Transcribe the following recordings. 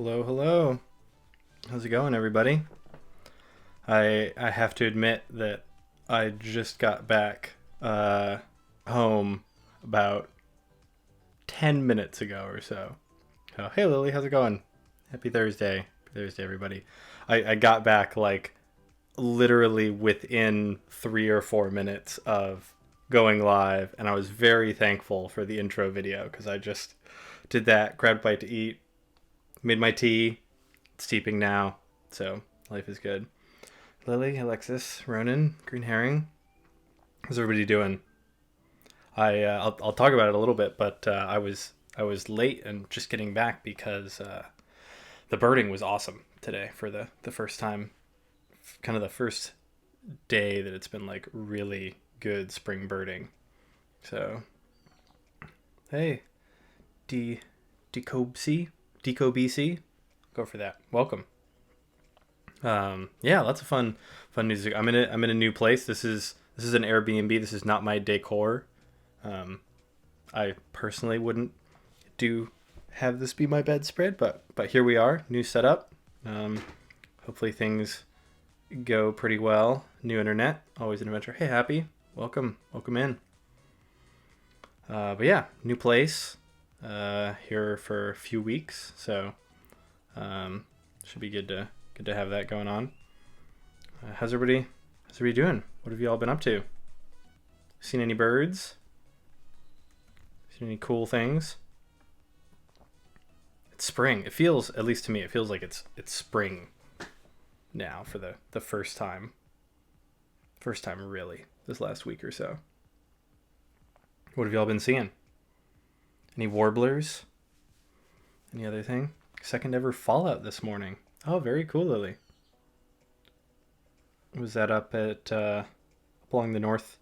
Hello, hello. How's it going, everybody? I have to admit that I just got back home about 10 minutes ago or so. Oh, hey, Lily, how's it going? Happy Thursday. Happy Thursday, everybody. I got back like literally within 3 or 4 minutes of going live, and I was very thankful for the intro video because I just did that, grabbed a bite to eat, made my tea. It's steeping now, so life is good. Lily, Alexis, Ronan, Green Herring. How's everybody doing? I'll talk about it a little bit, but I was late and just getting back because the birding was awesome today for the first time, kind of the first day that it's been like really good spring birding. So hey, D Deco BC, go for that. Welcome. Yeah, lots of fun music. I'm in a new place. This is an Airbnb. This is not my decor. Um, I personally wouldn't do have this be my bedspread, but here we are, new setup. Um, Hopefully things go pretty well. New internet, always an adventure. Hey, Happy, welcome in. But yeah, new place. Here for a few weeks, so um, should be good to have that going on. How's everybody doing? What have you all been up to? Seen any birds? Seen any cool things? It's spring. It feels, at least to me, it feels like it's spring now for the first time. First time really this last week or so. What have y'all been seeing? Any warblers? Any other thing? Second ever fallout this morning. Oh, very cool, Lily. Was that up at along the North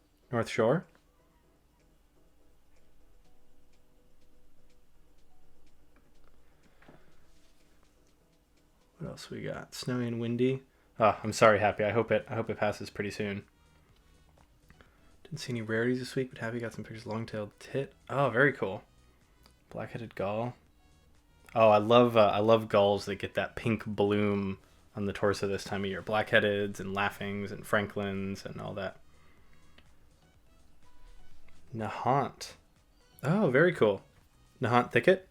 Shore? What else we got? Snowy and windy. Oh, I'm sorry, Happy. I hope it passes pretty soon. Didn't see any rarities this week, but Happy got some pictures. Long-tailed tit. Oh, very cool. Black-headed gull. Oh, I love gulls that get that pink bloom on the torso this time of year. Blackheadeds and laughings and franklins and all that. Nahant. Oh, very cool. Nahant thicket.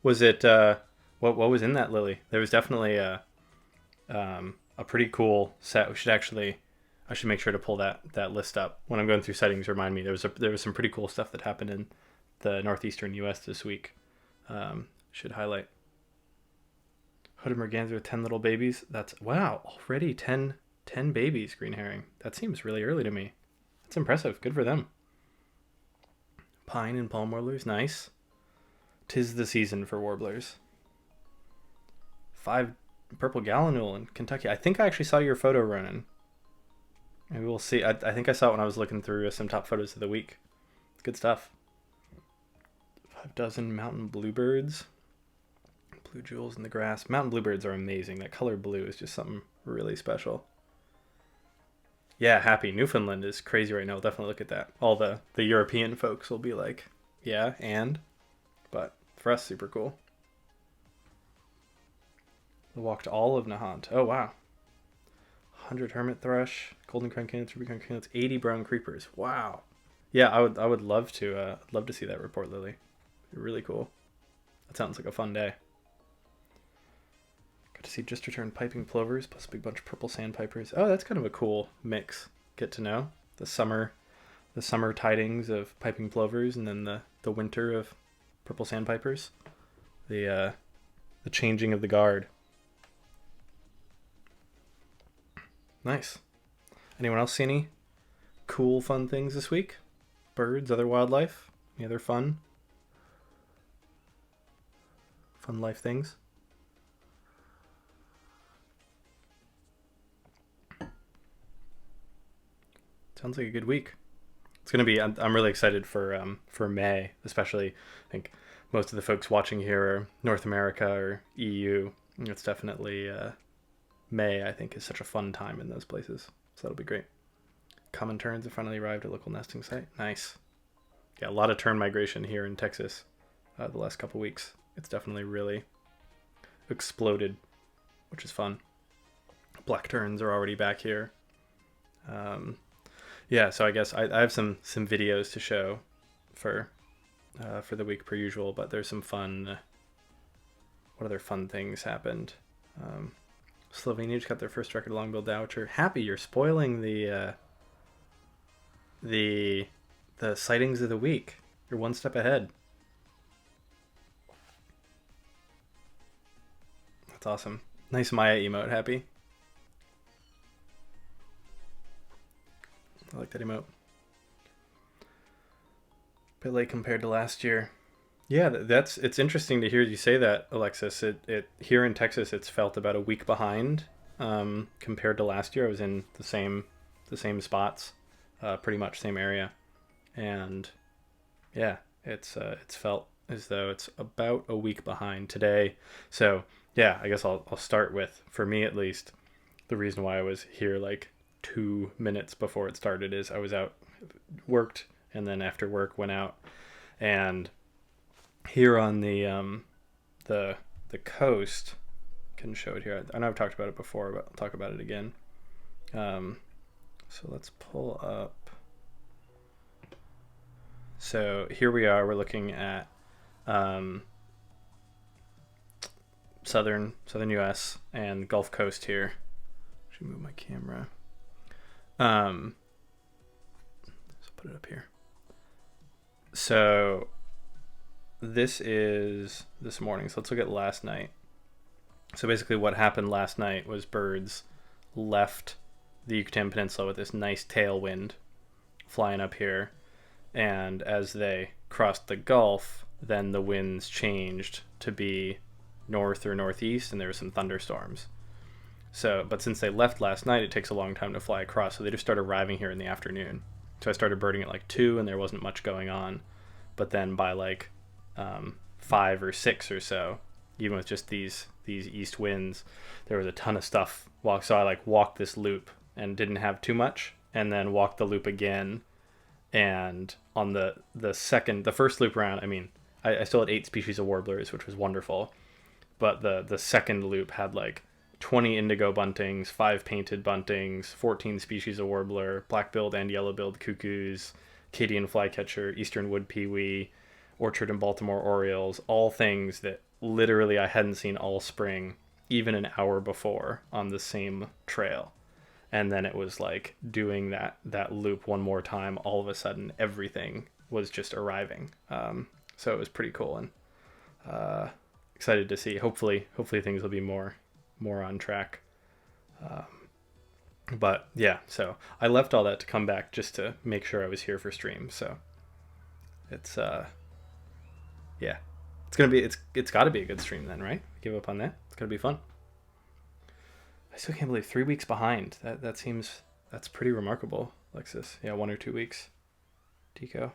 Was it what was in that lily? There was definitely a pretty cool set. I should make sure to pull that list up when I'm going through settings. Remind me there was some pretty cool stuff that happened in the northeastern U.S. this week. Should highlight. Hooded merganser with 10 little babies. That's wow, already 10 babies. Green herring. That seems really early to me. That's impressive. Good for them. Pine and palm warblers. Nice. 'Tis the season for warblers. 5 purple gallinule in Kentucky. I think I actually saw your photo, Ronan. Maybe we'll see. I think I saw it when I was looking through some top photos of the week. Good stuff. 5 dozen mountain bluebirds. Blue jewels in the grass. Mountain bluebirds are amazing. That color blue is just something really special. Yeah, Happy. Newfoundland is crazy right now. We'll definitely look at that. All the European folks will be like, yeah, but for us, super cool. We walked all of Nahant. Oh, wow. 100 hermit thrush, golden crown canids, ruby crown canids, 80 brown creepers. Wow. Yeah, I would love to see that report, Lily. Really cool. That sounds like a fun day. Got to see just returned piping plovers plus a big bunch of purple sandpipers. Oh, that's kind of a cool mix. Get to know the summer tidings of piping plovers, and then the winter of purple sandpipers. The changing of the guard. Nice. Anyone else see any cool, fun things this week? Birds, other wildlife? Any other fun life things? Sounds like a good week. It's gonna be. I'm really excited for May, especially. I think most of the folks watching here are North America or EU. It's definitely May. I think is such a fun time in those places, so that'll be great. Common terns have finally arrived at local nesting site. Nice. Yeah, a lot of tern migration here in Texas the last couple weeks. It's definitely really exploded, which is fun. Black terns are already back here. Yeah, so I guess I have some videos to show for the week per usual, but there's some fun. What other fun things happened? Slovenia just got their first record long-billed dowitcher. Happy, you're spoiling the sightings of the week. You're one step ahead. That's awesome. Nice Maya emote, Happy. I like that emote. Bit late compared to last year. Yeah, it's interesting to hear you say that, Alexis. It here in Texas, it's felt about a week behind compared to last year. I was in the same spots, pretty much same area, and yeah, it's felt as though it's about a week behind today. So yeah, I guess I'll start with, for me at least, the reason why I was here like 2 minutes before it started is I was out, worked, and then after work went out, and here on the coast, can show it here. I know I've talked about it before, but I'll talk about it again. So let's pull up. So here we are. We're looking at southern U.S. and Gulf Coast here. Actually, move my camera. So put it up here. So this is this morning. So let's look at last night. So basically what happened last night was birds left the Yucatan Peninsula with this nice tailwind flying up here. And as they crossed the Gulf, then the winds changed to be north or northeast, and there were some thunderstorms. So, but since they left last night, it takes a long time to fly across. So they just started arriving here in the afternoon. So I started birding at like 2, and there wasn't much going on. But then by like 5 or 6 or so, even with just these east winds, there was a ton of stuff. So I like walked this loop and didn't have too much, and then walked the loop again. And on the first loop around, I mean, I still had 8 species of warblers, which was wonderful. But the second loop had like 20 indigo buntings, 5 painted buntings, 14 species of warbler, black-billed and yellow-billed cuckoos, Cadian flycatcher, eastern wood pewee, orchard and Baltimore orioles, all things that literally I hadn't seen all spring, even an hour before, on the same trail. And then it was like doing that loop one more time, all of a sudden everything was just arriving. So it was pretty cool, and excited to see. Hopefully things will be more on track. But yeah, so I left all that to come back just to make sure I was here for stream. So it's yeah, it's got to be a good stream then, right? Give up on that. It's gonna be fun. I still can't believe 3 weeks behind. That's pretty remarkable, Alexis. Yeah, 1 or 2 weeks. Tico.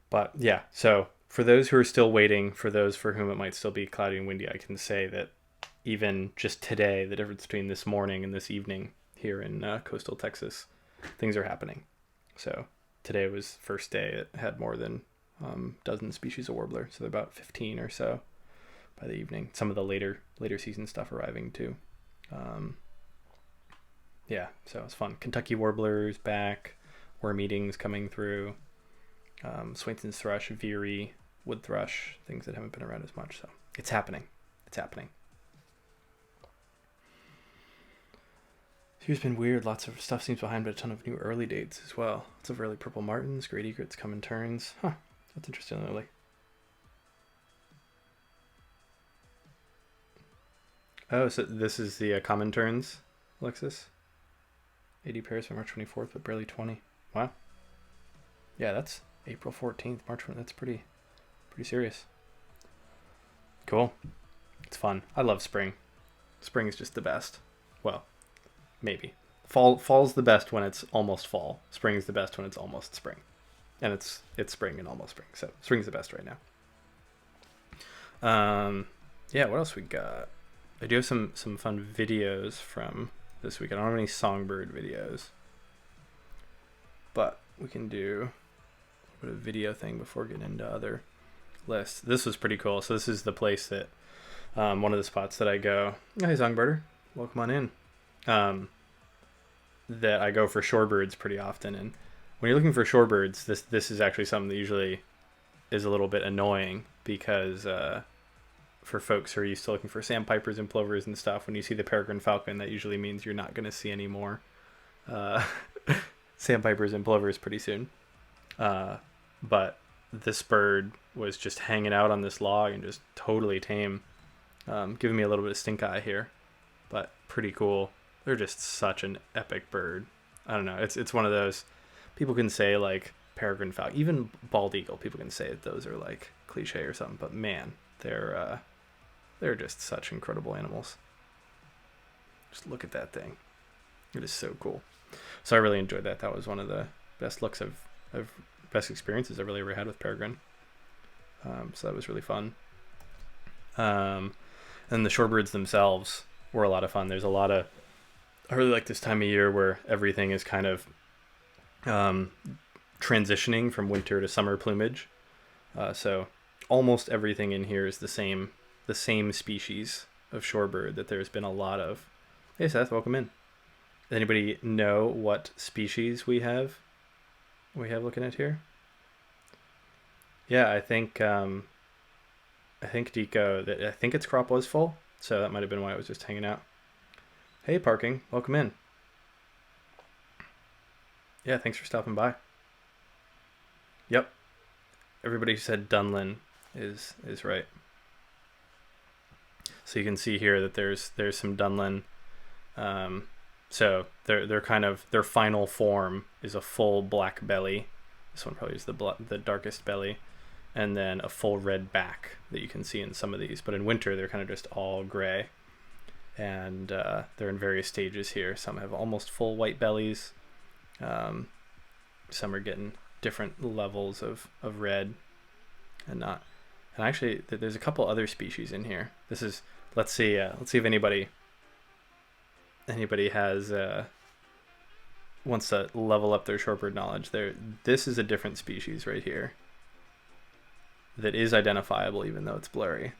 But yeah, so for those who are still waiting, for those for whom it might still be cloudy and windy, I can say that even just today, the difference between this morning and this evening here in coastal Texas, things are happening. So today was first day. It had more than a dozen species of warbler, so they're about 15 or so by the evening. Some of the later season stuff arriving too. Yeah, so it's fun. Kentucky warblers back, worm eatings coming through, Swainson's thrush, veery, wood thrush, things that haven't been around as much. So it's happening. This year's been weird. Lots of stuff seems behind, but a ton of new early dates as well. Lots of early purple martins, great egrets come in turns. Huh, that's interesting early. Oh, so this is the common turns, Alexis? 80 pairs by March 24th, but barely 20. Wow. Yeah, that's April 14th, March 20th. That's pretty serious. Cool. It's fun. I love spring. Spring is just the best. Well, maybe. Fall's the best when it's almost fall. Spring's the best when it's almost spring. And it's spring and almost spring. So spring's the best right now. Yeah, what else we got? I do have some fun videos from this week. I don't have any songbird videos, but we can do a bit of video thing before getting into other list. This was pretty cool. So this is the place that one of the spots that I go. Hey, Songbirder, welcome on in. That I go for shorebirds pretty often, and when you're looking for shorebirds, this is actually something that usually is a little bit annoying because for folks who are used to looking for sandpipers and plovers and stuff, when you see the peregrine falcon, that usually means you're not going to see any more sandpipers and plovers pretty soon. But this bird was just hanging out on this log and just totally tame, giving me a little bit of stink eye here, but pretty cool. They're just such an epic bird. I don't know. It's one of those, people can say like peregrine falcon, even bald eagle, people can say that those are like cliche or something, but man, they're just such incredible animals. Just look at that thing. It is so cool. So I really enjoyed that. That was one of the best looks best experiences I've really ever had with peregrine. So that was really fun. And the shorebirds themselves were a lot of fun. There's a lot of, I really like this time of year where everything is kind of transitioning from winter to summer plumage. So almost everything in here is the same species of shorebird that there's been a lot of. Hey Seth, welcome in. Does anybody know what species we have looking at here? Yeah, I think Deco, I think its crop was full, so that might have been why it was just hanging out. Hey Parking, welcome in. Yeah, thanks for stopping by. Yep. Everybody said Dunlin is right. So you can see here that there's some Dunlin. So they're kind of, their final form is a full black belly. This one probably is the darkest belly, and then a full red back that you can see in some of these. But in winter, they're kind of just all gray, and they're in various stages here. Some have almost full white bellies. Some are getting different levels of red and not. And actually, there's a couple other species in here. This is, let's see if anybody has wants to level up their shorebird knowledge. This is a different species right here that is identifiable even though it's blurry.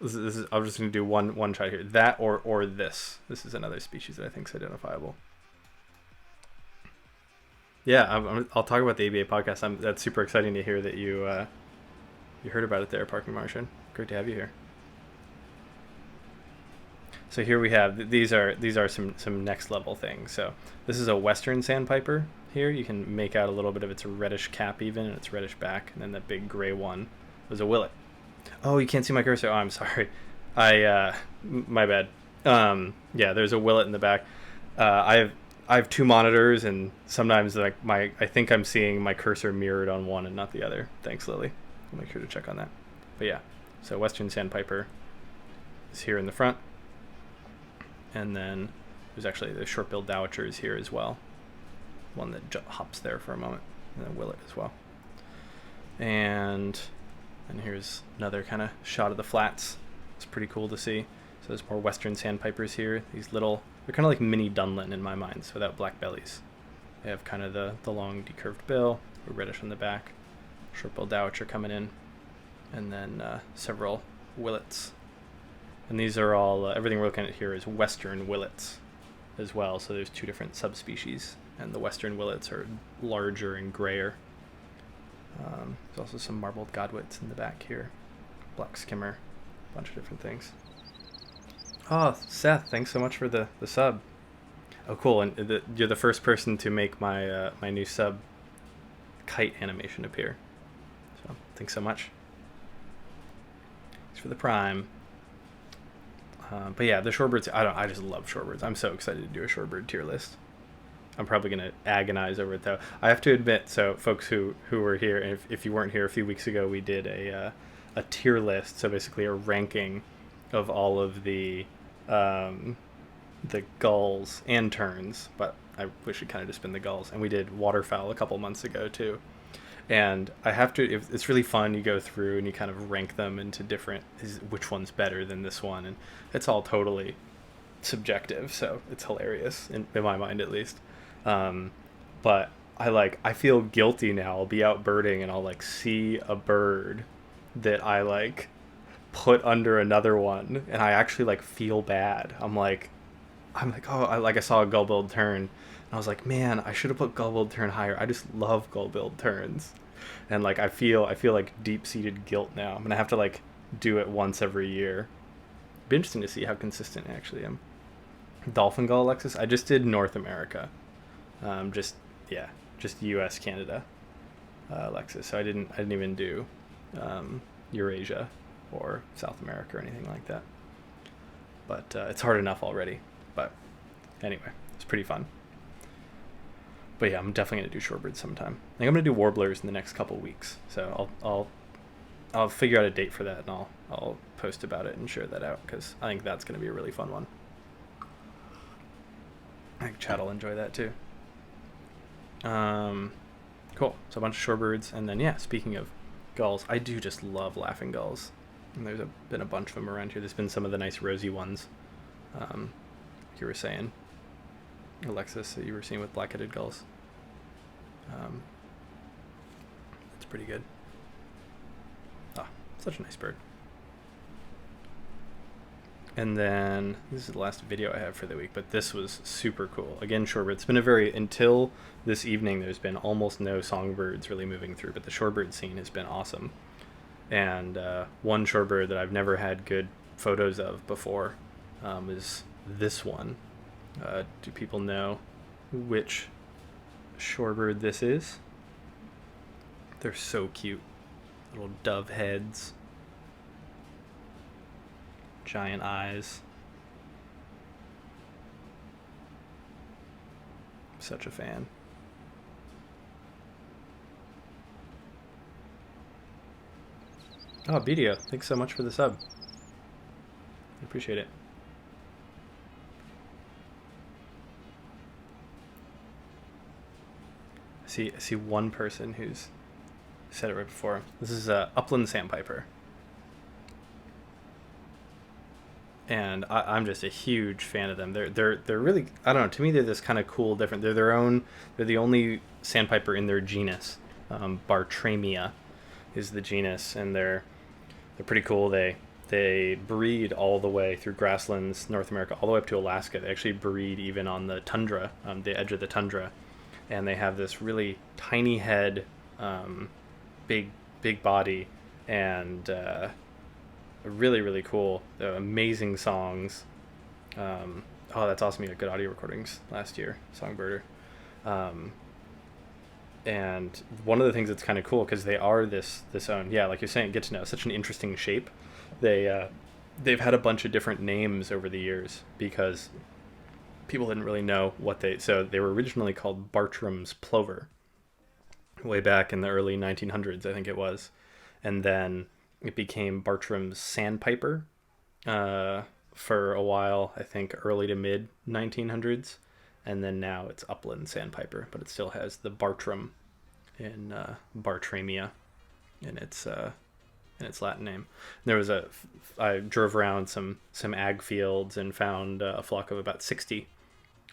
This is, I'm just going to do one try here. That or this. This is another species that I think is identifiable. Yeah, I'll talk about the ABA podcast. That's super exciting to hear that you heard about it there, Parking Martian. Great to have you here. So here we have, these are some next level things. So this is a western sandpiper here. You can make out a little bit of its reddish cap even, and its reddish back, and then that big gray one was a willet. Oh, you can't see my cursor. Oh, I'm sorry. My bad. Yeah, there's a willet in the back. I have two monitors, and sometimes like I think I'm seeing my cursor mirrored on one and not the other. Thanks, Lily. I'll make sure to check on that. But yeah, so western sandpiper is here in the front, and then there's actually the short-billed dowitcher is here as well. One that hops there for a moment, and then willet as well. And here's another kind of shot of the flats. It's pretty cool to see. So there's more western sandpipers here. These little, they're kind of like mini Dunlin in my mind, so without black bellies. They have kind of the long decurved bill, reddish on the back, short-billed dowitcher coming in, and then several willets. And these are all, everything we're looking at here is western willets as well. So there's two different subspecies, and the western willets are larger and grayer. There's also some marbled godwits in the back here, black skimmer, a bunch of different things. Oh, Seth, thanks so much for the sub. Oh, cool, and you're the first person to make my my new sub kite animation appear. So thanks so much. Thanks for the prime. But yeah, the shorebirds, I just love shorebirds. I'm so excited to do a shorebird tier list. I'm probably going to agonize over it though. I have to admit, so folks who were here, and if you weren't here a few weeks ago, we did a tier list. So basically a ranking of all of the gulls and terns, but I wish it kind of just been the gulls. And we did waterfowl a couple months ago too. And I have to, it's really fun. You go through and you kind of rank them into different, which one's better than this one. And it's all totally subjective. So it's hilarious in my mind, at least. But I feel guilty now. I'll be out birding and I'll like see a bird that I like put under another one, and I actually like feel bad. Oh, I saw a gull-billed tern, and I was like, man, I should have put gull-billed tern higher. I just love gull-billed terns, and like I feel like deep-seated guilt now. I'm gonna have to like do it once every year. Be interesting to see how consistent I actually am. Dolphin gull, Alexis. I just did North America. Just yeah, just U.S. Canada, Alexis. So I didn't even do Eurasia or South America or anything like that. But it's hard enough already. But anyway, it's pretty fun. But yeah, I'm definitely gonna do shorebirds sometime. I think I'm gonna do warblers in the next couple weeks. So I'll figure out a date for that, and I'll post about it and share that out, because I think that's gonna be a really fun one. I think Chad will enjoy that too. Cool. So a bunch of shorebirds, and then yeah, speaking of gulls, I do just love laughing gulls. And there's been a bunch of them around here. There's been some of the nice rosy ones. You were saying, Alexis, that you were seeing with black-headed gulls. It's pretty good. Ah, such a nice bird. And then this is the last video I have for the week, but this was super cool. Again, shorebird. It's been until this evening, there's been almost no songbirds really moving through, but the shorebird scene has been awesome. And one shorebird that I've never had good photos of before is this one. Do people know which shorebird this is? They're so cute. Little dove heads. Giant eyes. Such a fan. Oh, Bedio, thanks so much for the sub. I appreciate it. I see one person who's said it right before. This is Upland Sandpiper. And I'm just a huge fan of them. They're really, I don't know, to me they're this kind of cool, different. They're the only sandpiper in their genus. Bartramia is the genus, and they're pretty cool. They breed all the way through grasslands, North America, all the way up to Alaska. They actually breed even on the tundra, the edge of the tundra, and they have this really tiny head, big body, and really, really cool. Amazing songs. Oh, that's awesome. You got good audio recordings last year, Songbirder. And one of the things that's kind of cool, because they are this own, yeah, like you're saying, get to know, such an interesting shape. They've had a bunch of different names over the years, because people didn't really know so they were originally called Bartram's plover way back in the early 1900s, I think it was. And then it became Bartram's sandpiper for a while, I think early to mid 1900s, and then now it's Upland Sandpiper, but it still has the Bartram in Bartramia in its Latin name. And I drove around some ag fields and found a flock of about 60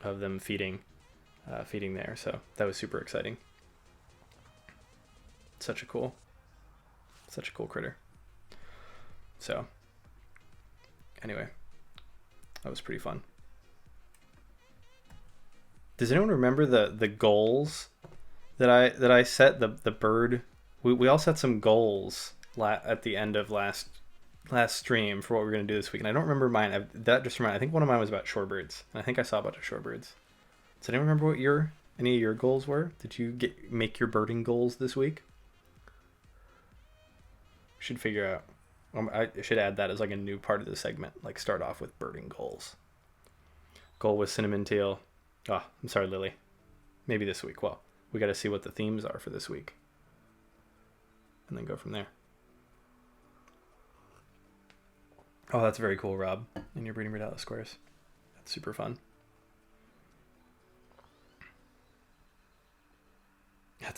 of them feeding there, so that was super exciting. Such a cool critter. So anyway, that was pretty fun. Does anyone remember the goals that I set? The bird, we all set some goals at the end of last stream for what we're going to do this week, and I don't remember mine. I think one of mine was about shorebirds, and I think I saw a bunch of shorebirds. Does anyone remember what any of your goals were? Did you make your birding goals this week? We should figure out. I should add that as like a new part of the segment, like start off with birding goals. Goal was cinnamon teal. Oh, I'm sorry, Lily. Maybe this week. Well, we got to see what the themes are for this week, and then go from there. Oh, that's very cool, Rob. And you're breeding Regalis squares. That's super fun.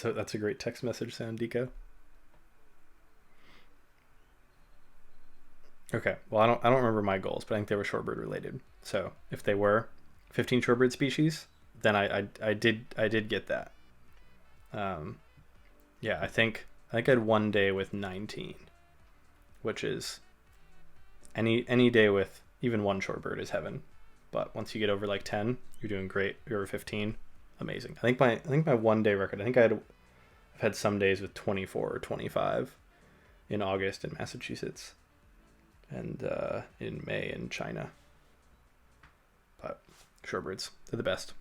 That's a great text message sound, Deco. Okay, well, I don't remember my goals, but I think they were shorebird related. So if they were 15 shorebird species, then I did get that. Yeah, I think I had one day with 19, which is any day with even one shorebird is heaven. But once you get over like 10, you're doing great. You're over 15, amazing. I think my one day record. I've had some days with 24 or 25 in August in Massachusetts, and in May in China. But shorebirds, they're the best.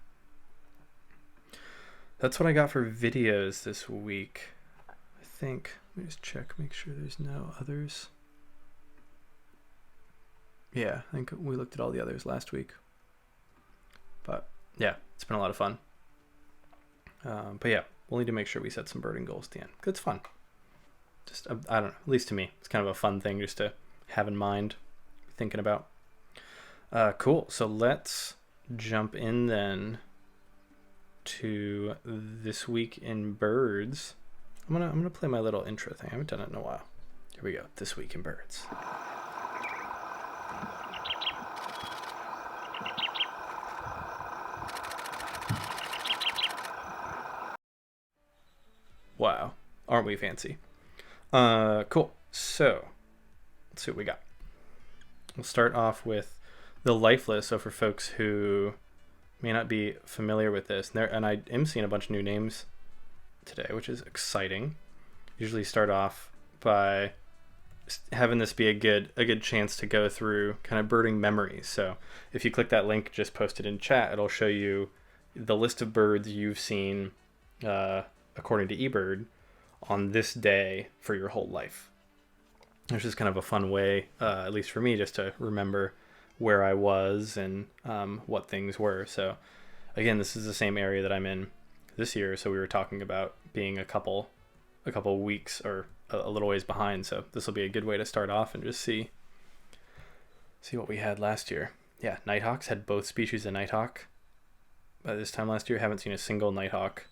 That's what I got for videos this week. I think. Let me just check, make sure there's no others. Yeah, I think we looked at all the others last week. But yeah, it's been a lot of fun. But yeah, we'll need to make sure we set some birding goals at the end. 'Cause it's fun. Just, I don't know, at least to me, it's kind of a fun thing just to have in mind, thinking about. Cool. So let's jump in then to this week in birds. I'm gonna play my little intro thing. I haven't done it in a while. Here we go. This week in birds. Wow, aren't we fancy? Cool. So let's see what we got. We'll start off with the lifeless. So for folks who may not be familiar with this, and I am seeing a bunch of new names today, which is exciting. Usually start off by having this be a good chance to go through kind of birding memories. So if you click that link just posted in chat, it'll show you the list of birds you've seen according to eBird on this day for your whole life. Which is kind of a fun way, at least for me, just to remember where I was and what things were. So again, this is the same area that I'm in this year. So we were talking about being a couple weeks or a little ways behind. So this will be a good way to start off and just see what we had last year. Yeah, nighthawks, had both species of nighthawk by this time last year. Haven't seen a single nighthawk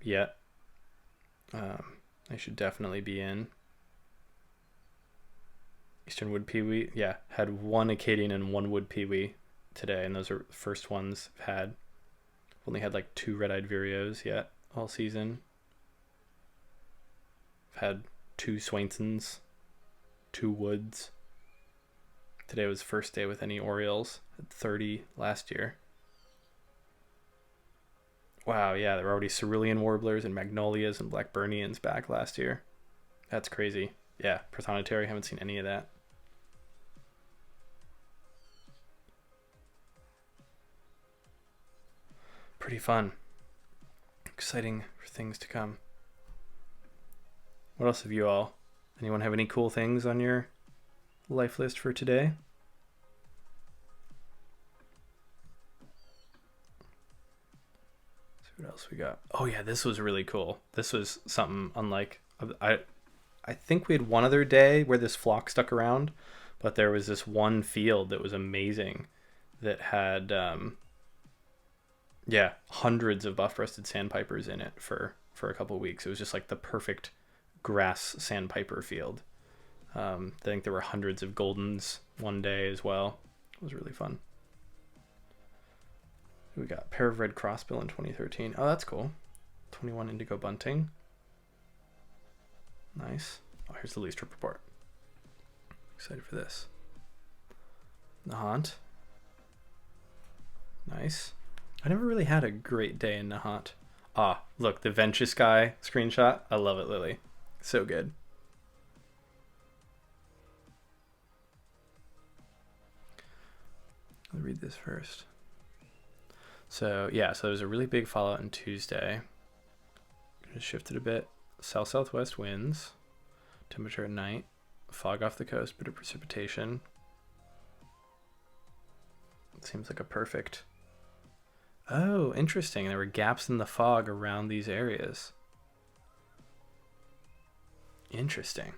yet. I should definitely be in. Eastern wood pewee, yeah, had one Acadian and one wood pewee today, and those are the first ones I've had. I've only had like 2 red-eyed vireos yet all season. I've had 2 Swainsons, 2 woods. Today was first day with any Orioles. Had 30 last year. Wow, yeah, there were already cerulean warblers and magnolias and blackburnians back last year. That's crazy. Yeah, prothonotary, haven't seen any of that. Pretty fun. Exciting for things to come. What else have you all? Anyone have any cool things on your life list for today? Let's see what else we got. Oh yeah, this was really cool. This was something unlike. I think we had one other day where this flock stuck around, but there was this one field that was amazing that had hundreds of buff-breasted sandpipers in it for a couple of weeks. It was just like the perfect grass sandpiper field. I think there were hundreds of goldens one day as well. It was really fun. We got pair of red crossbill in 2013. Oh, that's cool. 21 indigo bunting. Nice. Oh, here's the least trip report. Excited for this. Nahant. Nice. I never really had a great day in Nahant. Ah, look, the Venture Sky screenshot. I love it, Lily. So good. I'll read this first. So yeah, so there was a really big fallout on Tuesday. Just shifted a bit. South-southwest winds. Temperature at night. Fog off the coast, bit of precipitation. It seems like a perfect. Oh, interesting. There were gaps in the fog around these areas. Interesting.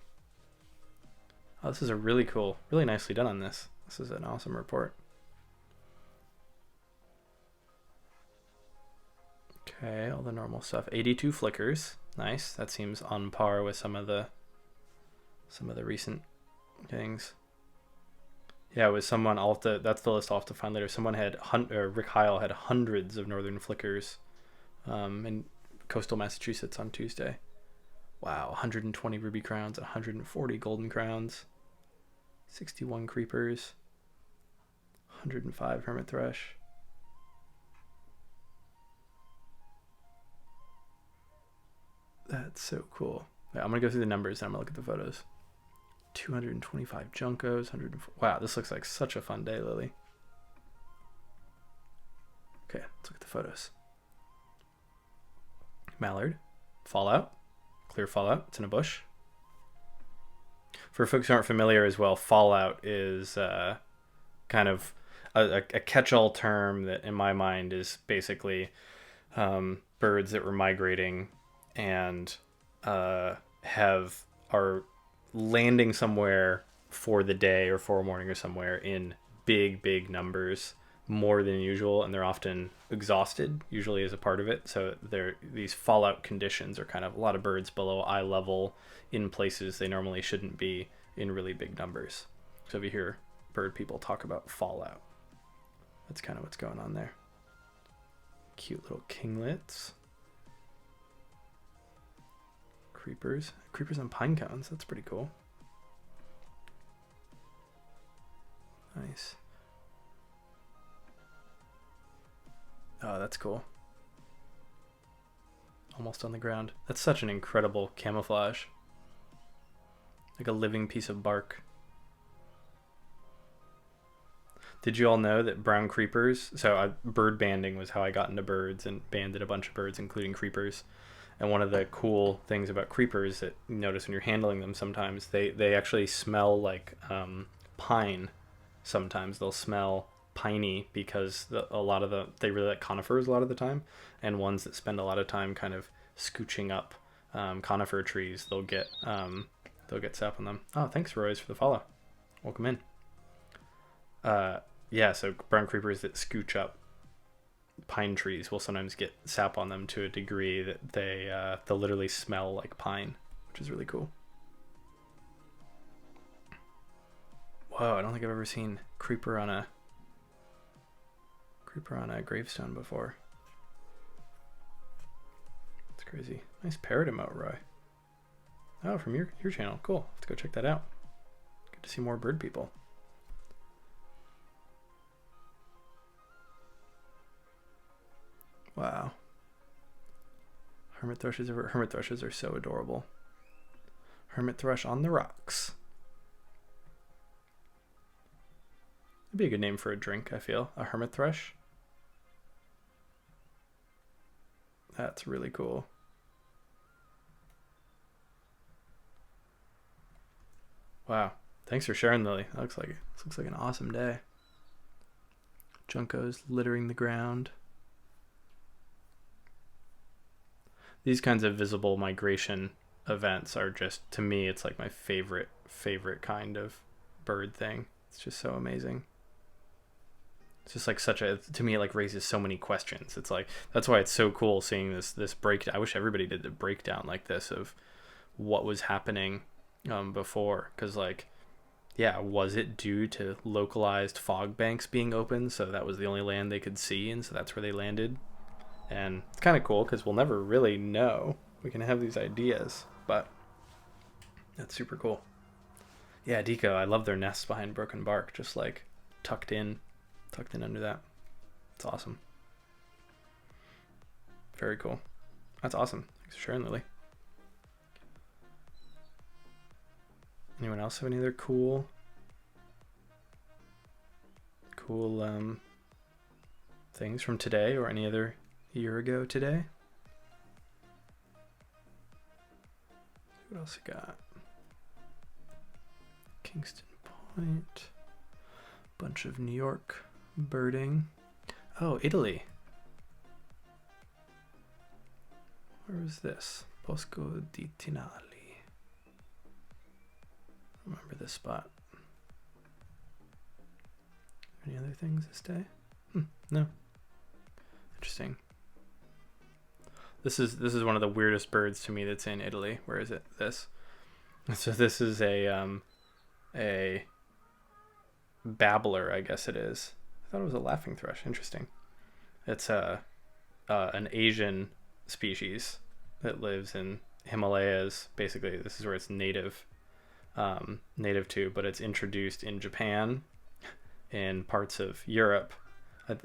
Oh, this is a really cool, really nicely done on this. This is an awesome report. Okay, all the normal stuff. 82 flickers. Nice. That seems on par with some of the recent things. Yeah, it was someone. That's the list I'll have to find later. Someone had Rick Heil had hundreds of northern flickers, and coastal Massachusetts on Tuesday. Wow, 120 ruby crowns, 140 golden crowns, 61 creepers, 105 hermit thrush. That's so cool. Yeah, I'm going to go through the numbers and I'm going to look at the photos. 225 juncos, 104. Wow, this looks like such a fun day, Lily. Okay, let's look at the photos. Mallard, fallout, clear fallout. It's in a bush. For folks who aren't familiar as well, fallout is kind of a catch-all term that in my mind is basically birds that were migrating and are landing somewhere for the day or for a morning or somewhere in big numbers, more than usual, and they're often exhausted, usually as a part of it. So these fallout conditions are kind of a lot of birds below eye level in places they normally shouldn't be in really big numbers. So if you hear bird people talk about fallout, that's kind of what's going on there. Cute little kinglets. Creepers and pine cones. That's pretty cool. Nice. Oh, that's cool. Almost on the ground. That's such an incredible camouflage. Like a living piece of bark. Did you all know that brown creepers... So bird banding was how I got into birds and banded a bunch of birds, including creepers. And one of the cool things about creepers that you notice when you're handling them sometimes, they actually smell like pine. Sometimes they'll smell piney because they really like conifers a lot of the time, and ones that spend a lot of time kind of scooching up conifer trees, they'll get sap on them. Oh, thanks Royce for the follow. Welcome in. Yeah, so brown creepers that scooch up pine trees will sometimes get sap on them to a degree that they'll literally smell like pine, which is really cool. Whoa, I don't think I've ever seen creeper on a gravestone before. It's crazy. Nice parrot emote, Roy. Oh, from your channel. Cool. Let's go check that out. Good to see more bird people. Wow. Hermit thrushes are so adorable. Hermit thrush on the rocks. That'd be a good name for a drink, I feel. A hermit thrush. That's really cool. Wow. Thanks for sharing, Lily. That looks like an awesome day. Juncos littering the ground. These kinds of visible migration events are just, to me, it's like my favorite kind of bird thing. It's just so amazing. It's just like to me, it like raises so many questions. It's like, that's why it's so cool seeing this breakdown. I wish everybody did the breakdown like this of what was happening before. Because like, yeah, was it due to localized fog banks being open? So that was the only land they could see, and so that's where they landed. And it's kind of cool because we'll never really know. We can have these ideas, but that's super cool. Yeah, Deco, I love their nests behind broken bark, just like tucked in under that. It's awesome. Very cool. That's awesome. Thanks for sharing, Lily. Anyone else have any other cool things from today or any other year ago today? What else you got? Kingston Point. Bunch of New York birding. Oh, Italy. Where is this? Bosco di Tinali. Remember this spot. Any other things this day? No. Interesting. This is one of the weirdest birds to me that's in Italy. Where is it? This. So this is a babbler, I guess it is. I thought it was a laughing thrush. Interesting. It's an Asian species that lives in Himalayas. Basically, this is where it's native to, but it's introduced in Japan, in parts of Europe.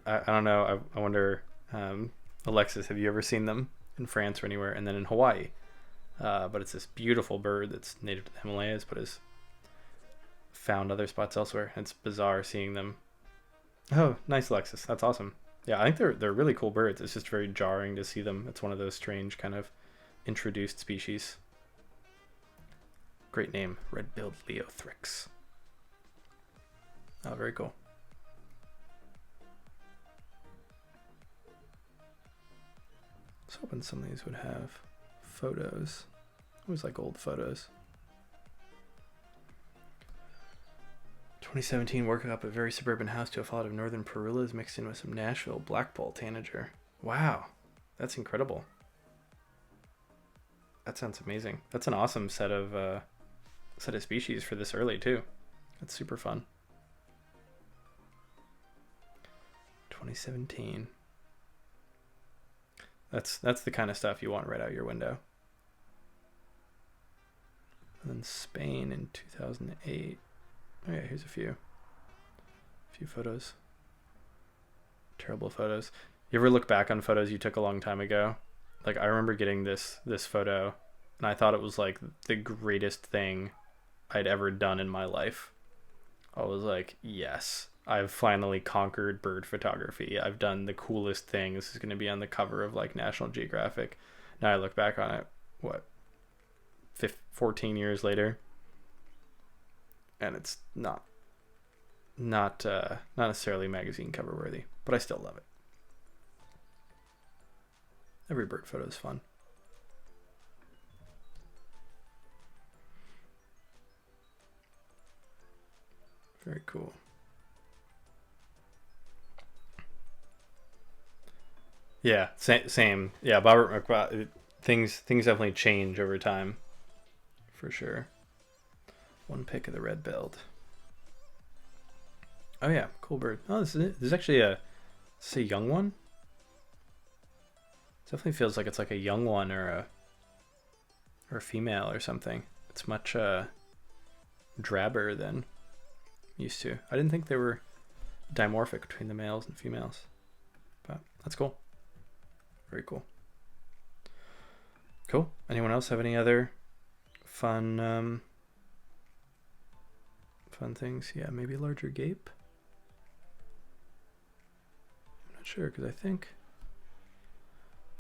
I don't know. I wonder, Alexis, have you ever seen them in France or anywhere? And then in Hawaii. But it's this beautiful bird that's native to the Himalayas, but is found other spots elsewhere. It's bizarre seeing them. Oh, nice, Alexis. That's awesome. Yeah, I think they're really cool birds. It's just very jarring to see them. It's one of those strange kind of introduced species. Great name, red-billed Leothrix. Oh, very cool. I was hoping some of these would have photos. I always like old photos. 2017, working up a very suburban house to a lot of northern Perulas mixed in with some Nashville blackball tanager. Wow, that's incredible. That sounds amazing. That's an awesome set of species for this early too. That's super fun. 2017. That's the kind of stuff you want right out your window. And then Spain in 2008. Oh yeah, here's a few photos. Terrible photos. You ever look back on photos you took a long time ago? Like, I remember getting this photo, and I thought it was like the greatest thing I'd ever done in my life. I was like, yes, I've finally conquered bird photography. I've done the coolest thing. This is going to be on the cover of like National Geographic. Now I look back on it, 14 years later, and it's not necessarily magazine cover worthy, but I still love it. Every bird photo is fun. Very cool. Yeah, same. Yeah, Bobbert McFly. Things definitely change over time, for sure. One pick of the red-billed. Oh yeah, cool bird. Oh, this is actually a young one. Definitely feels like it's like a young one or a female or something. It's much drabber than used to. I didn't think they were dimorphic between the males and females, but that's cool. Very cool. Cool. Anyone else have any other fun things? Yeah, maybe larger gape. I'm not sure because I think,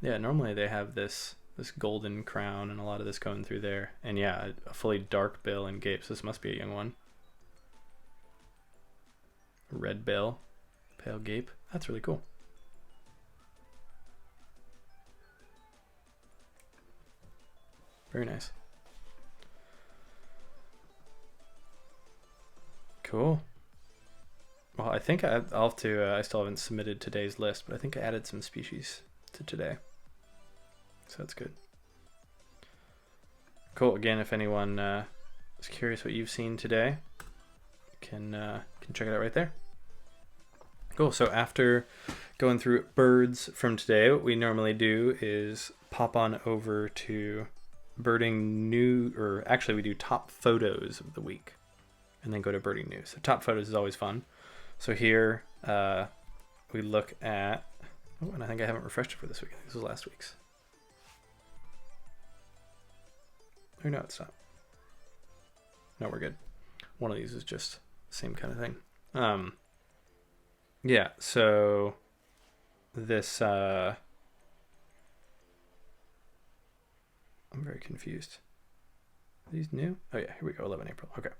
yeah, normally they have this golden crown and a lot of this going through there, and yeah, a fully dark bill and gape. So this must be a young one. Red bill, pale gape. That's really cool. Very nice. Cool. Well, I think I'll have to, I still haven't submitted today's list, but I think I added some species to today. So that's good. Cool. Again, if anyone is curious what you've seen today, can check it out right there. Cool. So after going through birds from today, what we normally do is pop on over to birding new, or actually we do top photos of the week and then go to birding news. So top photos is always fun. So here we look at, oh, and I think I haven't refreshed it for this week. I think this was last week's. Or no, it's not. No, we're good. One of these is just the same kind of thing. Yeah, so this, I'm very confused. Are these new? Oh yeah, here we go, 11 April. Okay.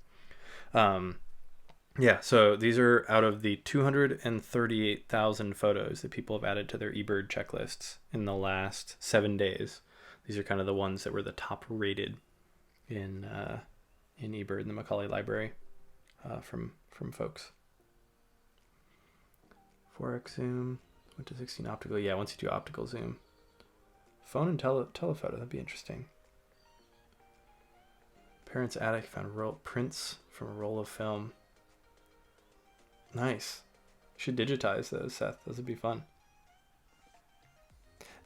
Yeah, so these are out of the 238,000 photos that people have added to their eBird checklists in the last 7 days. These are kind of the ones that were the top rated in eBird in the Macaulay library from folks. 4x zoom, went to 16 optical. Yeah, once you do optical zoom. Phone and telephoto, that'd be interesting. Parents' attic found prints from a roll of film. Nice. You should digitize those, Seth. Those would be fun.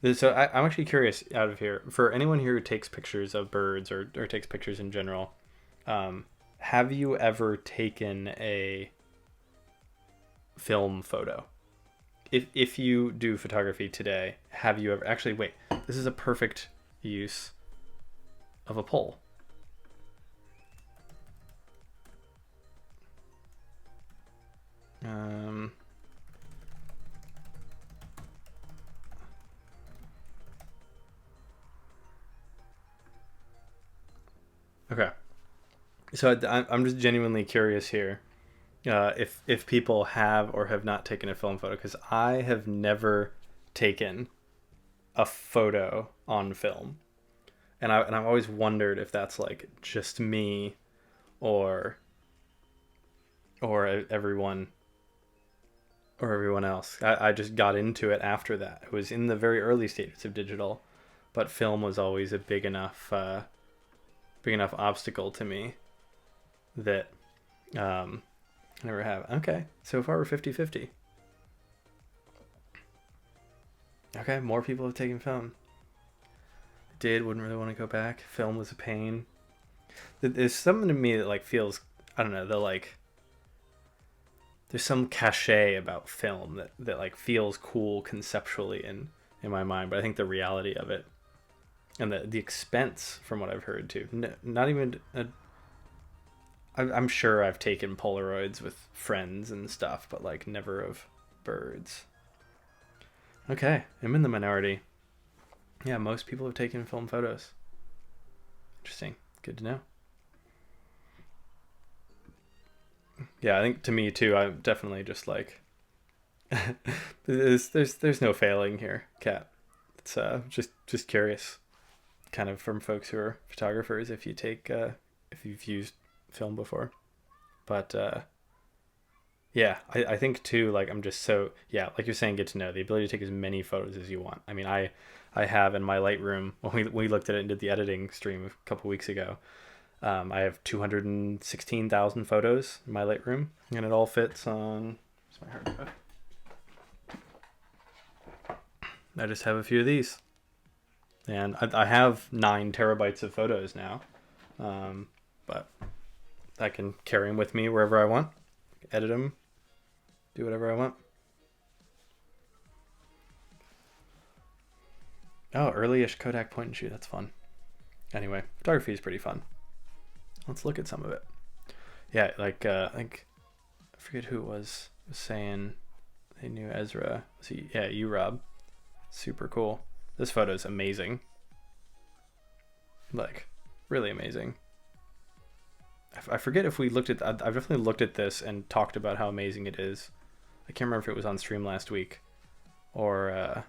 So I'm actually curious out of here for anyone here who takes pictures of birds or takes pictures in general. Um, have you ever taken a film photo? If you do photography today, have you ever actually wait? This is a perfect use of a poll. Um, okay, so I'm just genuinely curious here, if people have or have not taken a film photo, because I have never taken a photo on film, and I've always wondered if that's like just me or or everyone or everyone else. I just got into it after that. It was in the very early stages of digital, but film was always a big enough obstacle to me that I never have. Okay, so far we're 50-50. Okay, more people have taken film. Wouldn't really want to go back. Film was a pain. There's something to me that like feels, I don't know, the like there's some cachet about film that like feels cool conceptually in my mind, but I think the reality of it and the expense, from what I've heard too, not even I'm sure I've taken Polaroids with friends and stuff, but like never of birds. Okay, I'm in the minority. Yeah, most people have taken film photos. Interesting. Good to know. Yeah, I think to me too, I'm definitely just like there's no failing here, Kat. It's just curious, kind of from folks who are photographers, if you take if you've used film before. But yeah, I think too, like I'm just so, yeah, like you're saying, get to know the ability to take as many photos as you want. I mean, I have in my Lightroom, when we looked at it and did the editing stream a couple weeks ago. I have 216,000 photos in my Lightroom, and it all fits on. Where's my hard drive? I just have a few of these, and I have 9 terabytes of photos now, but I can carry them with me wherever I want, edit them, do whatever I want. Oh, early-ish Kodak point and shoot. That's fun. Anyway, photography is pretty fun. Let's look at some of it. Yeah, like I think I forget who it was saying they knew Ezra. Yeah, you, Rob. Super cool. This photo is amazing. Like, really amazing. I forget if we looked at. I've definitely looked at this and talked about how amazing it is. I can't remember if it was on stream last week, or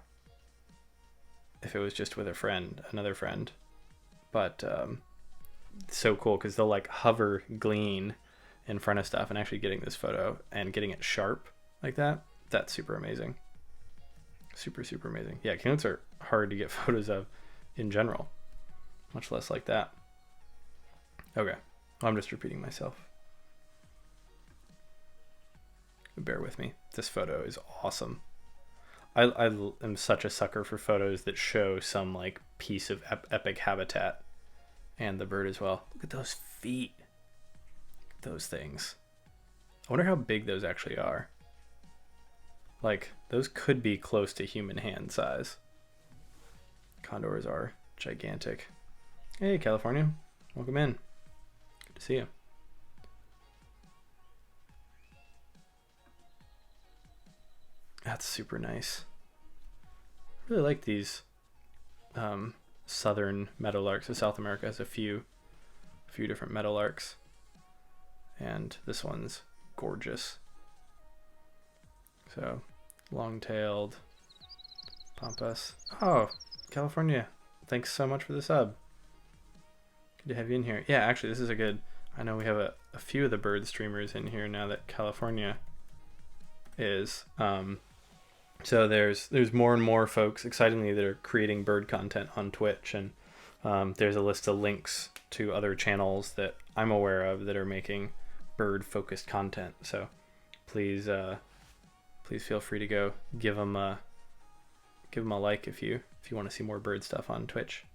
if it was just with another friend. But so cool because they'll like hover Glean in front of stuff and actually getting this photo and getting it sharp like that. That's super amazing. Super amazing. Yeah, keynotes are hard to get photos of in general, much less like that. Okay, I'm just repeating myself. Bear with me. This photo is awesome. I am such a sucker for photos that show some like piece of epic habitat, and the bird as well. Look at those feet. Those things. I wonder how big those actually are. Like, those could be close to human hand size. Condors are gigantic. Hey, California. Welcome in. Good to see you. That's super nice. I really like these southern meadowlarks. So South America has a few different meadowlarks, and this one's gorgeous. So long-tailed pampas. Oh, California, thanks so much for the sub. Good to have you in here. Yeah, actually, this is a good. I know we have a few of the bird streamers in here now that California is. So there's more and more folks, excitingly, that are creating bird content on Twitch, and there's a list of links to other channels that I'm aware of that are making bird-focused content. So please feel free to go give them a like if you if you want to see more bird stuff on Twitch.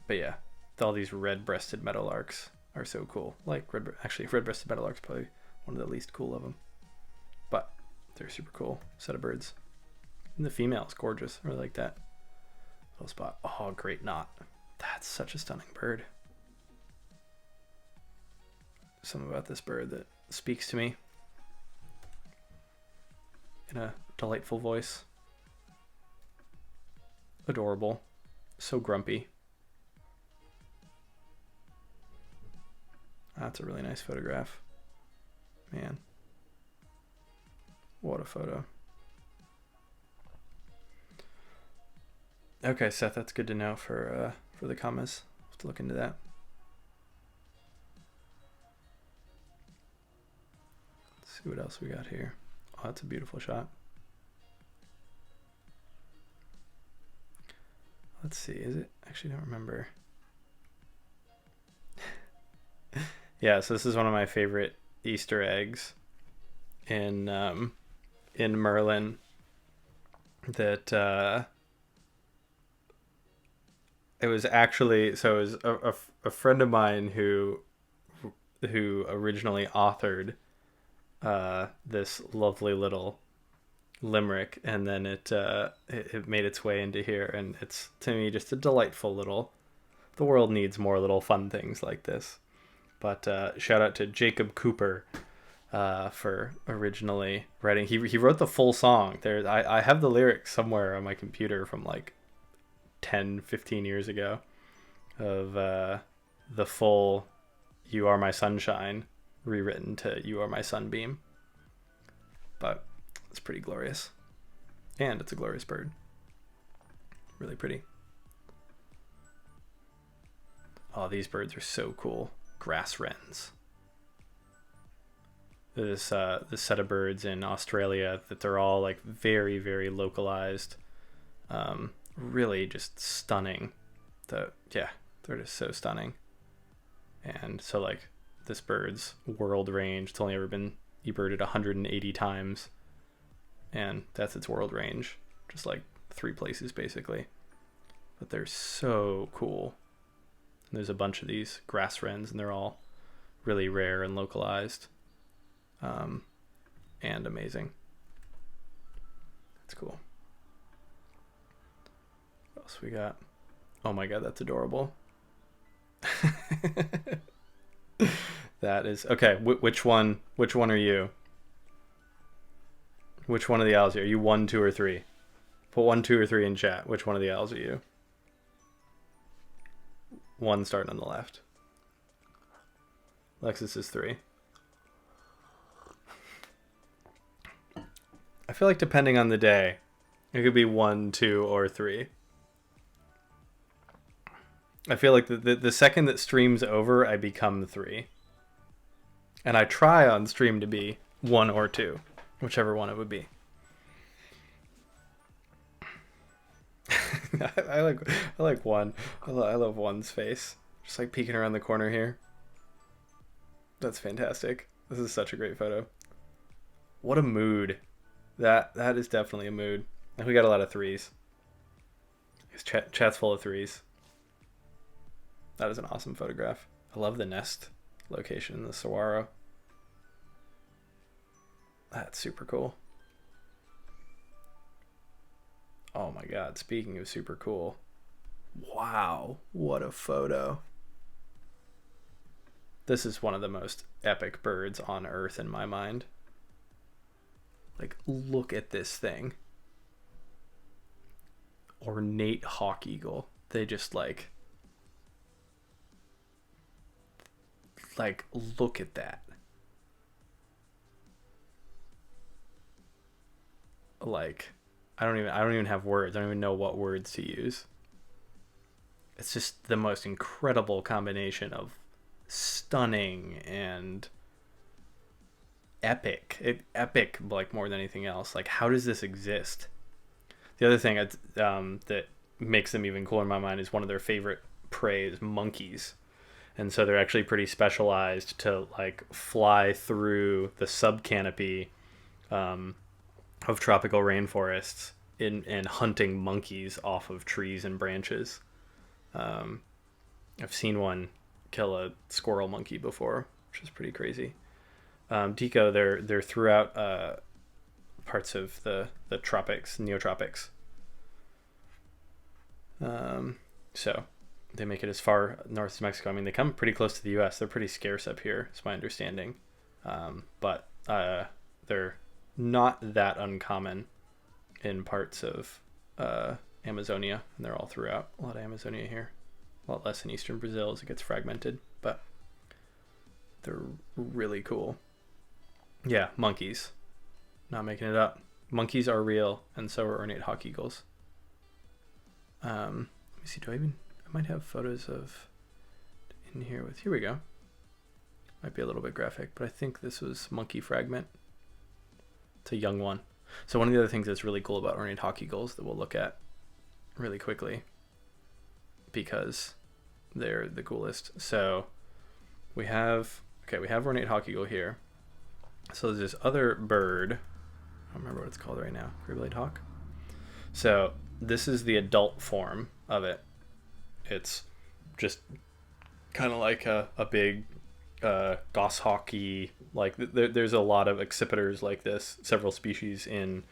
But yeah, all these red-breasted meadowlarks are so cool. Like red-breasted meadowlark's probably one of the least cool of them, but they're super cool set of birds. And the female is gorgeous. I really like that little spot. Oh, great knot. That's such a stunning bird. Something about this bird that speaks to me in a delightful voice. Adorable. So grumpy. That's a really nice photograph. Man. What a photo. Okay, Seth, that's good to know for the commas. I'll have to look into that. Let's see what else we got here. Oh, that's a beautiful shot. Let's see, is it? Actually, I don't remember. Yeah, so this is one of my favorite Easter eggs in Merlin that it was actually, so it was a friend of mine who originally authored this lovely little limerick, and then it made its way into here, and it's, to me, just a delightful little, the world needs more little fun things like this. But shout out to Jacob Cooper for originally writing. He wrote the full song. I have the lyrics somewhere on my computer from like 10-15 years ago of the full "You Are My Sunshine" rewritten to "You Are My Sunbeam." But it's pretty glorious, and it's a glorious bird. Really pretty. Oh, these birds are so cool. Grass wrens. This set of birds in Australia that they're all like very, very localized. Really just stunning. They're just so stunning. And so like this bird's world range, it's only ever been eBirded 180 times, and that's its world range, just like 3 places basically. But they're so cool. And there's a bunch of these grass wrens, and they're all really rare and localized, and amazing. That's cool. What else we got? Oh my god, that's adorable. That is okay. Which one are you? Which one of the owls are you? 1, 2, or 3? Put 1, 2, or 3 in chat. Which one of the owls are you? 1 starting on the left. Lexus is 3. I feel like depending on the day, it could be 1, 2, or 3. I feel like the second that stream's over, I become 3. And I try on stream to be 1 or 2, whichever one it would be. I like 1. I love 1's face. Just like peeking around the corner here. That's fantastic. This is such a great photo. What a mood. That is definitely a mood. And we got a lot of 3s. Chat's full of 3s. That is an awesome photograph. I love the nest location in the saguaro. That's super cool. Oh my god, speaking of super cool. Wow, what a photo. This is one of the most epic birds on Earth in my mind. Like, look at this thing. Ornate hawk eagle. They just like, look at that. Like, I don't even have words. I don't even know what words to use. It's just the most incredible combination of stunning and epic. Epic, like, more than anything else. Like, how does this exist? The other thing that makes them even cooler in my mind is one of their favorite prey is monkeys. And so they're actually pretty specialized to like fly through the subcanopy of tropical rainforests in hunting monkeys off of trees and branches. I've seen one kill a squirrel monkey before, which is pretty crazy. Deco, they're throughout parts of the tropics, neotropics. So they make it as far north as Mexico. I mean, they come pretty close to the U.S. They're pretty scarce up here, is my understanding. But they're not that uncommon in parts of Amazonia, and they're all throughout. A lot of Amazonia here. A lot less in eastern Brazil as it gets fragmented, but they're really cool. Yeah, monkeys. Not making it up. Monkeys are real, and so are ornate hawk eagles. Let me see, I might have photos of in here with, here we go. Might be a little bit graphic, but I think this was monkey fragment. It's a young one. So one of the other things that's really cool about ornate hawk eagles that we'll look at really quickly, because they're the coolest. So we have ornate hawk eagle here. So there's this other bird. I don't remember what it's called right now. Gray-bellied hawk. So this is the adult form of it. It's just kind of like a big goshawky, like there's a lot of accipiters like this, several species in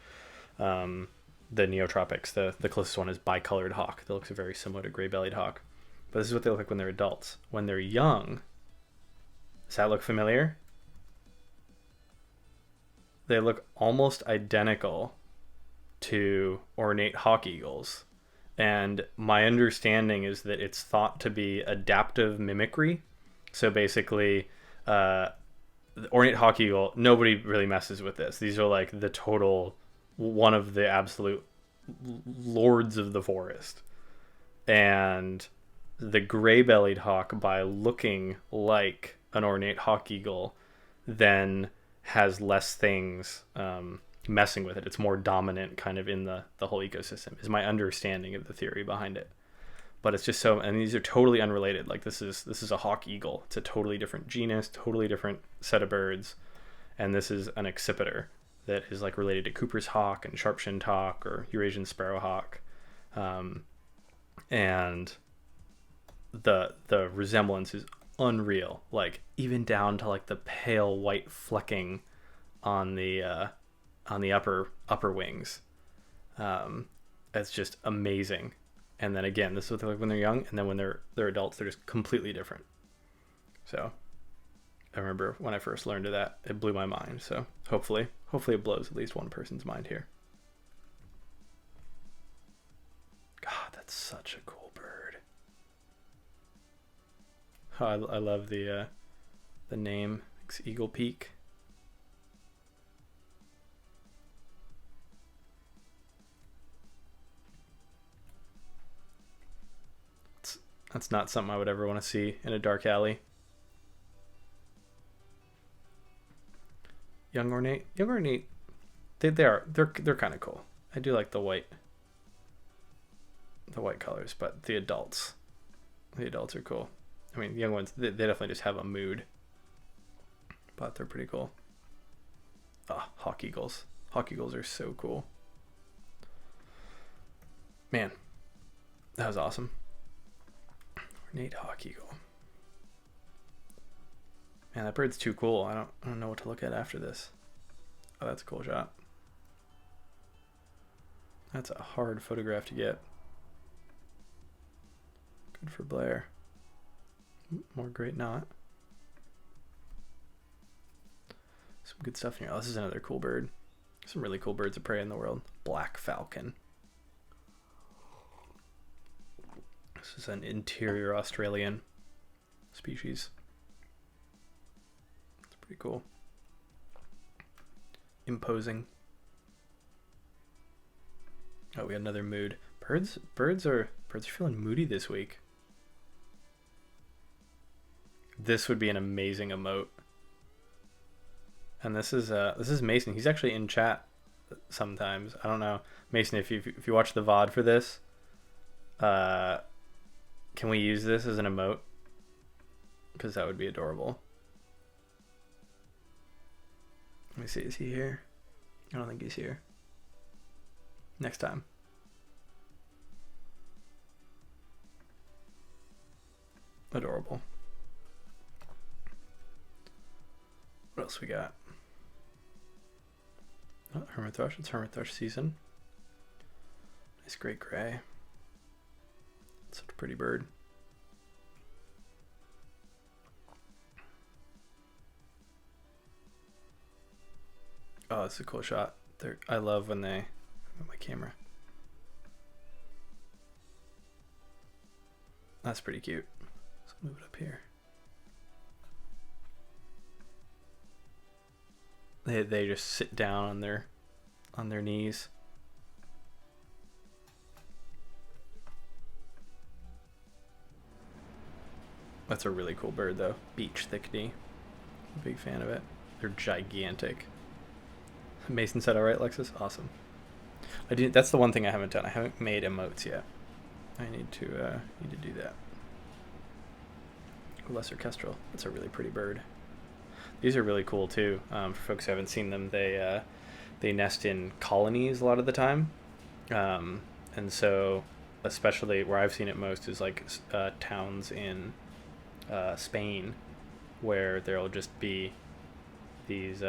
the neotropics. The closest one is bicolored hawk that looks very similar to gray-bellied hawk. But this is what they look like when they're adults. When they're young, does that look familiar? They look almost identical to ornate hawk eagles. And my understanding is that it's thought to be adaptive mimicry. So basically, the ornate hawk eagle, nobody really messes with this. These are like the total, one of the absolute lords of the forest. And the gray-bellied hawk, by looking like an ornate hawk eagle, then has less things messing with it. It's more dominant kind of in the whole ecosystem, is my understanding of the theory behind it. But it's just so, and these are totally unrelated. Like this is a hawk eagle. It's a totally different genus, totally different set of birds. And this is an accipiter that is like related to Cooper's hawk and sharp-shinned hawk or Eurasian sparrowhawk. And the resemblance is unreal, like even down to like the pale white flecking on the upper wings. It's just amazing. And then again, this is what they look when they're young, and then when they're adults, they're just completely different. So I remember when I first learned of that, it blew my mind. So hopefully it blows at least one person's mind here. God, that's such a cool bird. Oh, I love the name. It's Eagle Peak. That's not something I would ever want to see in a dark alley. Young ornate, they're kind of cool. I do like the white colors, but the adults are cool. I mean, the young ones, they definitely just have a mood, but they're pretty cool. Hawk eagles. Hawk eagles are so cool. Man, that was awesome. Ornate hawk eagle. Man, that bird's too cool. I don't know what to look at after this. Oh, that's a cool shot. That's a hard photograph to get. Good for Blair. More great knot. Some good stuff here. Oh, this is another cool bird. Some really cool birds of prey in the world. Black falcon. This is an interior Australian species. It's pretty cool. Imposing. Oh, we had another mood. Birds are feeling moody this week. This would be an amazing emote. And this is Mason. He's actually in chat sometimes. I don't know, Mason, if you watch the VOD for this, can we use this as an emote? Because that would be adorable. Let me see, is he here? I don't think he's here. next time. Adorable. What else we got? Oh, hermit thrush. It's hermit thrush season. Nice great gray. Such a pretty bird. Oh, this is a cool shot. I love when they move my camera. That's pretty cute. Let's move it up here. They just sit down on their knees. That's a really cool bird though. Beach thickney. I'm a big fan of it. They're gigantic. Mason said, "All right, Lexus, awesome." That's the one thing I haven't done. I haven't made emotes yet. I need to do that. Lesser kestrel. That's a really pretty bird. These are really cool too. For folks who haven't seen them, they nest in colonies a lot of the time, and so especially where I've seen it most is like towns in Spain, where there'll just be these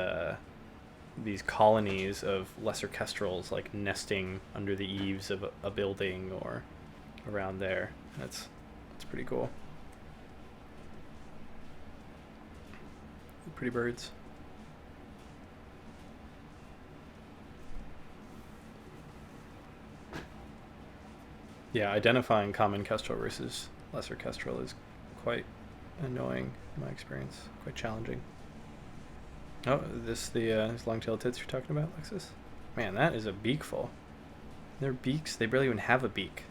colonies of lesser kestrels like nesting under the eaves of a building or around there. That's pretty cool. Pretty birds. Yeah, identifying common kestrel versus lesser kestrel is quite annoying in my experience. Quite challenging. Oh, this long-tailed tits you're talking about, Lexus? Man, that is a beakful. Their beaks, they barely even have a beak.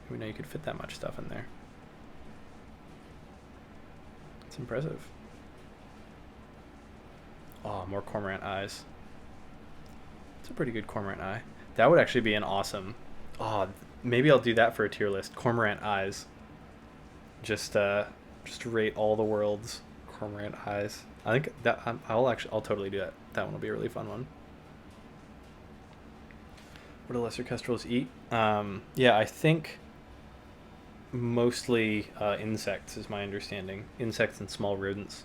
We know you could fit that much stuff in there. It's impressive. Oh, more cormorant eyes. It's a pretty good cormorant eye. That would actually be an awesome... Oh, maybe I'll do that for a tier list. Cormorant eyes. Just rate all the world's cormorant eyes. I think that I'll totally do that. That one will be a really fun one. What do lesser kestrels eat? Yeah, I think mostly insects is my understanding. Insects and small rodents.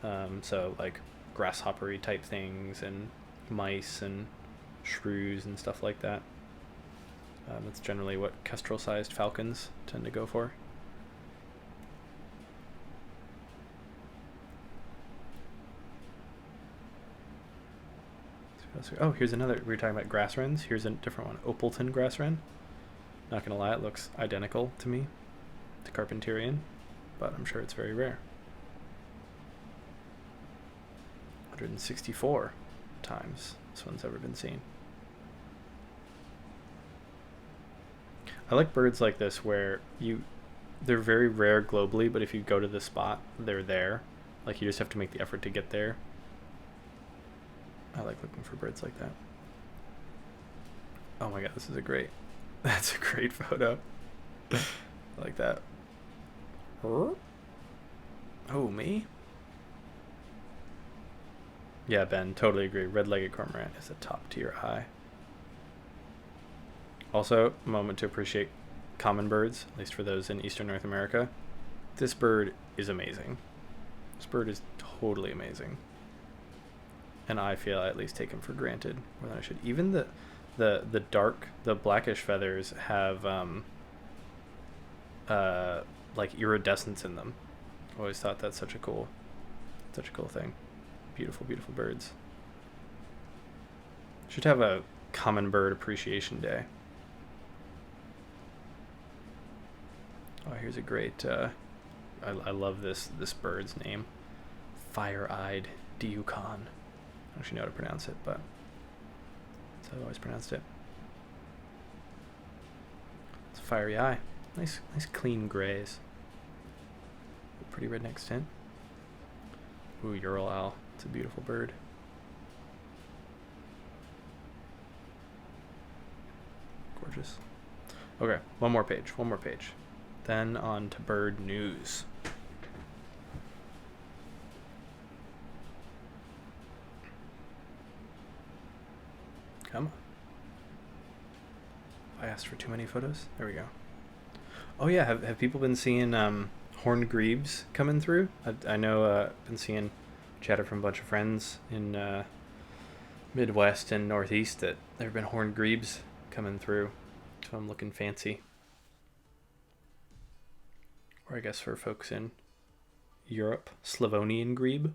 So like grasshoppery type things and mice and shrews and stuff like that. That's generally what kestrel-sized falcons tend to go for. Oh, here's another. We were talking about grass wrens. Here's a different one. Opalton grass wren. Not gonna lie, it looks identical to me, to Carpenterian, but I'm sure it's very rare. 164 times this one's ever been seen. I like birds like this where they're very rare globally, but if you go to the spot, they're there. Like, you just have to make the effort to get there. I like looking for birds like that. Oh my god, that's a great photo. I like that. Oh, me? Yeah, Ben, totally agree. Red-legged cormorant is a top-tier eye. Also, a moment to appreciate common birds, at least for those in Eastern North America. This bird is amazing. This bird is totally amazing. And I feel I at least take him for granted more than I should. Even the blackish feathers have like iridescence in them. Always thought that's such a cool thing. Beautiful, beautiful birds. Should have a common bird appreciation day. Oh, here's a great. I love this bird's name, fire-eyed diucon. I don't actually know how to pronounce it, but that's how I always pronounced it. It's a fiery eye. Nice clean grays. Pretty redneck stint. Ooh, Ural owl. It's a beautiful bird. Gorgeous. Okay, one more page. Then on to bird news. Come on. asked for too many photos. There we go. Oh yeah, have people been seeing horned grebes coming through? I know I've been seeing chatter from a bunch of friends in Midwest and Northeast that there have been horned grebes coming through. So I'm looking fancy. Or I guess for folks in Europe, Slavonian grebe.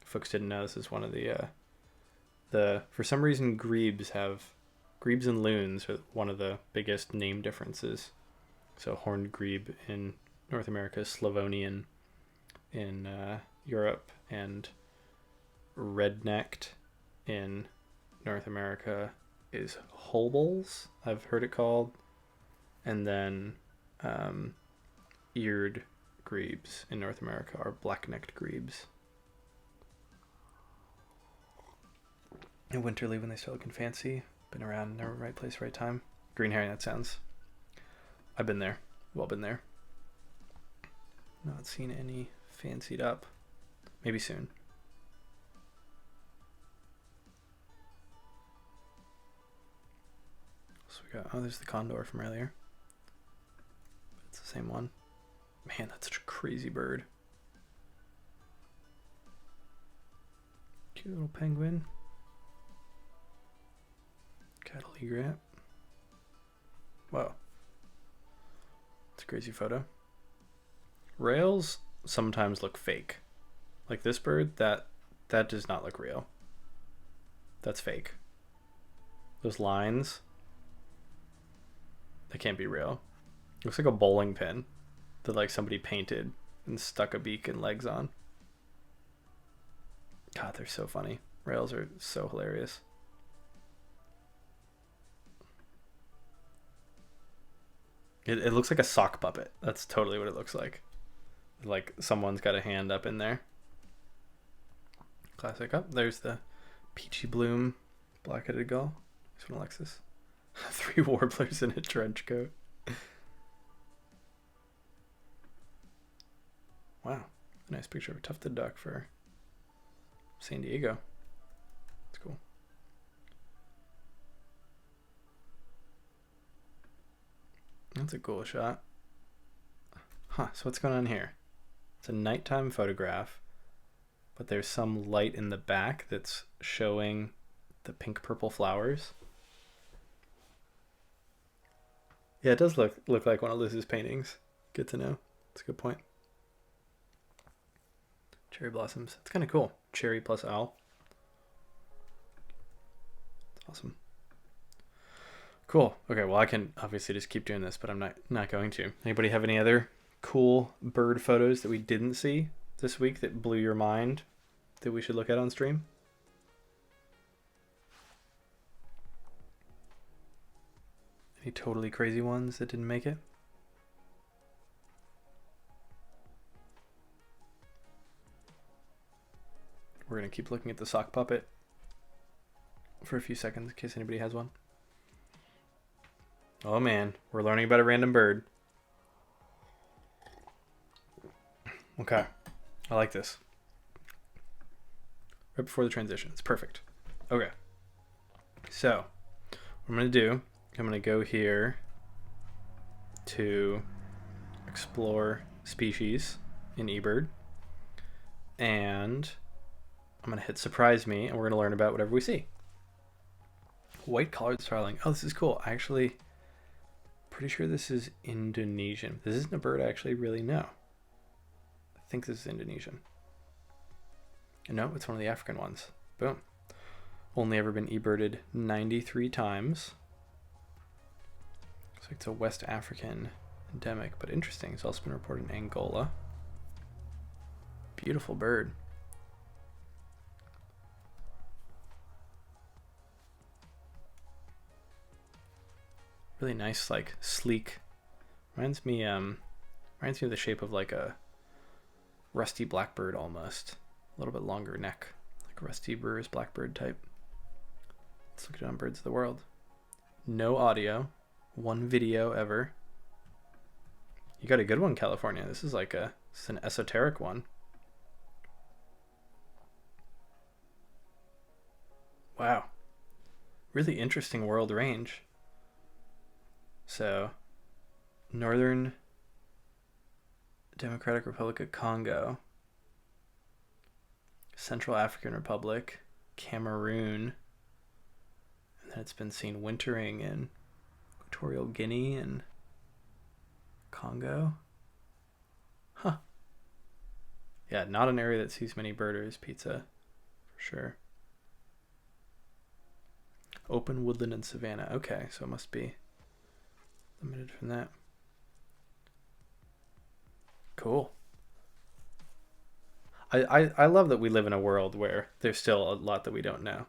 Folks didn't know this is one of the for some reason grebes and loons are one of the biggest name differences. So horned grebe in North America, Slavonian in Europe, and red-necked in North America is Holbol's, I've heard it called, and then eared grebes in North America are black-necked grebes. In Winterly, when they start looking fancy, been around in the right place, right time. Green herring, that sounds. I've been there. Well, been there. Not seen any fancied up. Maybe soon. So we got, oh, there's the condor from earlier. It's the same one. Man, that's such a crazy bird. Cute little penguin. Cattle egret. Wow. It's a crazy photo. Rails sometimes look fake. Like this bird, that does not look real. That's fake. Those lines, they can't be real. Looks like a bowling pin that like somebody painted and stuck a beak and legs on. God, they're so funny. Rails are so hilarious. It looks like a sock puppet. That's totally what it looks like. Like someone's got a hand up in there. Classic. Up. There's the peachy bloom black-headed gull. This one, Alexis. 3 warblers in a trench coat. Wow. A nice picture of a tufted duck for San Diego. That's cool. That's a cool shot. Huh, so what's going on here? It's a nighttime photograph, but there's some light in the back that's showing the pink-purple flowers. Yeah, it does look like one of Liz's paintings. Good to know. That's a good point. Cherry blossoms. It's kind of cool. Cherry plus owl. It's awesome. Cool. Okay, well, I can obviously just keep doing this, but I'm not going to. Anybody have any other cool bird photos that we didn't see this week that blew your mind that we should look at on stream? Any totally crazy ones that didn't make it? We're going to keep looking at the sock puppet for a few seconds in case anybody has one. Oh man, we're learning about a random bird. Okay, I like this. Right before the transition, it's perfect. Okay, so what I'm going to do, I'm going to go here to explore species in eBird, and I'm going to hit surprise me, and we're going to learn about whatever we see. White-collared starling. Oh, this is cool. I actually pretty sure this is Indonesian. This isn't a bird I actually really know. I think this is Indonesian. No, it's one of the African ones. Boom. Only ever been eBirded 93 times. Looks like it's a West African endemic, but interesting. It's also been reported in Angola. Beautiful bird. Really nice, like sleek. Reminds me of the shape of like a rusty blackbird almost. A little bit longer neck, like Rusty Brewer's blackbird type. Let's look at it on Birds of the World. No audio, 1 video ever. You got a good one, California. This is an esoteric one. Wow. Really interesting world range. So, Northern Democratic Republic of Congo, Central African Republic, Cameroon, and then it's been seen wintering in Equatorial Guinea and Congo. Huh. Yeah, not an area that sees many birders, pizza, for sure. Open woodland and savanna. Okay, so it must be limited from that. Cool. I love that we live in a world where there's still a lot that we don't know.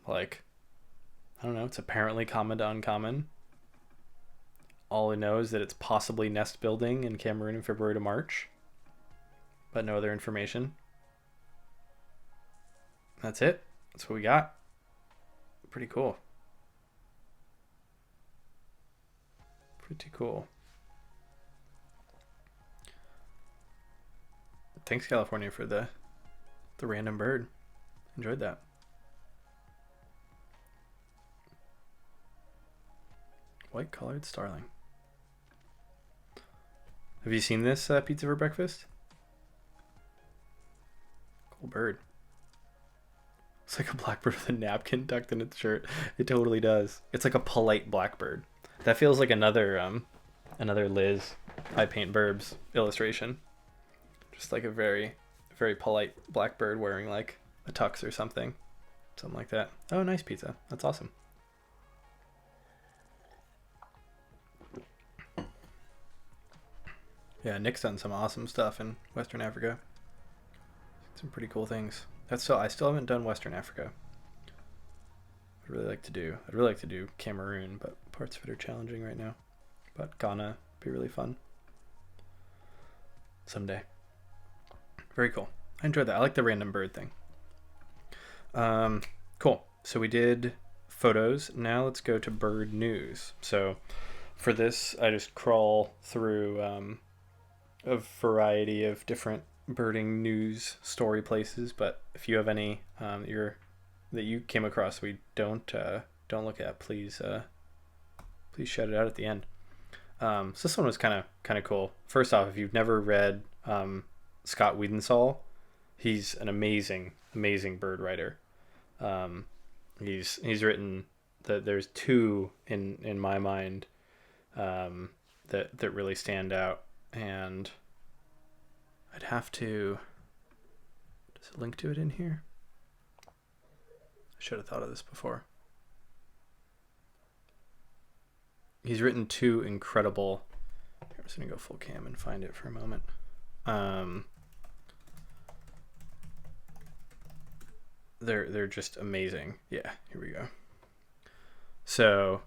Like, I don't know, it's apparently common to uncommon. All I know is that it's possibly nest building in Cameroon in February to March, but no other information. That's it. That's what we got. Pretty cool. Pretty cool. Thanks, California, for the random bird. Enjoyed that. White-collared starling. Have you seen this pizza for breakfast? Cool bird. It's like a blackbird with a napkin tucked in its shirt. It totally does. It's like a polite blackbird. That feels like another Liz I Paint Burbs illustration. Just like a very, very polite blackbird wearing like a tux or something. Something like that. Oh, nice pizza. That's awesome. Yeah, Nick's done some awesome stuff in Western Africa. Some pretty cool things. I still haven't done Western Africa. I'd really like to do Cameroon, but parts of it are challenging right now. But Ghana would be really fun. Someday. Very cool. I enjoyed that. I like the random bird thing. Cool. So we did photos. Now let's go to bird news. So for this, I just crawl through a variety of different birding news story places. But if you have any that you came across we don't look at, please shout it out at the end. So this one was kind of cool. First off, if you've never read Scott Wiedensaul, he's an amazing bird writer. He's written there's two in my mind that really stand out, and I'd have to. Does it link to it in here? I should have thought of this before. He's written two incredible. I'm just gonna go full cam and find it for a moment. They're just amazing. Yeah, here we go. So,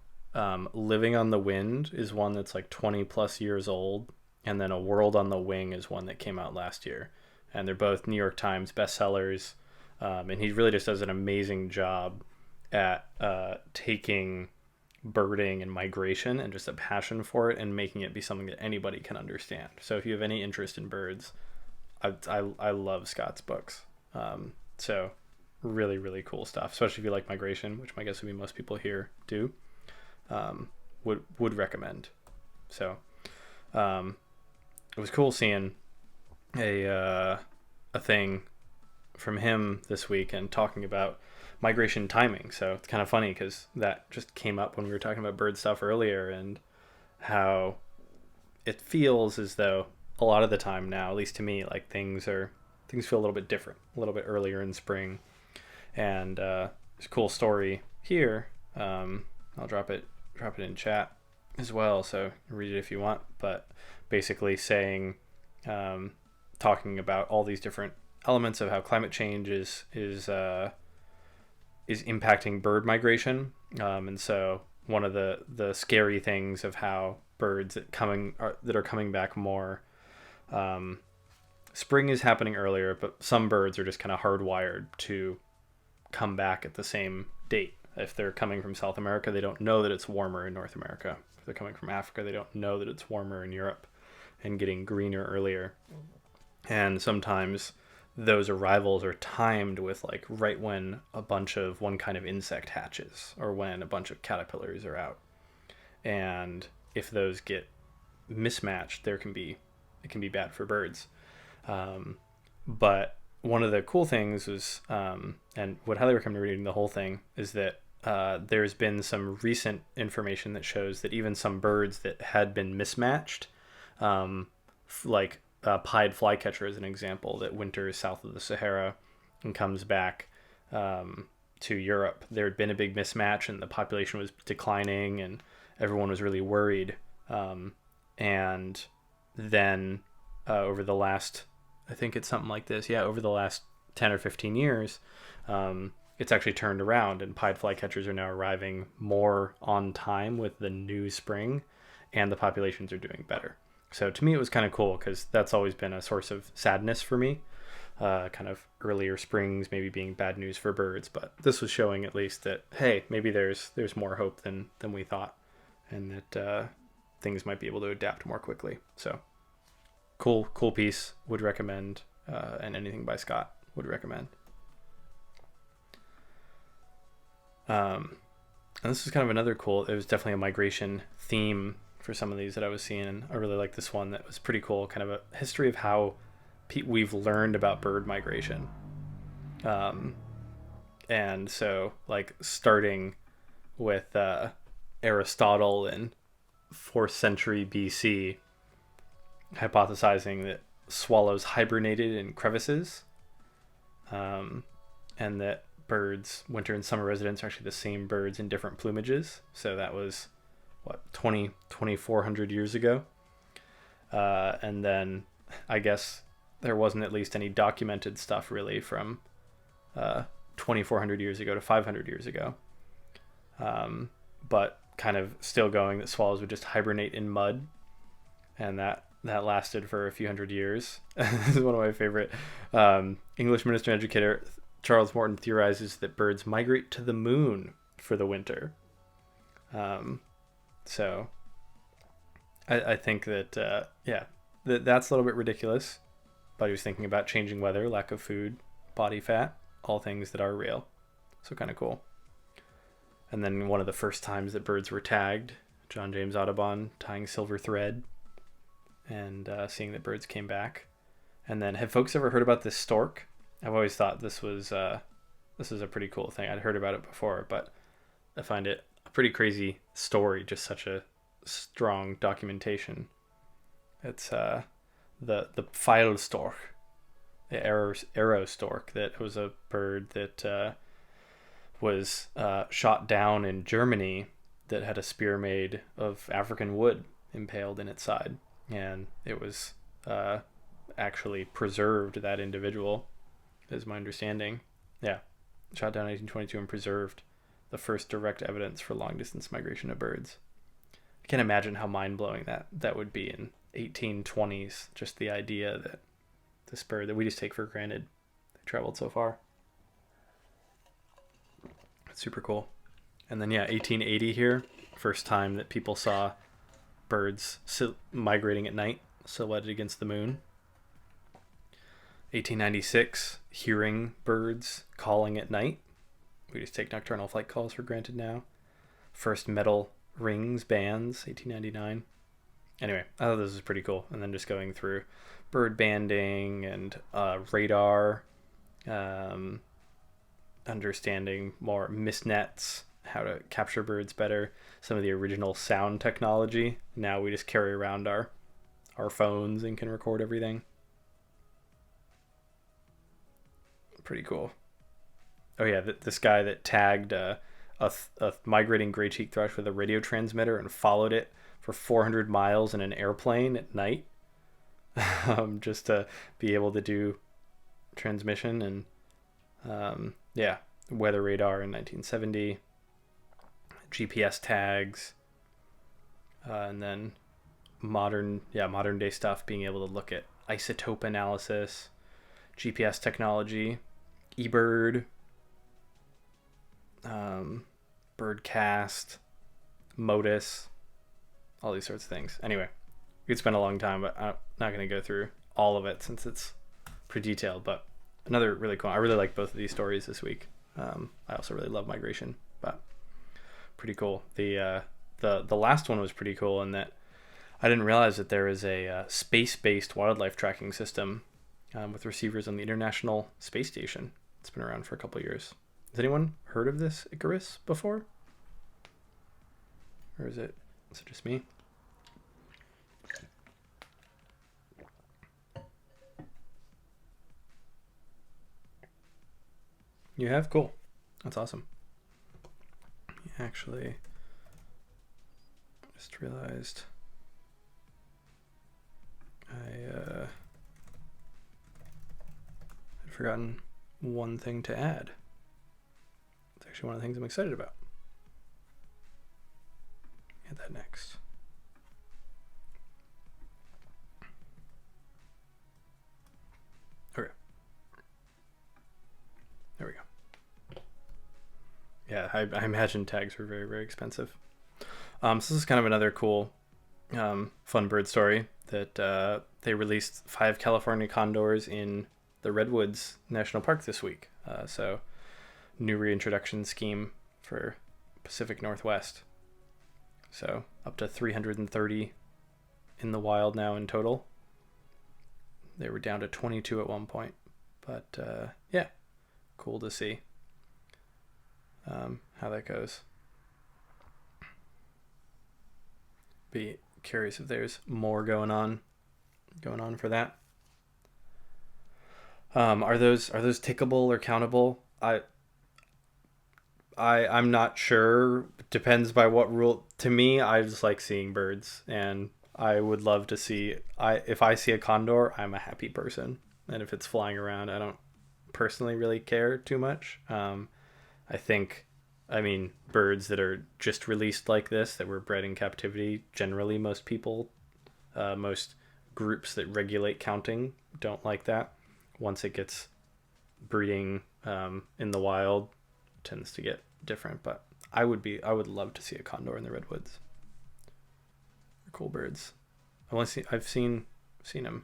Living on the Wind is one that's like 20 plus years old, and then A World on the Wing is one that came out last year, and they're both New York Times bestsellers. And he really just does an amazing job at taking birding and migration and just a passion for it and making it be something that anybody can understand. So if you have any interest in birds, I love Scott's books. So really, really cool stuff, especially if you like migration, which my guess would be most people here do. Would recommend. So it was cool seeing a thing from him this week and talking about migration timing. So it's kind of funny because that just came up when we were talking about bird stuff earlier, and how it feels as though a lot of the time now, at least to me, like things feel a little bit different, a little bit earlier in spring. And there's a cool story here. I'll drop it in chat as well, so read it if you want. But basically saying, talking about all these different elements of how climate change is impacting bird migration, and so one of the scary things of how birds that are coming back more, spring is happening earlier, but some birds are just kind of hardwired to come back at the same date. If they're coming from South America, they don't know that it's warmer in North America. If they're coming from Africa, they don't know that it's warmer in Europe and getting greener earlier. And sometimes those arrivals are timed with like right when a bunch of one kind of insect hatches or when a bunch of caterpillars are out. and if those get mismatched, it can be bad for birds. But one of the cool things was, and would highly recommend reading the whole thing, is that there's been some recent information that shows that even some birds that had been mismatched, like pied flycatcher is an example, that winters south of the Sahara and comes back to Europe. There had been a big mismatch and the population was declining and everyone was really worried. And then over the last, I think it's something like this, yeah, over the last 10 or 15 years, it's actually turned around and pied flycatchers are now arriving more on time with the new spring and the populations are doing better. So to me, it was kind of cool because that's always been a source of sadness for me. Kind of earlier springs maybe being bad news for birds, but this was showing at least that, hey, maybe there's more hope than we thought, and that things might be able to adapt more quickly. So cool piece. Would recommend, and anything by Scott would recommend. And this is kind of another cool. It was definitely a migration theme for some of these that I was seeing, and I really like this one that was pretty cool. Kind of a history of how we've learned about bird migration. And so like starting with Aristotle in 4th century BC, hypothesizing that swallows hibernated in crevices, and that birds, winter and summer residents, are actually the same birds in different plumages. So that was what, 2,400 years ago. And then I guess there wasn't at least any documented stuff really from 2,400 years ago to 500 years ago. But kind of still going that swallows would just hibernate in mud, and that lasted for a few hundred years. This is one of my favorite. English minister and educator Charles Morton theorizes that birds migrate to the moon for the winter. So I think that, that's a little bit ridiculous, but he was thinking about changing weather, lack of food, body fat, all things that are real. So kind of cool. And then one of the first times that birds were tagged, John James Audubon tying silver thread and seeing that birds came back. And then, have folks ever heard about this stork? I've always thought this was a pretty cool thing. I'd heard about it before, but I find it a pretty crazy story, just such a strong documentation. It's the Pfeil stork, the arrow stork, that was a bird that was shot down in Germany, that had a spear made of African wood impaled in its side, and it was actually preserved, that individual, is my understanding. Yeah, shot down in 1822 and preserved, the first direct evidence for long distance migration of birds. I can't imagine how mind-blowing that would be in 1820s, just the idea that this bird that we just take for granted, they traveled so far. It's super cool. And then 1880 here, first time that people saw birds migrating at night, silhouetted against the moon. 1896, hearing birds calling at night. We just take nocturnal flight calls for granted now. First metal rings bands, 1899. Anyway, I thought this was pretty cool. And then just going through bird banding and radar, understanding more mist nets, how to capture birds better, some of the original sound technology. Now we just carry around our phones and can record everything. Pretty cool. Oh yeah, this guy that tagged a migrating gray-cheeked thrush with a radio transmitter and followed it for 400 miles in an airplane at night, just to be able to do transmission. And weather radar in 1970, GPS tags, and then modern day stuff, being able to look at isotope analysis, GPS technology, eBird, Birdcast, Modus, all these sorts of things. Anyway, we could spend a long time, but I'm not going to go through all of it since it's pretty detailed. But another really cool. I really like both of these stories this week. I also really love migration, but pretty cool. The the last one was pretty cool in that I didn't realize that there is a space-based wildlife tracking system with receivers on the International Space Station. It's been around for a couple years. Has anyone heard of this Icarus before? Or is it just me? You have? Cool. That's awesome. Actually, just realized I had forgotten one thing to add. It's actually one of the things I'm excited about. Get that next. Okay. There we go. Yeah, I imagine tags were very, very expensive. So this is kind of another cool, fun bird story that they released 5 California condors in the Redwoods National Park this week. So new reintroduction scheme for Pacific Northwest. So up to 330 in the wild now in total. They were down to 22 at one point. But yeah, cool to see how that goes. Be curious if there's more going on for that. Are those tickable or countable? I'm not sure. Depends by what rule. To me, I just like seeing birds, and I would love to see. If I see a condor, I'm a happy person, and if it's flying around, I don't personally really care too much. I mean, birds that are just released like this, that were bred in captivity, generally most groups that regulate counting don't like that. Once it gets breeding in the wild, it tends to get different. But I would love to see a condor in the redwoods. They're cool birds. I've seen them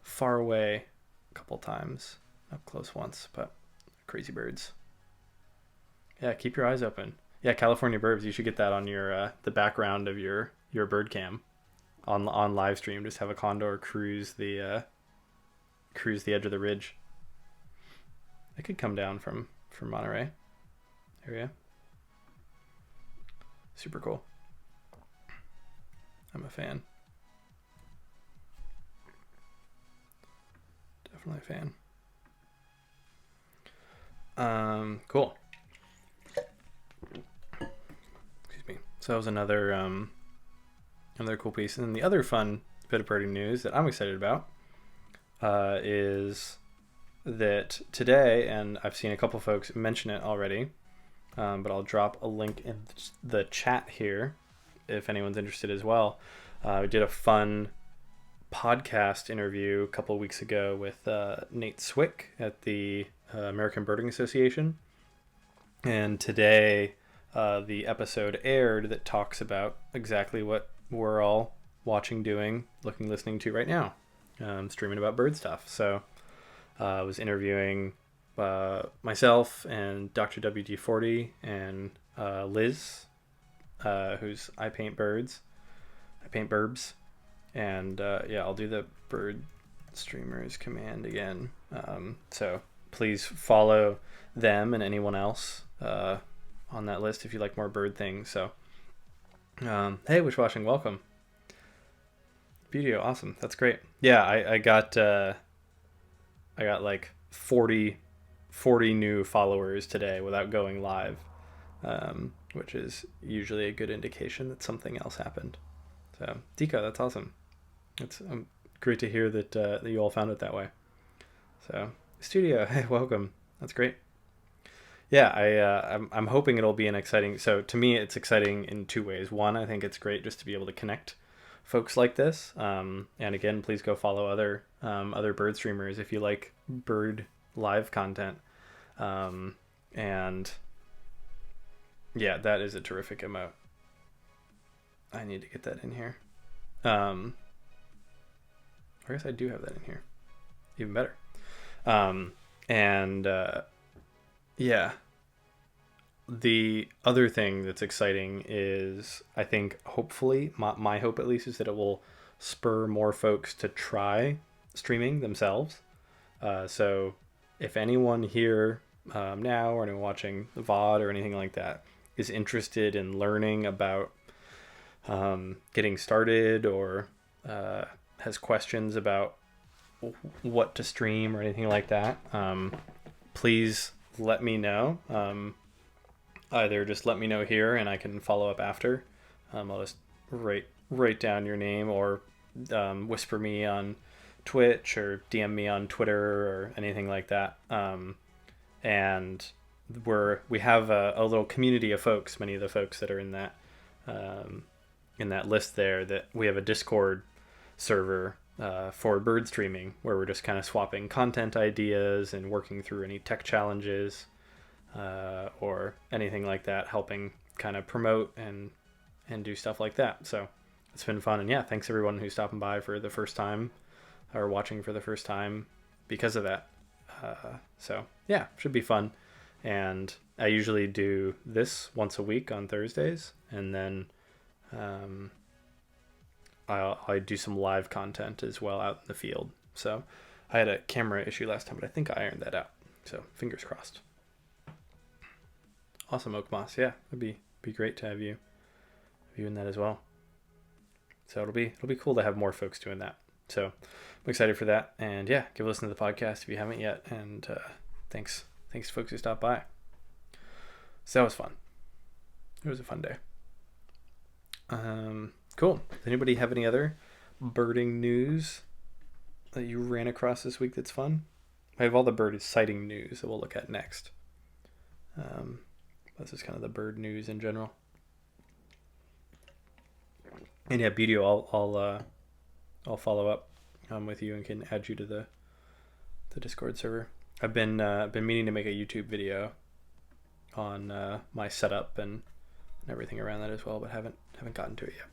far away a couple times, up close once, but crazy birds. Yeah, keep your eyes open. Yeah, California Burbs. You should get that on your the background of your bird cam on live stream. Just have a condor cruise the edge of the ridge. It could come down from Monterey area. Super cool. I'm a fan. Definitely a fan. Cool. Excuse me. So that was another cool piece. And then the other fun bit of birding news that I'm excited about is that today, and I've seen a couple folks mention it already, but I'll drop a link in the chat here if anyone's interested as well. We did a fun podcast interview a couple of weeks ago with Nate Swick at the American Birding Association. And today the episode aired that talks about exactly what we're all watching, doing, looking, listening to right now. Streaming about bird stuff. So I was interviewing myself and Dr. WD40 and Liz, who's I Paint Burbs. And yeah, I'll do the bird streamers command again. So please follow them and anyone else on that list if you like more bird things. So hey, Wishwashing, welcome. Video, awesome. That's great. Yeah, I got like 40 new followers today without going live, which is usually a good indication that something else happened. So, Dika, that's awesome. It's great to hear that you all found it that way. So, studio, hey, welcome. That's great. Yeah, I'm hoping it'll be an exciting. So to me, it's exciting in two ways. One, I think it's great just to be able to connect folks like this. And again, please go follow other bird streamers if you like bird live content. And yeah, that is a terrific emote. I need to get that in here. I guess I do have that in here. Even better. Yeah. the other thing that's exciting is, I think, hopefully, my hope at least, is that it will spur more folks to try streaming themselves. So if anyone here now, or anyone watching the VOD or anything like that, is interested in learning about getting started, or has questions about what to stream or anything like that, please let me know. Either just let me know here and I can follow up after. I'll just write down your name, or whisper me on Twitch, or DM me on Twitter, or anything like that. And we have a little community of folks, many of the folks that are in that list there, that we have a Discord server for bird streaming, where we're just kind of swapping content ideas and working through any tech challenges or anything like that, helping kind of promote and do stuff like that. So it's been fun. And yeah, thanks everyone who's stopping by for the first time, or watching for the first time because of that. So yeah, should be fun. And I usually do this once a week on Thursdays, and then I do some live content as well out in the field. So I had a camera issue last time, but I think I ironed that out. So fingers crossed. Awesome, Oak Moss. Yeah, it'd be great to have you in that as well. So it'll be cool to have more folks doing that. So I'm excited for that. And yeah, give a listen to the podcast if you haven't yet. And thanks to folks who stopped by. So that was fun. It was a fun day. Cool. Does anybody have any other birding news that you ran across this week that's fun? I have all the bird sighting news that we'll look at next. This is kind of the bird news in general. And yeah, Beauty, I'll follow up with you and can add you to the Discord server. I've been meaning to make a YouTube video on my setup and everything around that as well, but haven't gotten to it yet.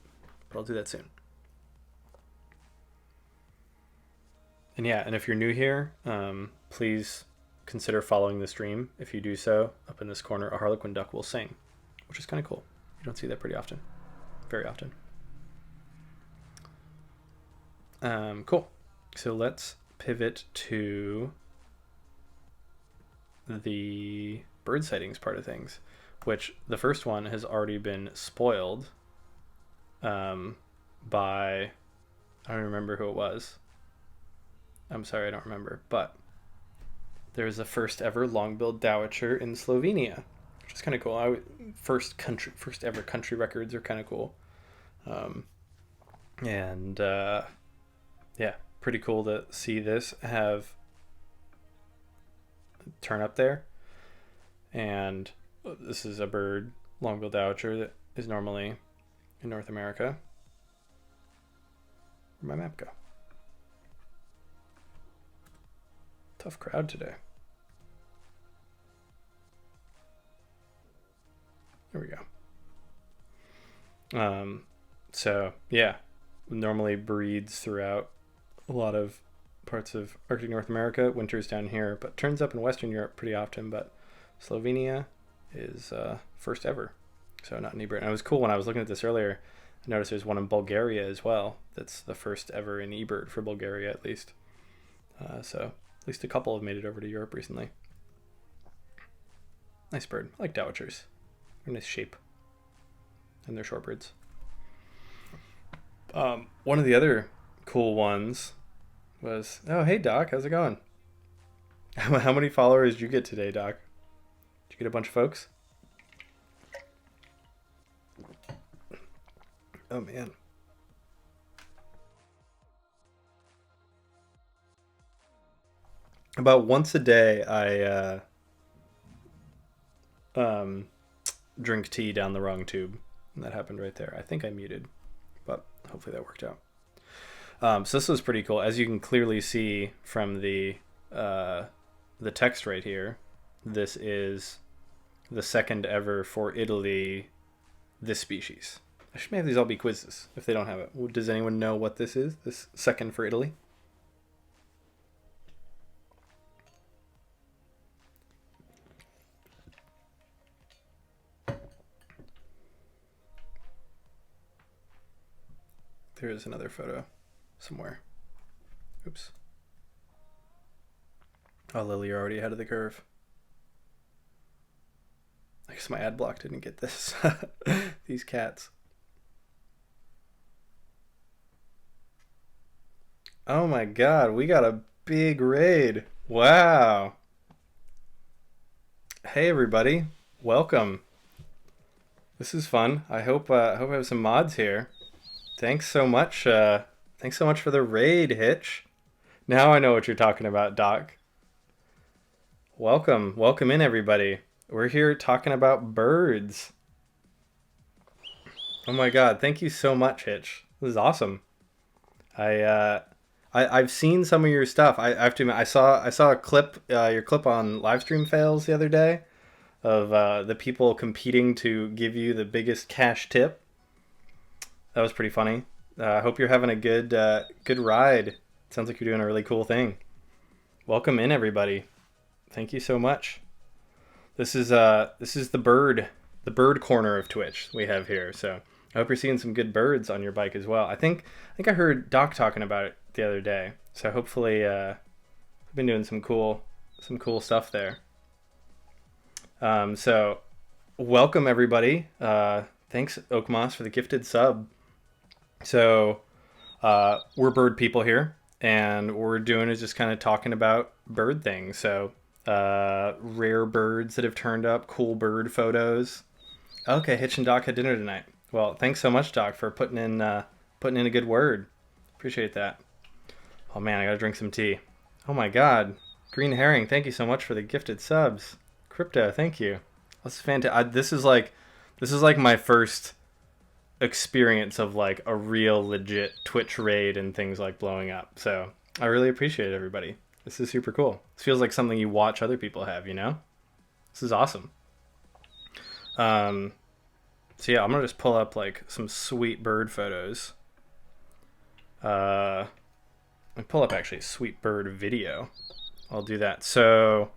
But I'll do that soon. And yeah, and if you're new here, please consider following the stream. If you do so, up in this corner, a harlequin duck will sing, which is kind of cool. You don't see that very often. Cool. So let's pivot to the bird sightings part of things, which the first one has already been spoiled by, I don't remember who it was. I'm sorry, I don't remember, but there's the first ever long-billed dowitcher in Slovenia, which is kind of cool. First ever country records are kind of cool. Yeah, pretty cool to see this turn up there. And this is a bird, long-billed dowitcher, that is normally in North America. Where'd my map go? Tough crowd today. There we go. So yeah, normally breeds throughout a lot of parts of Arctic North America. Winters down here, but turns up in Western Europe pretty often. But Slovenia is first ever, so not in eBird. And it was cool when I was looking at this earlier. I noticed there's one in Bulgaria as well. That's the first ever in eBird for Bulgaria, at least. So at least a couple have made it over to Europe recently. Nice bird. I like dowitchers. They're nice shape, and they're shorebirds. One of the other cool ones was, oh, hey Doc, how's it going? How many followers did you get today, Doc? Did you get a bunch of folks? Oh man. About once a day, I drink tea down the wrong tube, and that happened right there. I think I muted, but hopefully that worked out. So this was pretty cool. As you can clearly see from the text right here, this is the second ever for Italy, this species. I should have these all be quizzes if they don't have it. Does anyone know what this is? This second for Italy? There is another photo somewhere. Oops. Oh, Lily, you're already ahead of the curve. I guess my ad block didn't get this. These cats. Oh my god, we got a big raid. Wow. Hey everybody, welcome. This is fun. I hope I have some mods here. Thanks so much. Thanks so much for the raid, Hitch. Now I know what you're talking about, Doc. Welcome in everybody. We're here talking about birds. Oh my god, thank you so much, Hitch. This is awesome. I've seen some of your stuff. I have to admit, I saw a clip, your clip on Livestream Fails the other day, of the people competing to give you the biggest cash tip. That was pretty funny. I hope you're having a good ride. Sounds like you're doing a really cool thing. Welcome in, everybody. Thank you so much. This is the bird corner of Twitch we have here. So I hope you're seeing some good birds on your bike as well. I think I heard Doc talking about it the other day. So hopefully, I've been doing some cool stuff there. So welcome everybody. Thanks Oakmoss for the gifted sub. So we're bird people here, and what we're doing is just kind of talking about bird things. So rare birds that have turned up, cool bird photos. Okay, Hitch and Doc had dinner tonight. Well, thanks so much, Doc, for putting in a good word. Appreciate that. Oh man, I gotta drink some tea. Oh my god, Green Herring, thank you so much for the gifted subs. Crypto, thank you. That's fantastic. This is like my first experience of like a real legit Twitch raid and things like blowing up. So I really appreciate it, everybody. This is super cool. This feels like something you watch other people have, you know? This is awesome. So yeah, I'm gonna just pull up like some sweet bird photos. I pull up actually a sweet bird video. I'll do that. So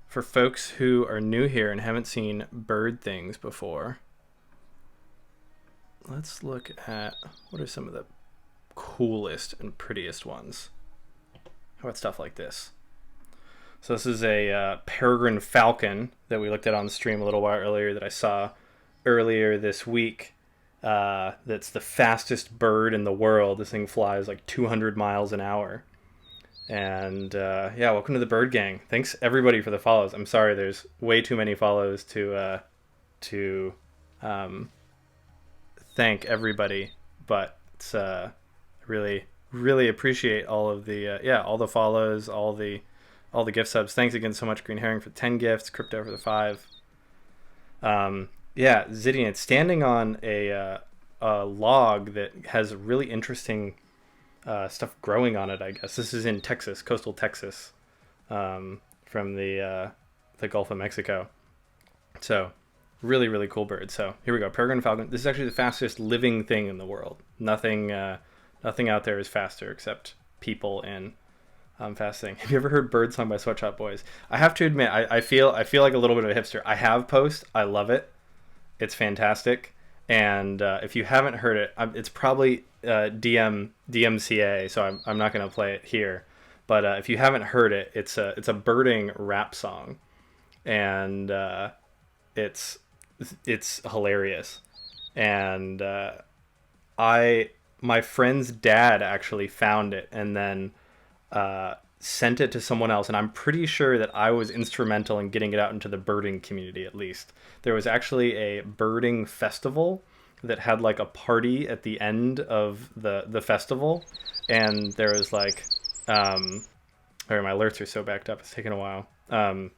for folks who are new here and haven't seen bird things before, let's look at what are some of the coolest and prettiest ones. How about stuff like this? So this is a peregrine falcon that we looked at on the stream a little while earlier that I saw earlier this week. That's the fastest bird in the world. This thing flies like 200 miles an hour. And yeah, welcome to the bird gang. Thanks everybody for the follows. I'm sorry there's way too many follows to thank everybody, but it's really appreciate all of the all the follows, all the gift subs. Thanks again so much, Green Herring, for 10 gifts, Crypto for the 5. Yeah, Zidian, it's standing on a log that has really interesting stuff growing on it, I guess. This is in Texas, coastal Texas, from the Gulf of Mexico. So really cool bird. So here we go, peregrine falcon. This is actually the fastest living thing in the world. Nothing out there is faster except people and fasting. Have you ever heard Bird Song by Sweatshop Boys? I have to admit, I feel like a little bit of a hipster. I have Post. I love it. It's fantastic. And if you haven't heard it, it's probably DMCA, so I'm not going to play it here. But if you haven't heard it, it's a birding rap song, and it's hilarious. And my friend's dad actually found it and then sent it to someone else, and I'm pretty sure that I was instrumental in getting it out into the birding community. At least there was actually a birding festival that had like a party at the end of the festival, and there was like sorry, my alerts are so backed up, it's taking a while. There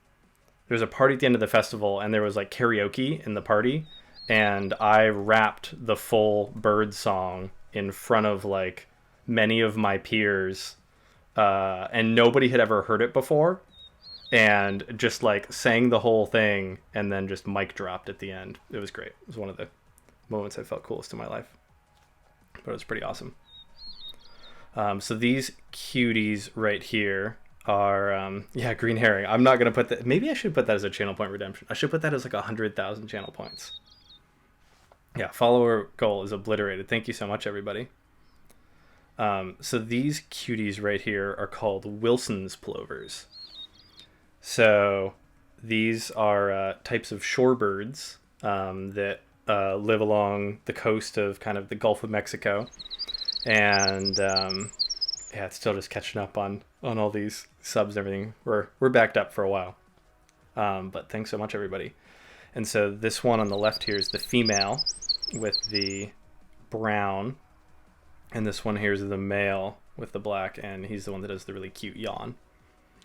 was a party at the end of the festival, and there was like karaoke in the party, and I rapped the full bird song in front of like many of my peers, and nobody had ever heard it before, and just like sang the whole thing and then just mic dropped at the end. It was great. It was one of the moments I felt coolest in my life, but it was pretty awesome. So these cuties right here are Green Herring. I'm not gonna put that. Maybe I should put that as a channel point redemption. I should put that as like 100,000 channel points. Yeah, follower goal is obliterated. Thank you so much, everybody. So these cuties right here are called Wilson's plovers. So these are types of shorebirds that live along the coast of kind of the Gulf of Mexico, and yeah, it's still just catching up on all these subs and everything. We're backed up for a while, but thanks so much, everybody. And so this one on the left here is the female with the brown, and this one here is the male with the black, and he's the one that does the really cute yawn.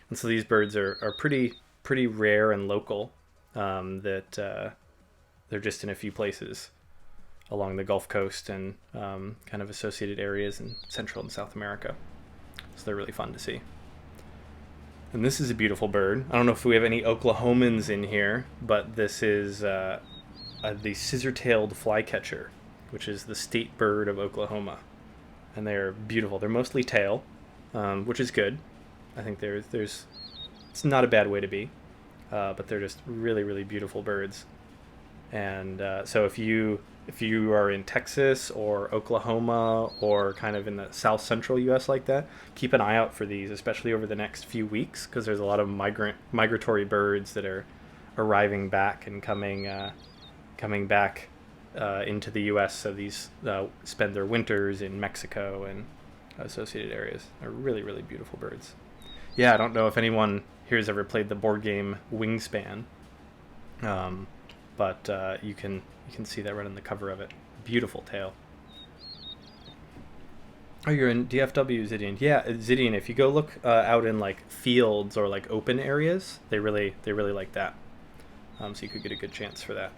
And so these birds are pretty rare and local. That they're just in a few places along the Gulf Coast and kind of associated areas in Central and South America. So they're really fun to see. And this is a beautiful bird. I don't know if we have any Oklahomans in here, but this is the scissor-tailed flycatcher, which is the state bird of Oklahoma. And they're beautiful. They're mostly tail, which is good. I think there's it's not a bad way to be, but they're just really beautiful birds. And so if you are in Texas or Oklahoma or kind of in the south central U.S. like that, keep an eye out for these, especially over the next few weeks, because there's a lot of migratory birds that are arriving back and coming back into the U.S. So these spend their winters in Mexico and associated areas. They're really beautiful birds. Yeah, I don't know if anyone here has ever played the board game Wingspan, but you can see that right on the cover of it. Beautiful tail. Oh, you're in DFW, Zidian. Yeah, Zidian. If you go look out in like fields or like open areas, they really like that. So you could get a good chance for that.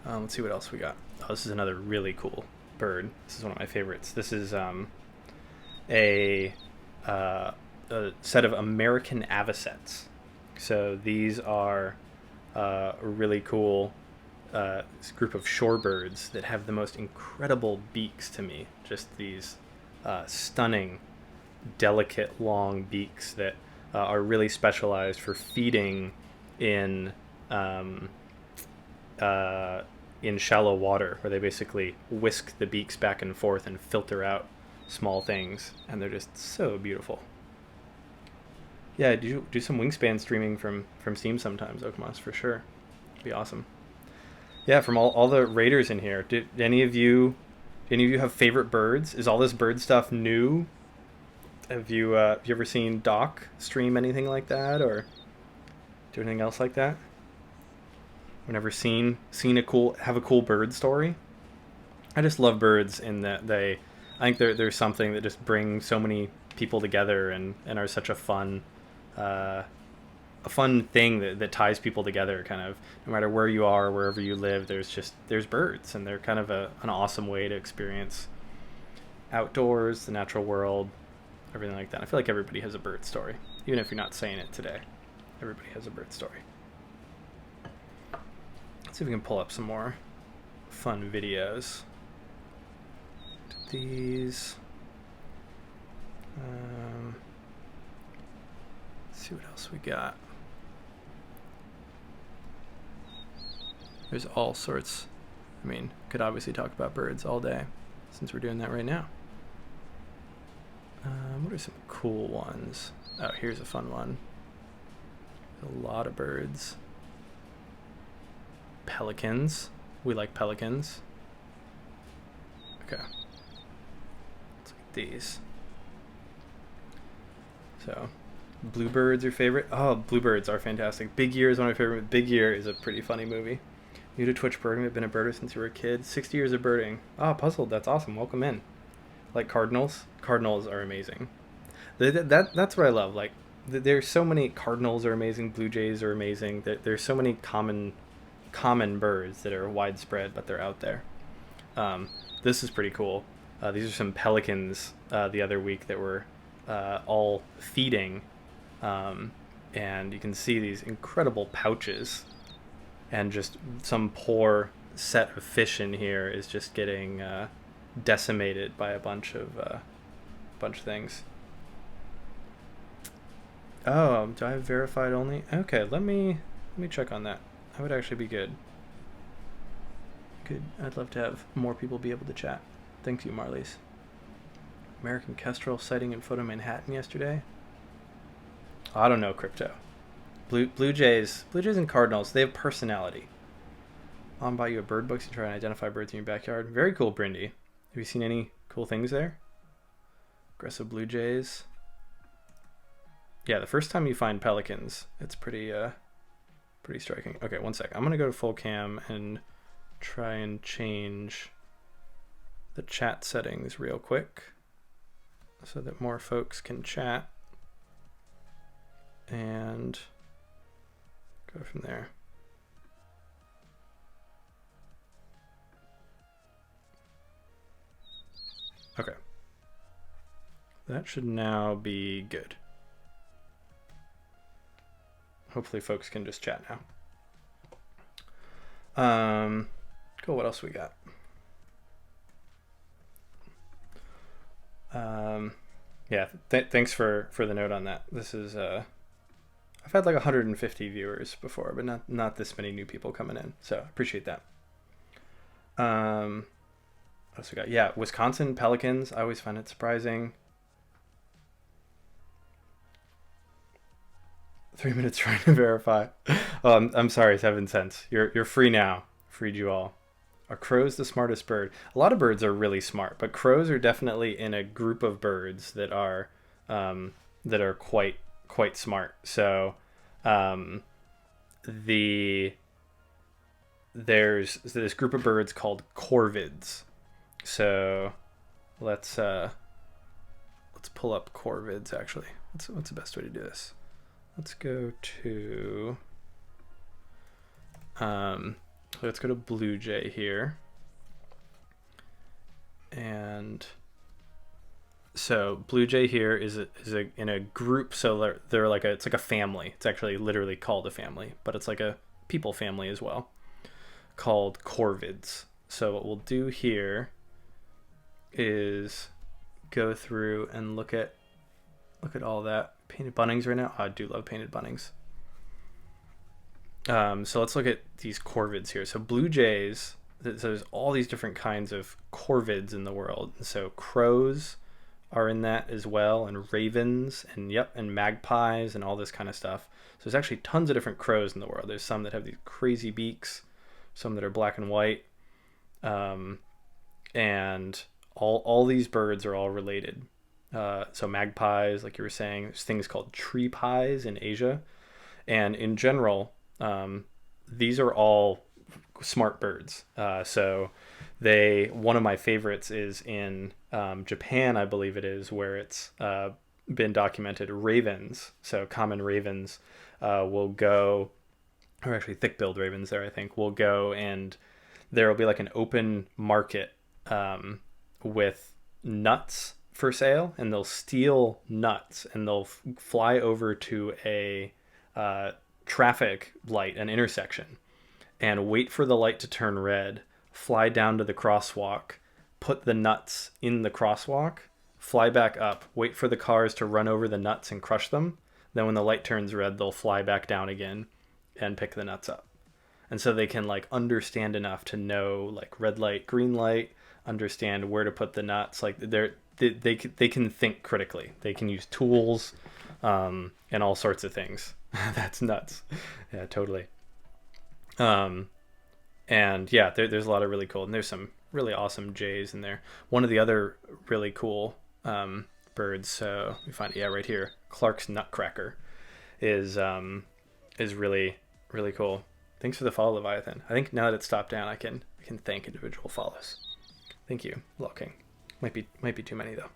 Let's see what else we got. Oh, this is another really cool bird. This is one of my favorites. This is a set of American avocets. So these are a really cool group of shorebirds that have the most incredible beaks to me. Just these stunning, delicate, long beaks that are really specialized for feeding in shallow water, where they basically whisk the beaks back and forth and filter out small things, and they're just so beautiful. Yeah, do some Wingspan streaming from Steam sometimes, Okamos, for sure. It'd be awesome. Yeah, from all the raiders in here, do any of you have favorite birds? Is all this bird stuff new? Have you ever seen Doc stream anything like that, or do anything else like that? Or never seen a cool bird story? I just love birds in that I think there's something that just brings so many people together and are such a fun thing that ties people together, kind of no matter where you are, wherever you live. There's birds, and they're kind of an awesome way to experience outdoors, the natural world, everything like that. I feel like everybody has a bird story, even if you're not saying it today. Everybody has a bird story. Let's see if we can pull up some more fun videos. These. Let's see what else we got. There's all sorts. I mean, could obviously talk about birds all day, since we're doing that right now. What are some cool ones? Oh, here's a fun one. A lot of birds. Pelicans. We like pelicans. Okay. Let's look at these. So, bluebirds are favorite. Oh, bluebirds are fantastic. Big Year is one of my favorite. Big Year is a pretty funny movie. New to Twitch birding. I've been a birder since you were a kid. 60 years of birding. Oh, puzzled. That's awesome. Welcome in. Like cardinals. Cardinals are amazing. That's what I love. Like, there's so many. Cardinals are amazing. Blue jays are amazing. There's so many common birds that are widespread, but they're out there. This is pretty cool. These are some pelicans the other week that were all feeding, and you can see these incredible pouches, and just some poor set of fish in here is just getting decimated by a bunch of things. Oh, do I have verified only? Okay, let me check on that. That would actually be good. I'd love to have more people be able to chat. Thank you, Marlies. American Kestrel sighting in Photo Manhattan yesterday. I don't know, Crypto. Blue Jays and Cardinals, they have personality. I'll buy you a bird book to try and identify birds in your backyard. Very cool, Brindy. Have you seen any cool things there? Aggressive Blue Jays. Yeah, the first time you find pelicans, it's pretty striking. Okay, one sec. I'm gonna go to full cam and try and change the chat settings real quick so that more folks can chat and go from there. Okay. That should now be good. Hopefully folks can just chat now. Cool, what else we got? Yeah, thanks for the note on that. This is I've had like 150 viewers before, but not this many new people coming in, so I appreciate that. What else we got? Yeah, Wisconsin Pelicans. I always find it surprising. 3 minutes trying to verify. Oh, I'm sorry, 7 cents. You're free now. Freed you all. Are crows the smartest bird? A lot of birds are really smart, but crows are definitely in a group of birds that are quite smart. So there's this group of birds called corvids. So let's pull up corvids actually. What's the best way to do this? Let's go to Blue Jay here. And so Blue Jay here is in a group, so they're like it's like a family. It's actually literally called a family, but it's like a people family as well, called corvids. So what we'll do here is go through and look at all that. Painted Bunnings right now. Oh, I do love Painted Bunnings. So let's look at these corvids here. So Blue Jays, so there's all these different kinds of corvids in the world. So crows are in that as well, and ravens, and magpies, and all this kind of stuff. So there's actually tons of different crows in the world. There's some that have these crazy beaks, some that are black and white, and all these birds are all related. So magpies, like you were saying, there's things called tree pies in Asia, and in general, these are all smart birds. So one of my favorites is in Japan, I believe it is, where it's been documented. Ravens, so common ravens, will go, or actually thick-billed ravens there, I think, will go, and there will be like an open market with nuts for sale, and they'll steal nuts and they'll fly over to a traffic light, an intersection, and wait for the light to turn red, fly down to the crosswalk, put the nuts in the crosswalk, fly back up, wait for the cars to run over the nuts and crush them. Then when the light turns red, they'll fly back down again and pick the nuts up. And so they can like understand enough to know like red light, green light, understand where to put the nuts. Like they can think critically. They can use tools and all sorts of things. That's nuts. Yeah, totally. And yeah, there's a lot of really cool, and there's some really awesome jays in there. One of the other really cool birds, so we find right here, Clark's nutcracker, is really really cool. Thanks for the follow, Leviathan. I think now that it's stopped down, I can thank individual follows. Thank you, Locking. Might be too many though.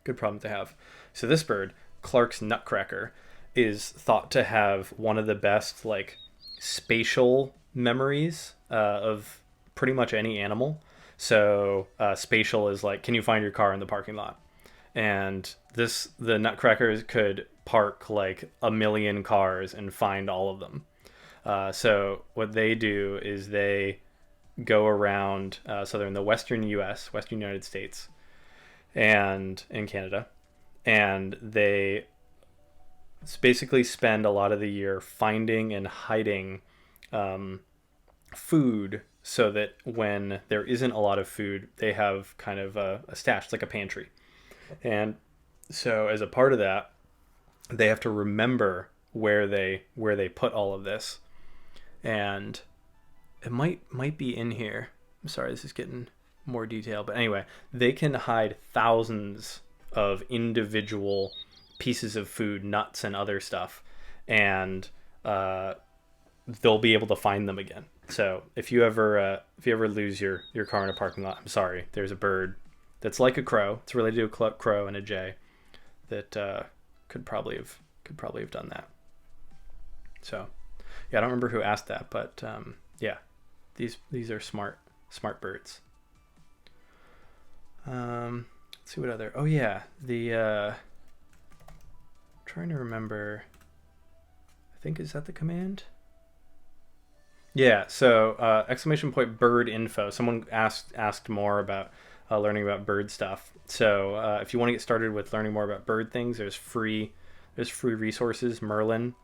Good problem to have. So this bird, Clark's nutcracker, is thought to have one of the best like spatial memories of pretty much any animal. So spatial is like, can you find your car in the parking lot? And the nutcrackers could park like 1 million cars and find all of them. So what they do is they go around, so they're in the western US, western United States, and in Canada, and they basically spend a lot of the year finding and hiding food so that when there isn't a lot of food, they have kind of a stash. It's like a pantry. And so as a part of that, they have to remember where they put all of this. And it might be in here. I'm sorry, this is getting more detail, but anyway, they can hide thousands of individual pieces of food, nuts and other stuff, and they'll be able to find them again. So if you ever lose your car in a parking lot, I'm sorry, there's a bird that's like a crow. It's related to a crow and a jay that could probably have done that. So yeah, I don't remember who asked that, but yeah, these are smart birds. Let's see what other. Oh yeah, the trying to remember. I think, is that the command? Yeah. So exclamation point bird info. Someone asked more about learning about bird stuff. So if you want to get started with learning more about bird things, there's free resources. Merlin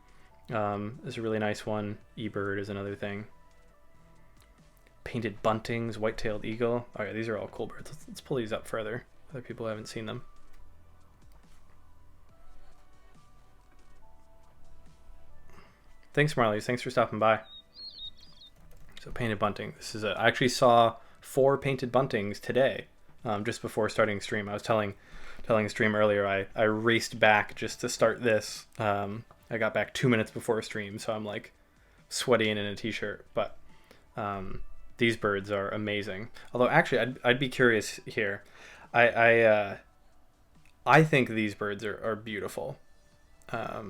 is a really nice one. eBird is another thing. Painted buntings, white-tailed eagle. Oh yeah, these are all cool birds. Let's pull these up further. Other people haven't seen them. Thanks, Marlies. Thanks for stopping by. So painted bunting. I actually saw 4 painted buntings today, just before starting stream. I was telling stream earlier, I raced back just to start this. I got back 2 minutes before stream, so I'm like sweaty and in a t-shirt. But these birds are amazing. Although actually, I'd be curious here. I think these birds are beautiful. I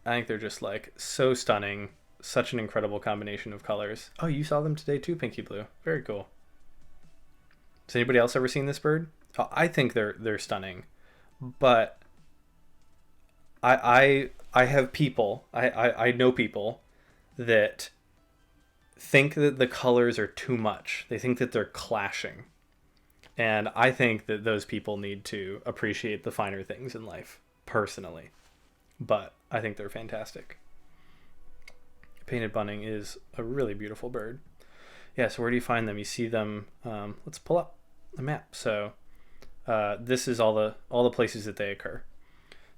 think they're just like so stunning. Such an incredible combination of colors. Oh, you saw them today too, Pinky Blue. Very cool. Has anybody else ever seen this bird? Oh, I think they're stunning, but I have people. I know people that think that the colors are too much. They think that they're clashing. And I think that those people need to appreciate the finer things in life, personally. But I think they're fantastic. Painted bunting is a really beautiful bird. Yeah, so where do you find them? You see them, let's pull up the map. So this is all the places that they occur.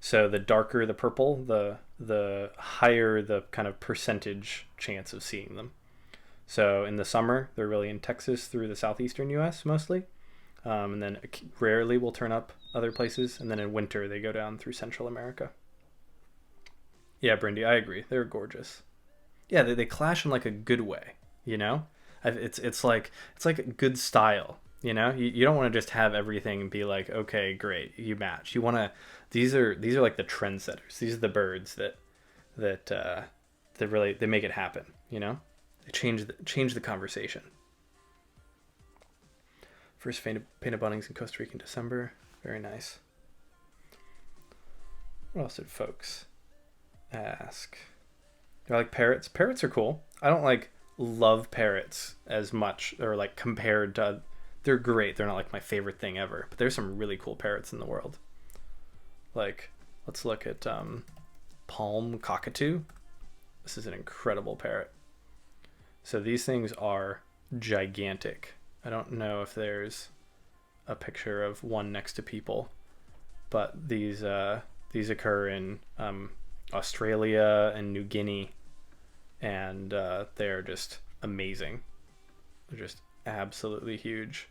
So the darker the purple, the higher the kind of percentage chance of seeing them. So in the summer, they're really in Texas through the southeastern U.S. mostly. And then rarely will turn up other places. And then in winter, they go down through Central America. Yeah, Brindy, I agree. They're gorgeous. Yeah, they clash in like a good way, you know? It's like good style, you know? You don't want to just have everything be like, okay, great, you match. You want to. These are like the trendsetters. These are the birds that really they make it happen, you know? They change the conversation. First painted buntings in Costa Rica in December. Very nice. What else did folks ask? Do I like parrots? Parrots are cool. I don't like love parrots as much, or like compared to. They're great. They're not like my favorite thing ever. But there's some really cool parrots in the world. Like, let's look at palm cockatoo. This is an incredible parrot. So these things are gigantic. I don't know if there's a picture of one next to people, but these occur in Australia and New Guinea, and they're just amazing. They're just absolutely huge.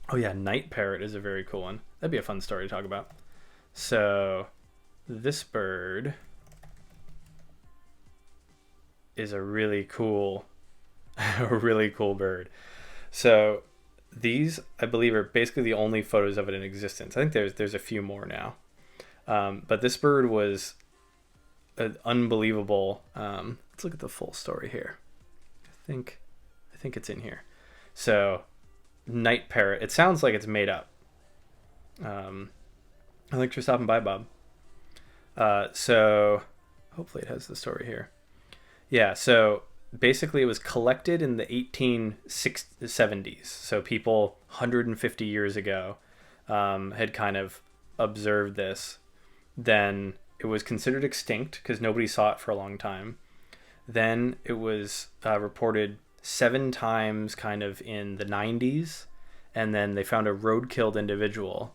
Oh yeah, night parrot is a very cool one. That'd be a fun story to talk about. So this bird is a really cool bird. So these, I believe, are basically the only photos of it in existence. I think there's a few more now. But this bird was an unbelievable. Let's look at the full story here. I think it's in here. So night parrot. It sounds like it's made up. Thanks for stopping by, Bob. So hopefully it has the story here. Yeah. So basically it was collected in the 1870s. So people 150 years ago had kind of observed this. Then it was considered extinct because nobody saw it for a long time. Then it was reported 7 times kind of in the 90s, and then they found a road-killed individual,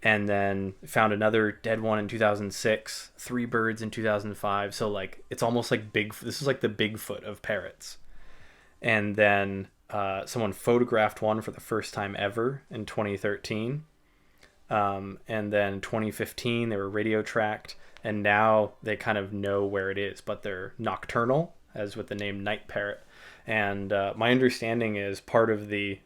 and then found another dead one in 2006, 3 birds in 2005. So like it's almost like this is like the Bigfoot of parrots. And then someone photographed one for the first time ever in 2013. And then 2015 they were radio tracked, and now they kind of know where it is, but they're nocturnal, as with the name night parrot. And my understanding is part of the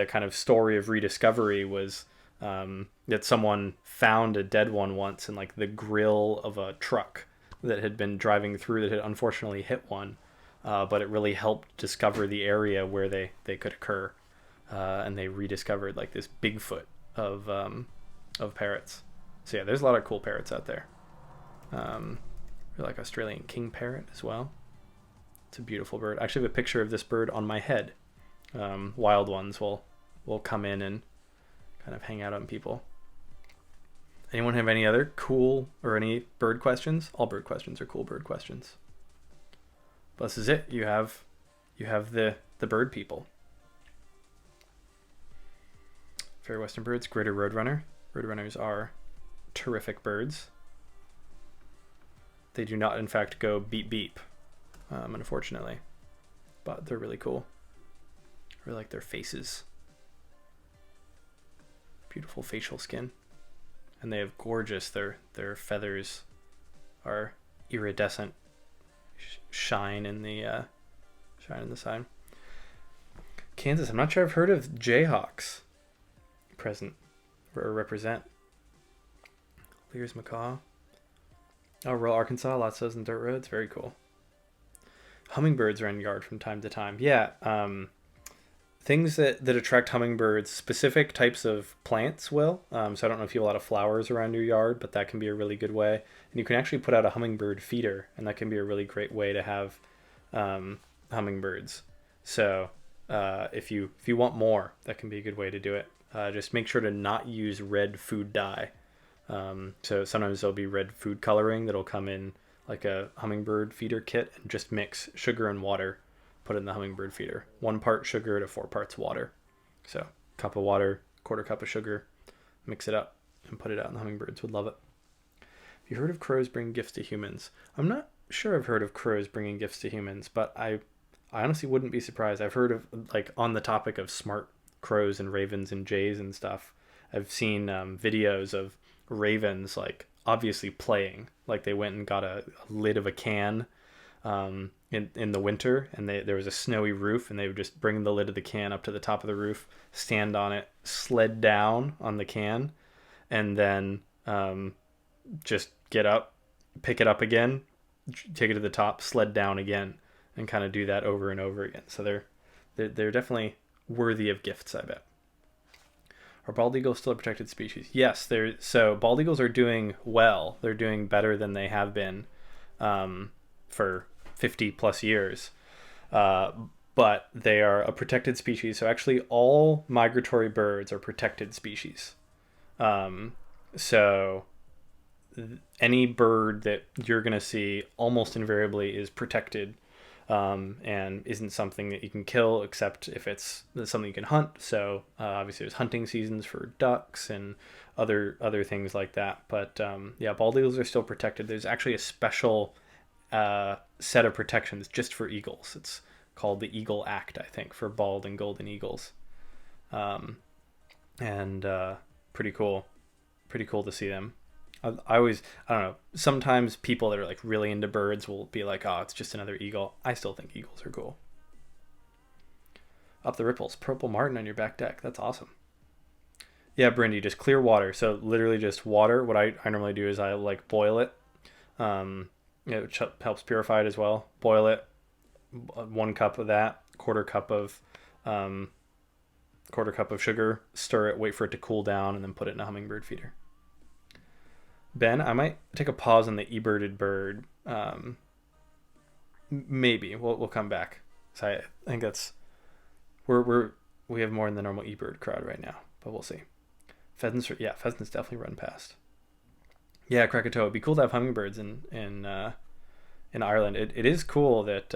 kind of story of rediscovery was that someone found a dead one once in like the grill of a truck that had been driving through, that had unfortunately hit one, but it really helped discover the area where they could occur, and they rediscovered like this Bigfoot of parrots. So yeah, there's a lot of cool parrots out there. We like Australian king parrot as well. It's a beautiful bird. I actually have a picture of this bird on my head. Wild ones will come in and kind of hang out on people. Anyone have any other cool or any bird questions? All bird questions are cool bird questions. But this is it. You have the bird people. Fairy Western birds, greater roadrunner. Roadrunners are terrific birds. They do not, in fact, go beep beep, unfortunately, but they're really cool. I really like their faces. Beautiful facial skin, and they have gorgeous. Their feathers are iridescent, shine in the side. Kansas. I'm not sure I've heard of Jayhawks present or represent. Lear's macaw. Oh, rural Arkansas, lots of those in dirt roads. Very cool. Hummingbirds are in yard from time to time. Yeah, things that attract hummingbirds, specific types of plants will. So I don't know if you have a lot of flowers around your yard, but that can be a really good way. And you can actually put out a hummingbird feeder, and that can be a really great way to have hummingbirds. So if you want more, that can be a good way to do it. Just make sure to not use red food dye. So sometimes there'll be red food coloring that'll come in like a hummingbird feeder kit, and just mix sugar and water, put it in the hummingbird feeder. 1 part sugar to 4 parts water. So cup of water, 1/4 cup of sugar, mix it up and put it out, and the hummingbirds would love it. Have you heard of crows bringing gifts to humans? I'm not sure I've heard of crows bringing gifts to humans, but I honestly wouldn't be surprised. I've heard of, like, on the topic of smart crows and ravens and jays and stuff, I've seen videos of ravens like obviously playing, like they went and got a lid of a can in the winter, and there was a snowy roof, and they would just bring the lid of the can up to the top of the roof, stand on it, sled down on the can, and then just get up, pick it up again, take it to the top, sled down again, and kind of do that over and over again. So they're definitely worthy of gifts, I bet. Are bald eagles still a protected species? Yes, so bald eagles are doing well. They're doing better than they have been for 50 plus years. But they are a protected species. So actually all migratory birds are protected species. So any bird that you're going to see almost invariably is protected, and isn't something that you can kill, except if it's something you can hunt. So obviously there's hunting seasons for ducks and other things like that. But yeah, bald eagles are still protected. There's actually a special set of protections just for eagles. It's called the Eagle Act, I think, for bald and golden eagles. And pretty cool to see them. I don't know, sometimes people that are like really into birds will be like, oh, it's just another eagle. I still think eagles are cool. Up the ripples, purple martin on your back deck. That's awesome. Yeah, Brindy, just clear water. So literally just water. What I normally do is I like boil it. It helps purify it as well. Boil it, 1 cup of that, 1/4 cup of sugar, stir it, wait for it to cool down, and then put it in a hummingbird feeder. Ben, I might take a pause on the eBirded bird. Maybe we'll come back. So I think that's we have more than the normal eBird crowd right now, but we'll see. Pheasants definitely run past. Yeah, Krakatoa. It'd be cool to have hummingbirds in Ireland. It is cool that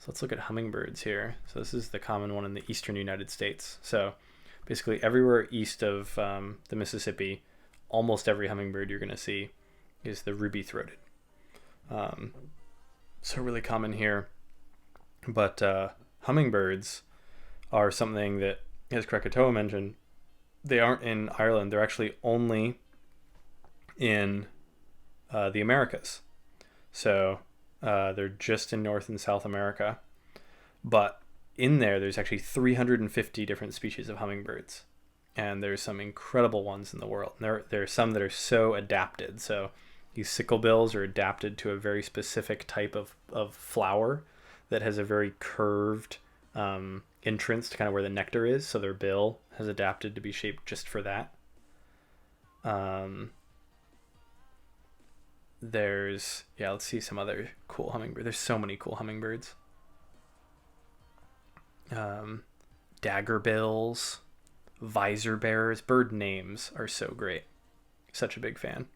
So let's look at hummingbirds here. So this is the common one in the eastern United States. So basically everywhere east of the Mississippi, almost every hummingbird you're going to see is the ruby-throated. So really common here. But hummingbirds are something that, as Krakatoa mentioned, they aren't in Ireland. They're actually only in the Americas. So they're just in North and South America. But in there's actually 350 different species of hummingbirds. And there's some incredible ones in the world. And there are some that are so adapted. So these sicklebills are adapted to a very specific type of flower that has a very curved entrance to kind of where the nectar is. So their bill has adapted to be shaped just for that. Let's see some other cool hummingbirds. There's so many cool hummingbirds. Daggerbills, visor bearers. Bird names are so great. Such a big fan.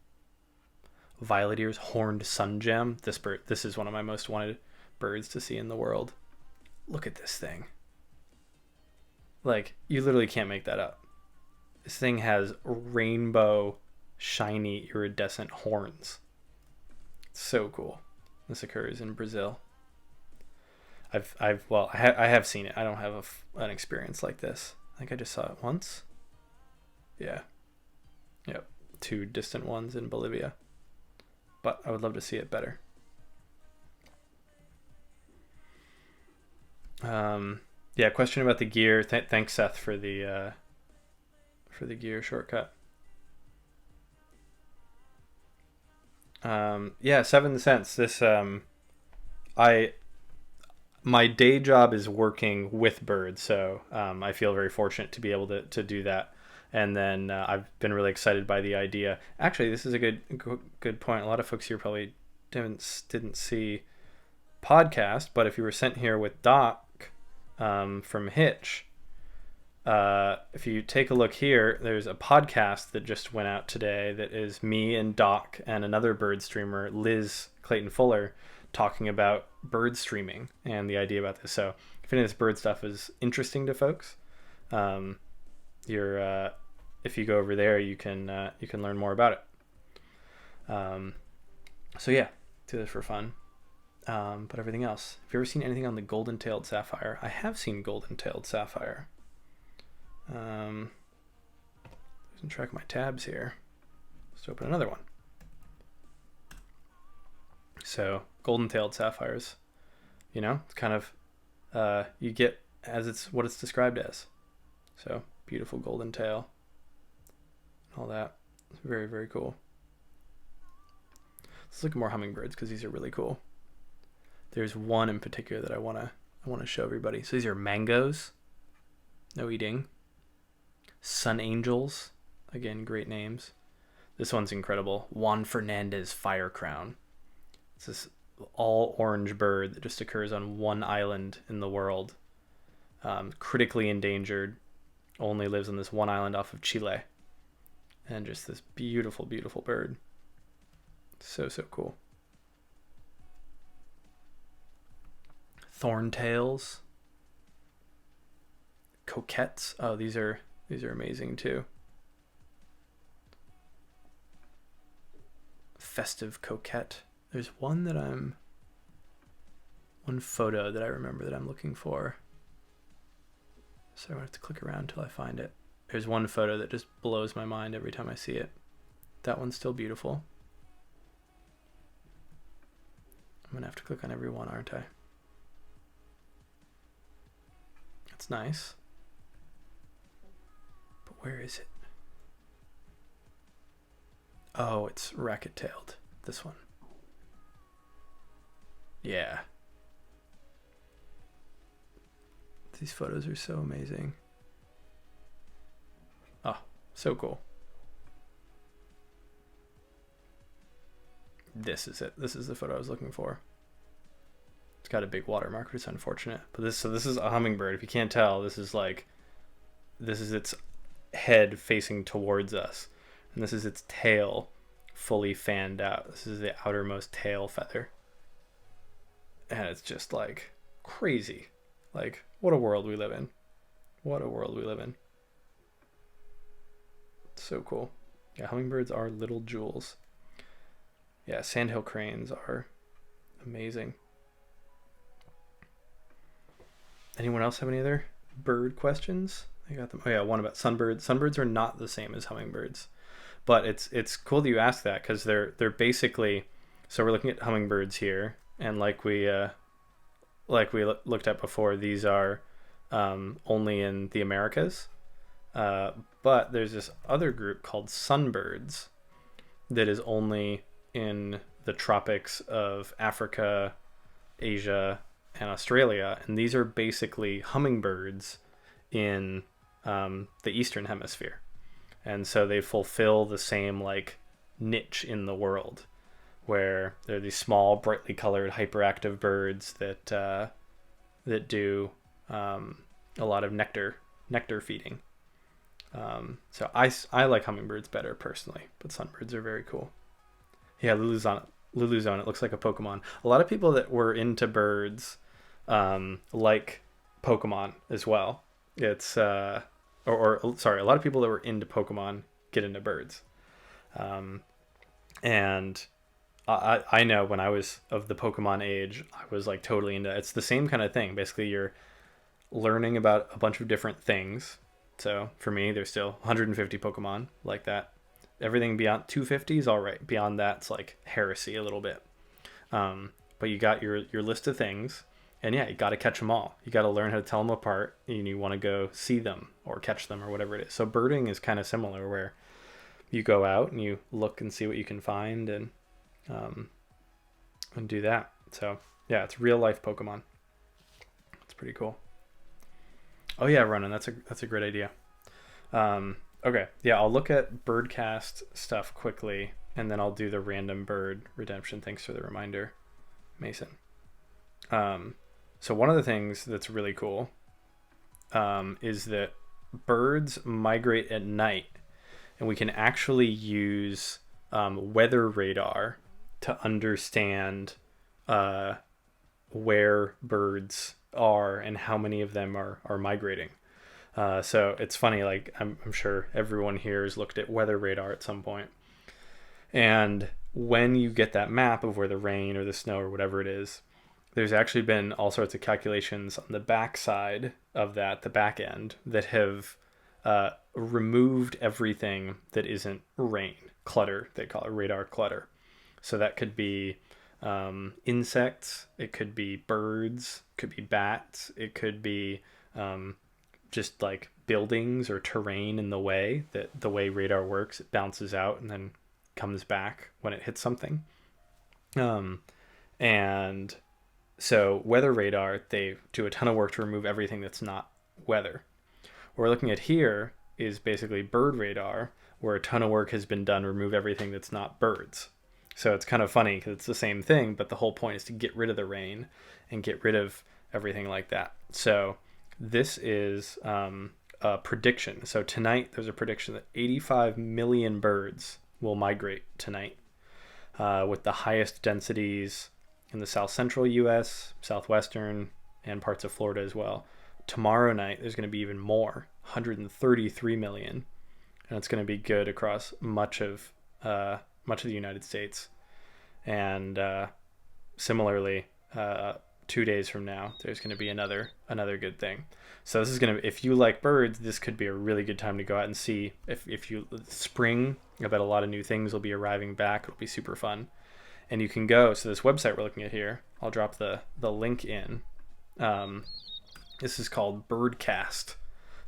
Violet ears, horned sungem. This is one of my most wanted birds to see in the world. Look at this thing. Like, you literally can't make that up. This thing has rainbow, shiny, iridescent horns. It's so cool. This occurs in Brazil. I have seen it. I don't have an experience like this. I think I just saw it once. Yeah. Yep. 2 distant ones in Bolivia. But I would love to see it better. Question about the gear. Thanks, Seth, for the gear shortcut. 7 cents. This my day job is working with birds, so I feel very fortunate to be able to do that. And then I've been really excited by the idea. Actually, this is a good point. A lot of folks here probably didn't see podcast, but if you were sent here with Doc from Hitch, if you take a look here, there's a podcast that just went out today that is me and Doc and another bird streamer, Liz Clayton Fuller, talking about bird streaming and the idea about this. So if any of this bird stuff is interesting to folks, if you go over there, you can learn more about it. Do this for fun. But everything else. Have you ever seen anything on the golden-tailed sapphire? I have seen golden-tailed sapphire. Losing track of my tabs here. Let's open another one. So golden-tailed sapphires, it's kind of you get as what it's described as. So beautiful golden tail, all that. It's very, very cool. Let's look at more hummingbirds because these are really cool. There's one in particular that I want to show everybody. So these are mangoes. No eating. Sun angels. Again, great names. This one's incredible. Juan Fernandez fire crown. It's this all orange bird that just occurs on one island in the world. Critically endangered. Only lives on this one island off of Chile. And just this beautiful, beautiful bird. So, so cool. Thorntails. Coquettes. Oh, these are amazing too. Festive coquette. There's one photo that I remember that I'm looking for. So I'm going to have to click around until I find it. There's one photo that just blows my mind every time I see it. That one's still beautiful. I'm going to have to click on every one, aren't I? That's nice. But where is it? Oh, it's racket-tailed. This one. Yeah. These photos are so amazing. Oh, so cool. This is it. This is the photo I was looking for. It's got a big watermark, which is unfortunate. But this is a hummingbird. If you can't tell, this is its head facing towards us. And this is its tail fully fanned out. This is the outermost tail feather. And it's just like crazy. Like, what a world we live in. What a world we live in. So cool. Yeah, hummingbirds are little jewels. Yeah, sandhill cranes are amazing. Anyone else have any other bird questions? I got them. Oh yeah, one about sunbirds. Sunbirds are not the same as hummingbirds, but it's cool that you asked that because they're basically. So we're looking at hummingbirds here, and like we looked at before, these are only in the Americas. But there's this other group called sunbirds that is only in the tropics of Africa, Asia, and Australia, and these are basically hummingbirds in the Eastern Hemisphere, and so they fulfill the same like niche in the world, where they're these small, brightly colored, hyperactive birds that do a lot of nectar feeding. So I like hummingbirds better personally, but sunbirds are very cool. Yeah, Luluzone. It looks like a Pokemon. A lot of people that were into birds like Pokemon as well. It's sorry, a lot of people that were into Pokemon get into birds. And I know when I was of the Pokemon age, I was like totally into it. It's the same kind of thing. Basically, you're learning about a bunch of different things. So for me, there's still 150 Pokemon like that. Everything beyond 250 is all right. Beyond that's like heresy a little bit. But you got your list of things, and yeah, you got to catch them all. You got to learn how to tell them apart, and you want to go see them or catch them or whatever it is. So birding is kind of similar, where you go out and you look and see what you can find, and do that. So yeah, it's real life Pokemon. It's pretty cool. Oh yeah, Ronan, that's a great idea. Okay, yeah, I'll look at Birdcast stuff quickly, and then I'll do the random bird redemption. Thanks for the reminder, Mason. So one of the things that's really cool is that birds migrate at night, and we can actually use weather radar to understand where birds are and how many of them are migrating. So it's funny, like I'm sure everyone here has looked at weather radar at some point. And when you get that map of where the rain or the snow or whatever it is, there's actually been all sorts of calculations on the back side of that, the back end, that have removed everything that isn't rain, clutter, they call it radar clutter. So that could be insects, it could be birds, it could be bats, it could be just like buildings or terrain in the way that the way radar works, it bounces out and then comes back when it hits something. And so weather radar, they do a ton of work to remove everything that's not weather. What we're looking at here is basically bird radar, where a ton of work has been done to remove everything that's not birds. So it's kind of funny because it's the same thing, but the whole point is to get rid of the rain and get rid of everything like that. So this is a prediction. So tonight there's a prediction that 85 million birds will migrate tonight, with the highest densities in the south central US, southwestern, and parts of Florida as well. Tomorrow night there's going to be even more, 133 million, and it's going to be good across much of the United States. And similarly, 2 days from now, there's going to be another good thing. So this is going to, if you like birds, this could be a really good time to go out and see. If you spring, I bet a lot of new things will be arriving back. It'll be super fun, and you can go. So this website we're looking at here, I'll drop the link in. This is called Birdcast.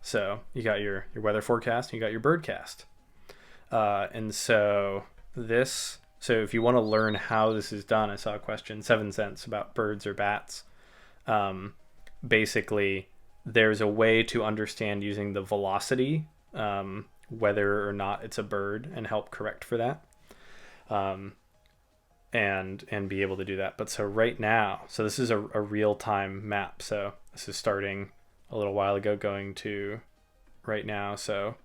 So you got your weather forecast, and you got your Birdcast, and so this. So if you want to learn how this is done, I saw a question, 7 cents, about birds or bats. Basically, there's a way to understand using the velocity, whether or not it's a bird, and help correct for that, and be able to do that. But so right now, so this is a real-time map. So this is starting a little while ago, going to right now. So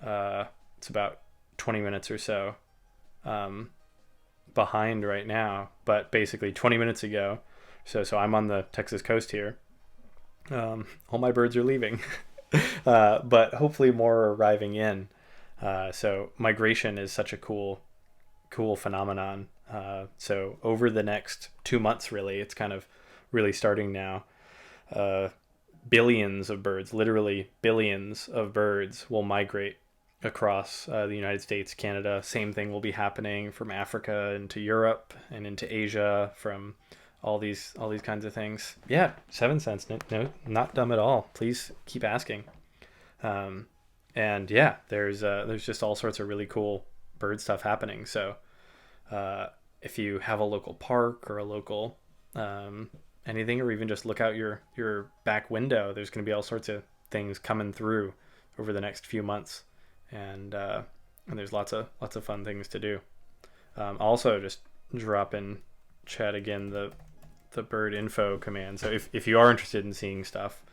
it's about 20 minutes or so behind right now, but basically 20 minutes ago So I'm on the Texas coast here. All my birds are leaving, but hopefully more are arriving in. So migration is such a cool phenomenon. So over the next 2 months, really, it's kind of really starting now. Uh, Billions of birds, literally billions of birds, will migrate across the United States, Canada. Same thing will be happening from Africa into Europe and into Asia, from all these kinds of things. Yeah, 7 cents. No, not dumb at all. Please keep asking. Um, and yeah, there's just all sorts of really cool bird stuff happening. So uh, if you have a local park or a local um, anything, or even just look out your back window, there's going to be all sorts of things coming through over the next few months, and there's lots of fun things to do. Also, just drop in chat again the bird info command. So if you are interested in seeing stuff,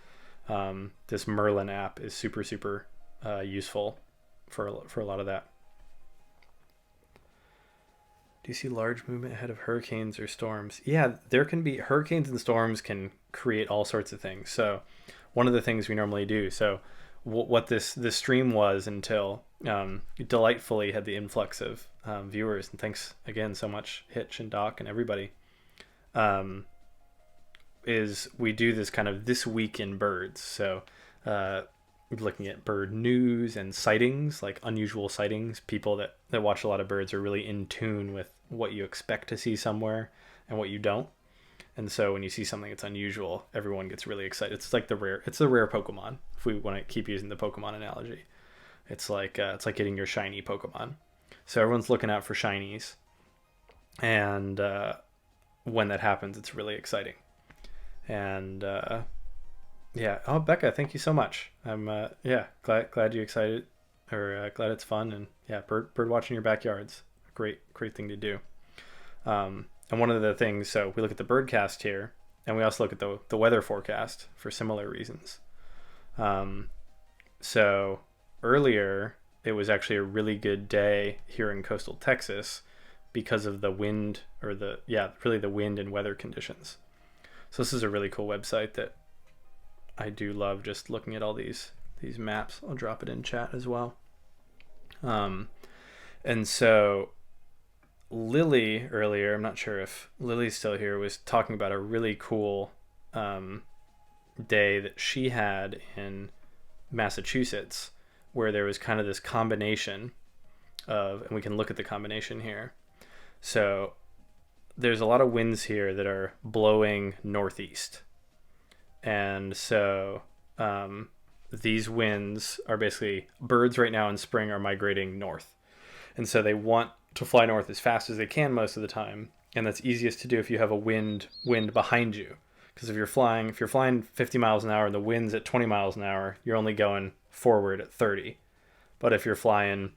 this Merlin app is super useful for a lot of that. Do you see large movement ahead of hurricanes or storms? Yeah, there can be hurricanes and storms can create all sorts of things. So one of the things we normally do. So what this stream was until delightfully had the influx of viewers, and thanks again so much Hitch and Doc and everybody. Is we do this kind of this week in birds. So looking at bird news and sightings, like unusual sightings. People that watch a lot of birds are really in tune with what you expect to see somewhere and what you don't. And so when you see something that's unusual, everyone gets really excited. It's like the rare Pokemon. If we want to keep using the Pokemon analogy, it's like getting your shiny Pokemon. So everyone's looking out for shinies, and when that happens, it's really exciting. And yeah. Oh, Becca, thank you so much. I'm glad you excited, or glad it's fun, and yeah, bird watching your backyard's a great thing to do. And one of the things, so we look at the birdcast here, and we also look at the weather forecast for similar reasons. So earlier it was actually a really good day here in coastal Texas because of the wind, or the wind and weather conditions. So this is a really cool website that I do love, just looking at all these maps. I'll drop it in chat as well. And so Lily earlier, I'm not sure if Lily's still here, was talking about a really cool day that she had in Massachusetts, where there was kind of this combination of, and we can look at the combination here. So there's a lot of winds here that are blowing northeast. And so these winds are basically, birds right now in spring are migrating north. And so they want to fly north as fast as they can most of the time. And that's easiest to do if you have a wind behind you. Because if you're flying 50 miles an hour and the wind's at 20 miles an hour, you're only going forward at 30. But if you're flying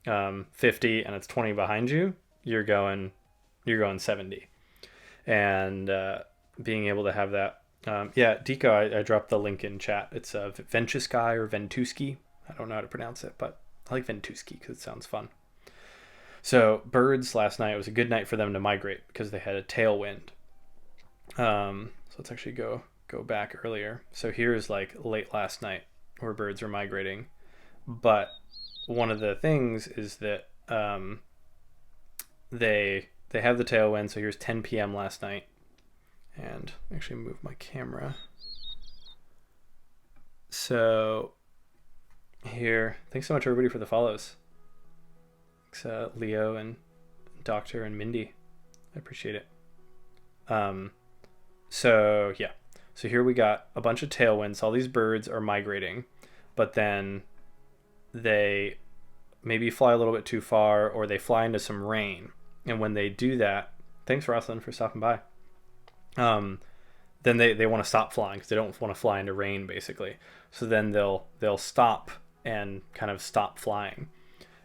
50 and it's 20 behind you, you're going 70. And being able to have that. Deco, I dropped the link in chat. It's Ventusky or Ventusky. I don't know how to pronounce it, but I like Ventusky because it sounds fun. So birds last night, it was a good night for them to migrate because they had a tailwind. So let's actually go back earlier. So here's like late last night where birds were migrating. But one of the things is that they have the tailwind. So here's 10 p.m. last night. And actually move my camera. So here, thanks so much everybody for the follows. Thanks Leo and Doctor and Mindy. I appreciate it. So here we got a bunch of tailwinds. All these birds are migrating, but then they maybe fly a little bit too far, or they fly into some rain. And when they do that, thanks Rosalind for stopping by. Then they want to stop flying because they don't want to fly into rain, basically. So then they'll stop and kind of stop flying.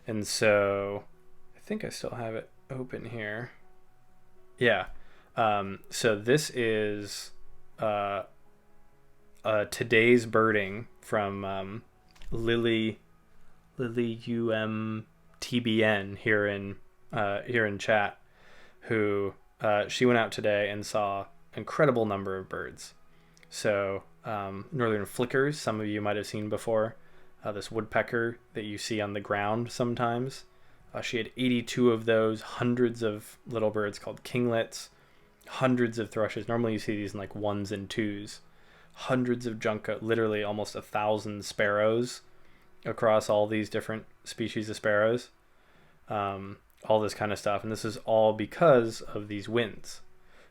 And so I think I still have it open here. Yeah. So this is today's birding from Lily UMTBN here in chat, who she went out today and saw incredible number of birds. So northern flickers, some of you might have seen before, this woodpecker that you see on the ground sometimes. She had 82 of those, hundreds of little birds called kinglets, hundreds of thrushes. Normally you see these in like ones and twos. Hundreds of junco, literally almost 1,000 sparrows across all these different species of sparrows. All this kind of stuff. And this is all because of these winds.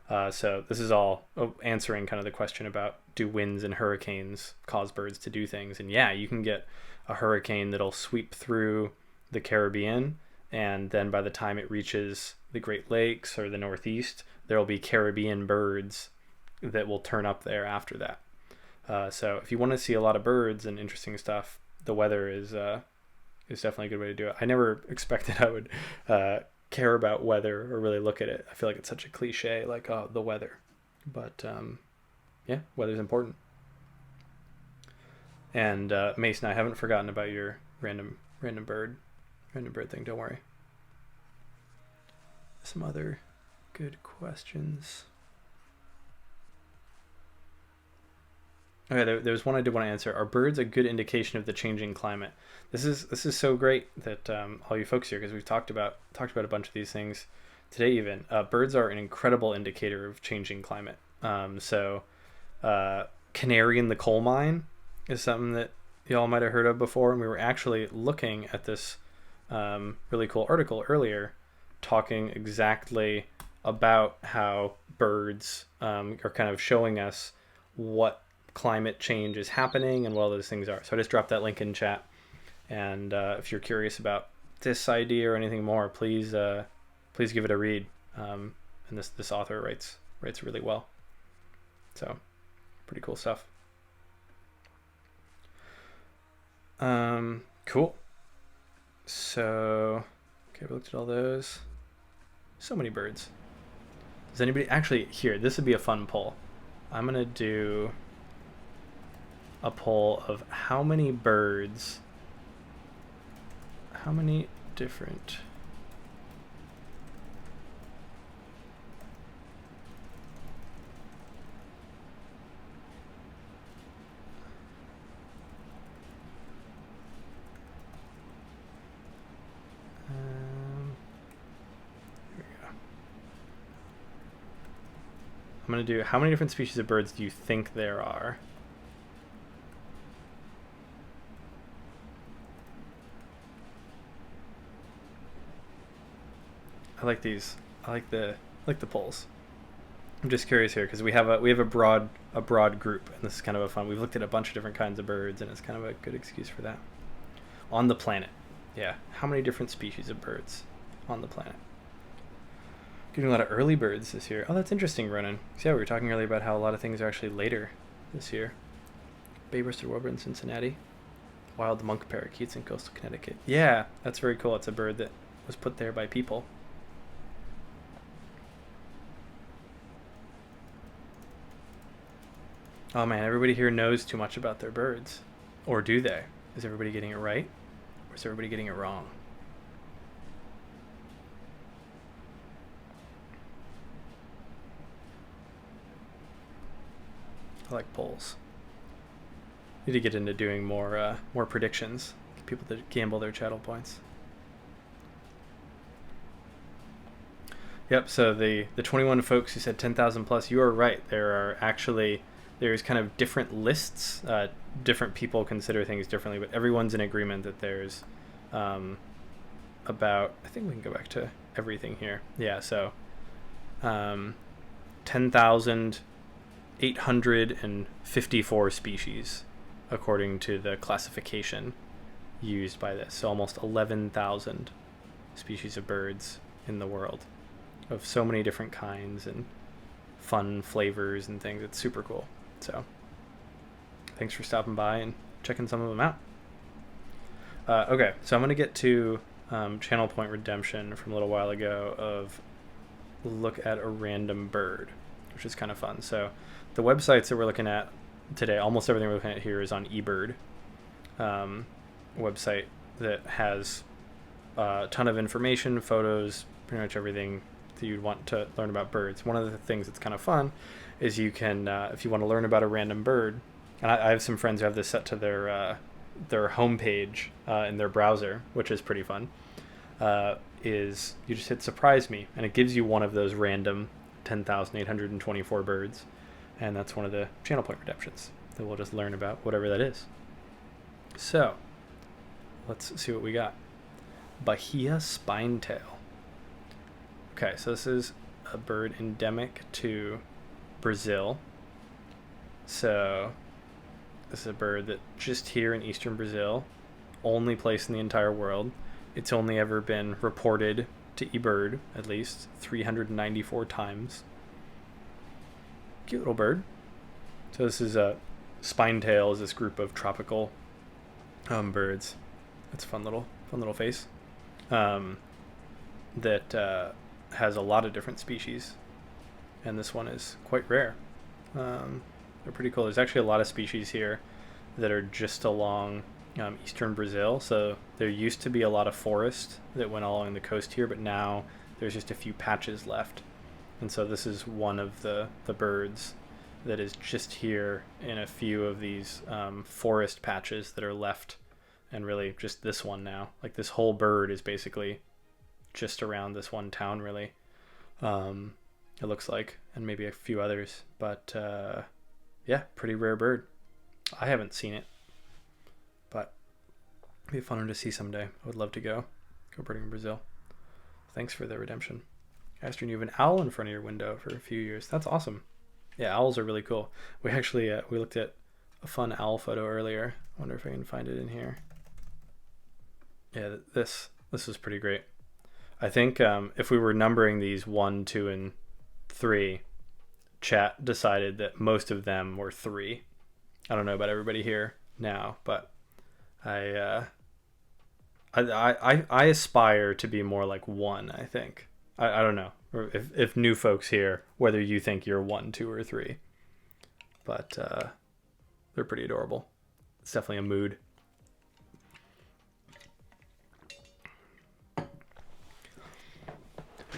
So this is all answering kind of the question about, do winds and hurricanes cause birds to do things? And yeah, you can get a hurricane that'll sweep through the Caribbean, and then by the time it reaches the Great Lakes or the Northeast, there'll be Caribbean birds that will turn up there after that. So if you want to see a lot of birds and interesting stuff, the weather is definitely a good way to do it. I never expected I would care about weather or really look at it. I feel like it's such a cliche, like, oh, the weather. But yeah, weather's important. And Mason, I haven't forgotten about your random bird thing. Don't worry. Some other good questions. Okay, there was one I did want to answer. Are birds a good indication of the changing climate? This is so great that all you folks here, because we've talked about a bunch of these things today. Even birds are an incredible indicator of changing climate. Canary in the coal mine is something that y'all might have heard of before, and we were actually looking at this really cool article earlier, talking exactly about how birds are kind of showing us what climate change is happening and what all those things are. So I just dropped that link in chat, and if you're curious about this idea or anything more, please give it a read. And this author writes really well, so pretty cool stuff. Cool. So okay, we looked at all those. So many birds. Does anybody actually here? This would be a fun poll. I'm gonna do a poll of how many birds, how many different here we go. I'm gonna do how many different species of birds do you think there are? I like these. I like the polls. I'm just curious here because we have a broad group, and this is kind of a fun. We've looked at a bunch of different kinds of birds, and it's kind of a good excuse for that. On the planet, yeah. How many different species of birds on the planet? Getting a lot of early birds this year. Oh, that's interesting, Ronan. So yeah, we were talking earlier about how a lot of things are actually later this year. Bay-breasted warbird in Cincinnati. Wild monk parakeets in coastal Connecticut. Yeah, that's very cool. It's a bird that was put there by people. Oh man, everybody here knows too much about their birds. Or do they? Is everybody getting it right? Or is everybody getting it wrong? I like polls. Need to get into doing more predictions. Get people to gamble their chattel points. Yep, so the 21 folks who said 10,000 plus, you are right. There's kind of different lists. Different people consider things differently, but everyone's in agreement that there's about, I think we can go back to everything here. Yeah, so 10,854 species according to the classification used by this. So almost 11,000 species of birds in the world of so many different kinds and fun flavors and things. It's super cool. So thanks for stopping by and checking some of them out. Okay, so I'm going to get to channel point redemption from a little while ago of look at a random bird, which is kind of fun. So the websites that we're looking at today, almost everything we're looking at here is on eBird, website that has a ton of information, photos, pretty much everything that you'd want to learn about birds. One of the things that's kind of fun is you can, if you want to learn about a random bird, and I have some friends who have this set to their homepage in their browser, which is pretty fun. Is you just hit surprise me, and it gives you one of those random 10,824 birds, and that's one of the channel point redemptions that we'll just learn about whatever that is. So let's see what we got. Bahia spinetail. Okay, so this is a bird endemic to Brazil. So this is a bird that just here in eastern Brazil, only place in the entire world. It's only ever been reported to eBird at least 394 times. Cute little bird. So this is a spinetail, is this group of tropical birds. That's a fun little face. That has a lot of different species, and this one is quite rare. They're pretty cool. There's actually a lot of species here that are just along eastern Brazil. So there used to be a lot of forest that went along the coast here, but now there's just a few patches left. And so this is one of the birds that is just here in a few of these forest patches that are left, and really just this one now. Like this whole bird is basically just around this one town, really. It looks like, and maybe a few others, but yeah, pretty rare bird. I haven't seen it, but it'd be fun to see someday. I would love to go birding in Brazil. Thanks for the redemption. Astrid, you have an owl in front of your window for a few years. That's awesome. Yeah, owls are really cool. We actually we looked at a fun owl photo earlier. I wonder if I can find it in here. Yeah, this is pretty great. I think if we were numbering these 1, 2, and 3, chat decided that most of them were 3. I don't know about everybody here now, but I aspire to be more like 1. I think I don't know, or if new folks here, whether you think you're 1, 2, or 3, but they're pretty adorable. It's definitely a mood.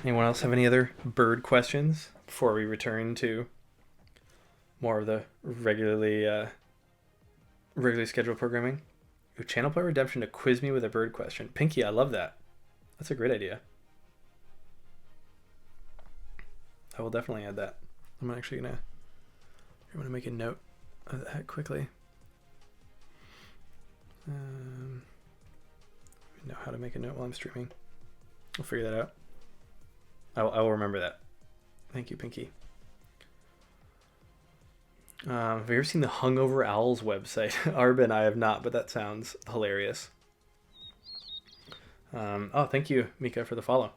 Anyone else have any other bird questions before we return to more of the regularly scheduled programming? Ooh, channel point redemption to quiz me with a bird question. Pinky, I love that. That's a great idea. I will definitely add that. I'm actually gonna make a note of that quickly. I know how to make a note while I'm streaming. I'll figure that out. I will remember that. Thank you, Pinky. Have you ever seen the Hungover Owls website? Arbin, I have not, but that sounds hilarious. Oh, thank you, Mika, for the follow.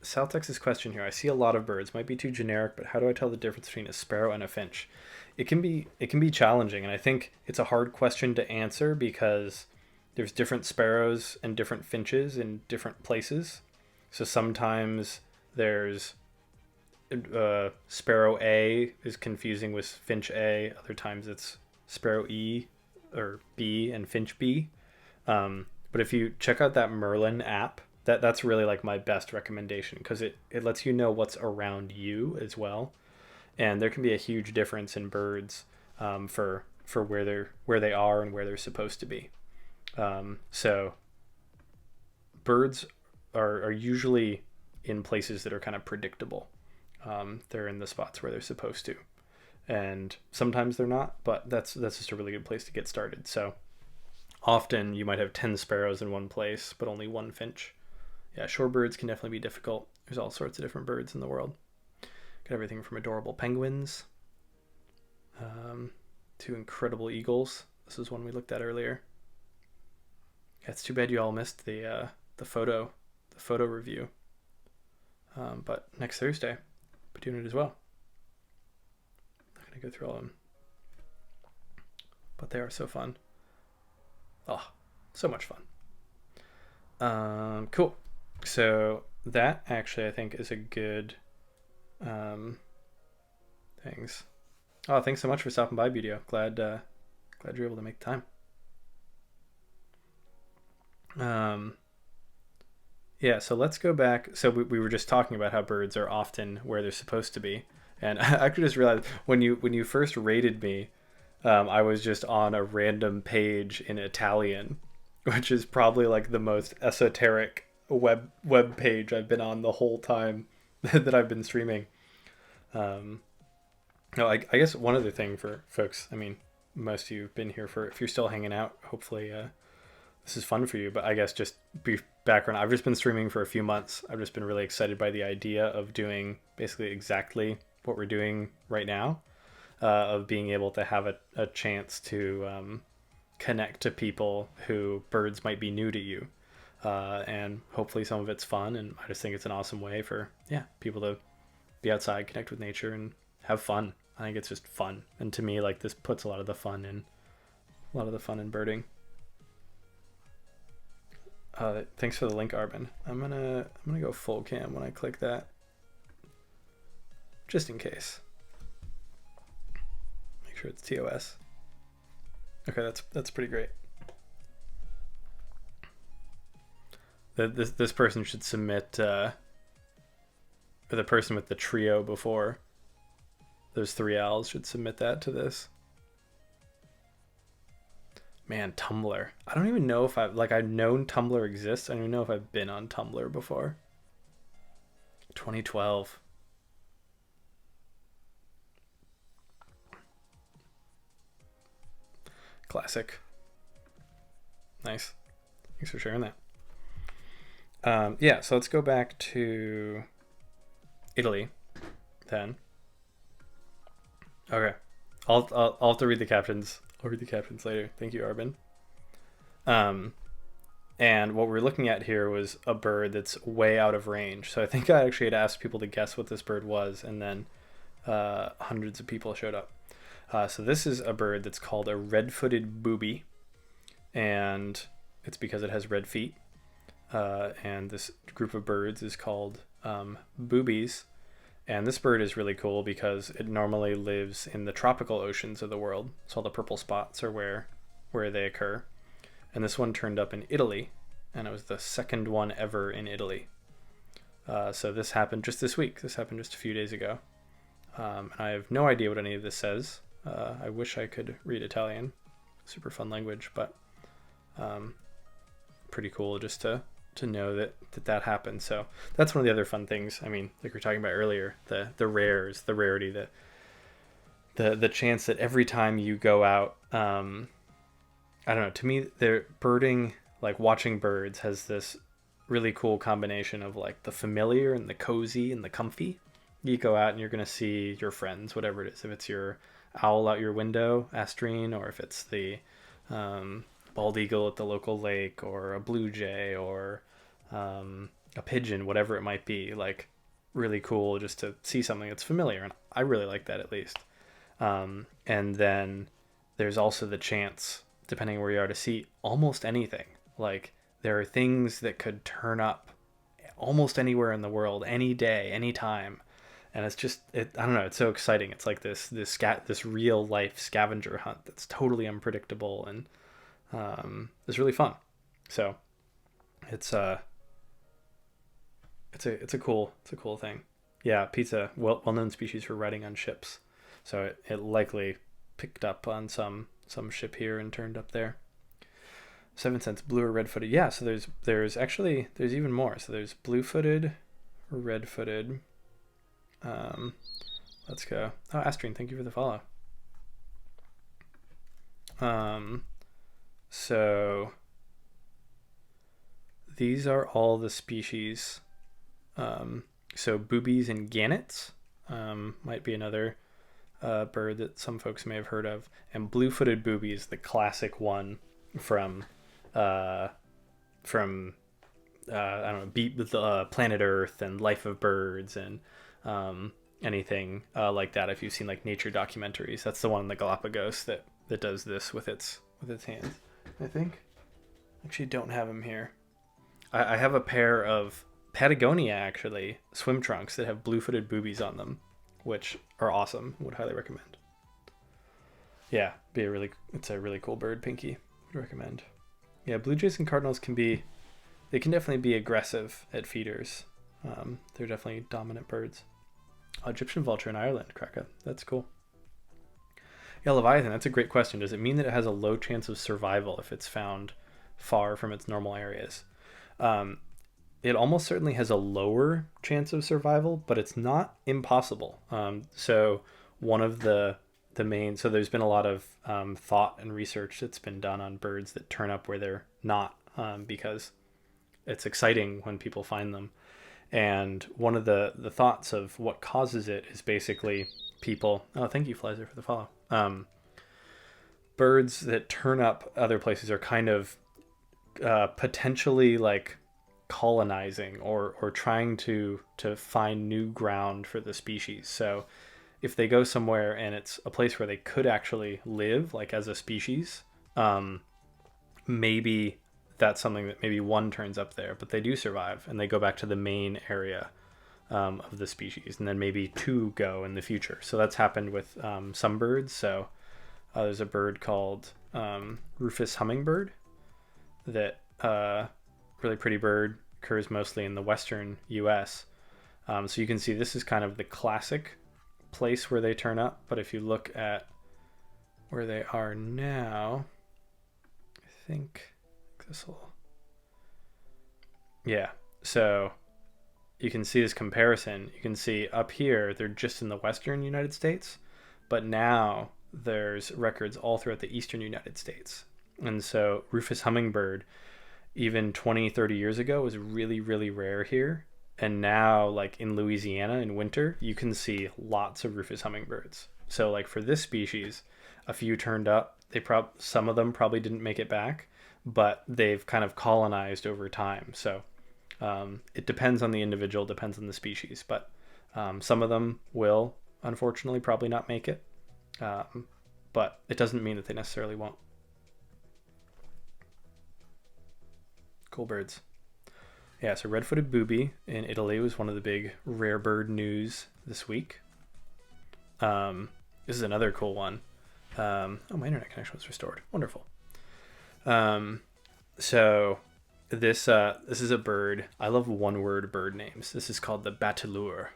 South Texas question here. I see a lot of birds. Might be too generic, but how do I tell the difference between a sparrow and a finch? It can be challenging, and I think it's a hard question to answer because there's different sparrows and different finches in different places. So sometimes there's sparrow A is confusing with finch A. Other times it's sparrow E or B and finch B. But if you check out that Merlin app, that's really like my best recommendation because it lets you know what's around you as well. And there can be a huge difference in birds for where they are and where they're supposed to be. So birds are usually in places that are kind of predictable. They're in the spots where they're supposed to, and sometimes they're not, but that's just a really good place to get started. So often you might have 10 sparrows in one place, but only 1 finch. Yeah, shorebirds can definitely be difficult. There's all sorts of different birds in the world. Got everything from adorable penguins to incredible eagles. This is one we looked at earlier. Yeah, it's too bad you all missed the photo review. But next Thursday, be doing it as well. I'm not gonna go through all of them, but they are so fun. Oh, so much fun. Cool. So that actually I think is a good things. Oh, thanks so much for stopping by, Budio. Glad you're able to make time. Yeah, so let's go back. So we were just talking about how birds are often where they're supposed to be, and I actually just realized when you first rated me, I was just on a random page in Italian, which is probably like the most esoteric web page I've been on the whole time that I've been streaming. Um, no, I guess one other thing for folks. I mean, most of you've been here for. If you're still hanging out, hopefully this is fun for you. But I guess just brief background. I've just been streaming for a few months. I've just been really excited by the idea of doing basically exactly what we're doing right now, of being able to have a chance to connect to people who birds might be new to you. And hopefully some of it's fun. And I just think it's an awesome way for, yeah, people to be outside, connect with nature, and have fun. I think it's just fun. And to me, like, this puts a lot of the fun in birding. Thanks for the link, Arbin. I'm gonna go full cam when I click that, just in case. Make sure it's TOS. Okay, that's pretty great. This person should submit, or the person with the trio before those three owls should submit that to this. Man, Tumblr. I don't even know if I've known Tumblr exists. I don't even know if I've been on Tumblr before. 2012. Classic. Nice. Thanks for sharing that. Yeah, so let's go back to Italy then. Okay. I'll have to read the captions. I'll read the captions later. Thank you, Arbin. And what we're looking at here was a bird that's way out of range. So I think I actually had asked people to guess what this bird was, and then hundreds of people showed up. So this is a bird that's called a red-footed booby, and it's because it has red feet. And this group of birds is called boobies. And this bird is really cool because it normally lives in the tropical oceans of the world. So all the purple spots are where they occur. And this one turned up in Italy, and it was the second one ever in Italy. So this happened just this week. This happened just a few days ago. And I have no idea what any of this says. I wish I could read Italian. Super fun language, but pretty cool just to know that happened. So that's one of the other fun things. I mean, like we were talking about earlier, the rares, the rarity, the chance that every time you go out, I don't know, to me, birding, like watching birds, has this really cool combination of like the familiar and the cozy and the comfy. You go out and you're going to see your friends, whatever it is. If it's your owl out your window, Astrine, or if it's the bald eagle at the local lake, or a blue jay, or a pigeon, whatever it might be, like really cool just to see something that's familiar. And I really like that, at least. And then there's also the chance, depending where you are, to see almost anything. Like there are things that could turn up almost anywhere in the world, any day, any time. And it's just, I don't know, it's so exciting. It's like this real life scavenger hunt that's totally unpredictable, and it's really fun. So it's a cool thing. Yeah, pizza, well-known species for riding on ships. So it likely picked up on some ship here and turned up there. 7 cents, blue or red-footed. Yeah, so there's even more. So there's blue-footed, red-footed. Let's go. Oh, Astrine, thank you for the follow. So these are all the species. So boobies and gannets might be another bird that some folks may have heard of. And blue-footed booby is the classic one from I don't know, Planet Earth and Life of Birds and anything like that. If you've seen like nature documentaries, that's the one in the Galapagos that does this with its hands. I think. Actually, don't have them here. I have a pair of Patagonia, actually, swim trunks that have blue-footed boobies on them, which are awesome. Would highly recommend. Yeah, it's a really cool bird, Pinky. Would recommend. Yeah, blue jays and cardinals can be they can definitely be aggressive at feeders. They're definitely dominant birds. Egyptian vulture in Ireland, Kraka. That's cool. Yeah, Leviathan, that's a great question. Does it mean that it has a low chance of survival if it's found far from its normal areas? Um, it almost certainly has a lower chance of survival, but it's not impossible. So one of the main, so there's been a lot of thought and research that's been done on birds that turn up where they're not, because it's exciting when people find them. And one of the thoughts of what causes it is basically people. Oh, thank you, Flizer, for the follow. Birds that turn up other places are kind of potentially like colonizing or trying to find new ground for the species. So if they go somewhere and it's a place where they could actually live, like as a species, maybe that's something that maybe one turns up there, but they do survive and they go back to the main area of the species, and then maybe two go in the future. So that's happened with some birds. So there's a bird called Rufous hummingbird that really pretty bird, occurs mostly in the western US. So you can see this is kind of the classic place where they turn up, but if you look at where they are now, I think this will, yeah, so you can see this comparison. You can see up here they're just in the western United States, but now there's records all throughout the eastern United States. And so Rufous hummingbird, even 20-30 years ago, was really, really rare here. And now, like in Louisiana in winter, you can see lots of Rufous hummingbirds. So like for this species, a few turned up. Some of them probably didn't make it back, but they've kind of colonized over time. So it depends on the individual, depends on the species, but some of them will unfortunately probably not make it. But it doesn't mean that they necessarily won't. Cool birds. Yeah, so red-footed booby in Italy was one of the big rare bird news this week. This is another cool one. Oh, my internet connection was restored. Wonderful. So this is a bird. I love one-word bird names. This is called the bateleur.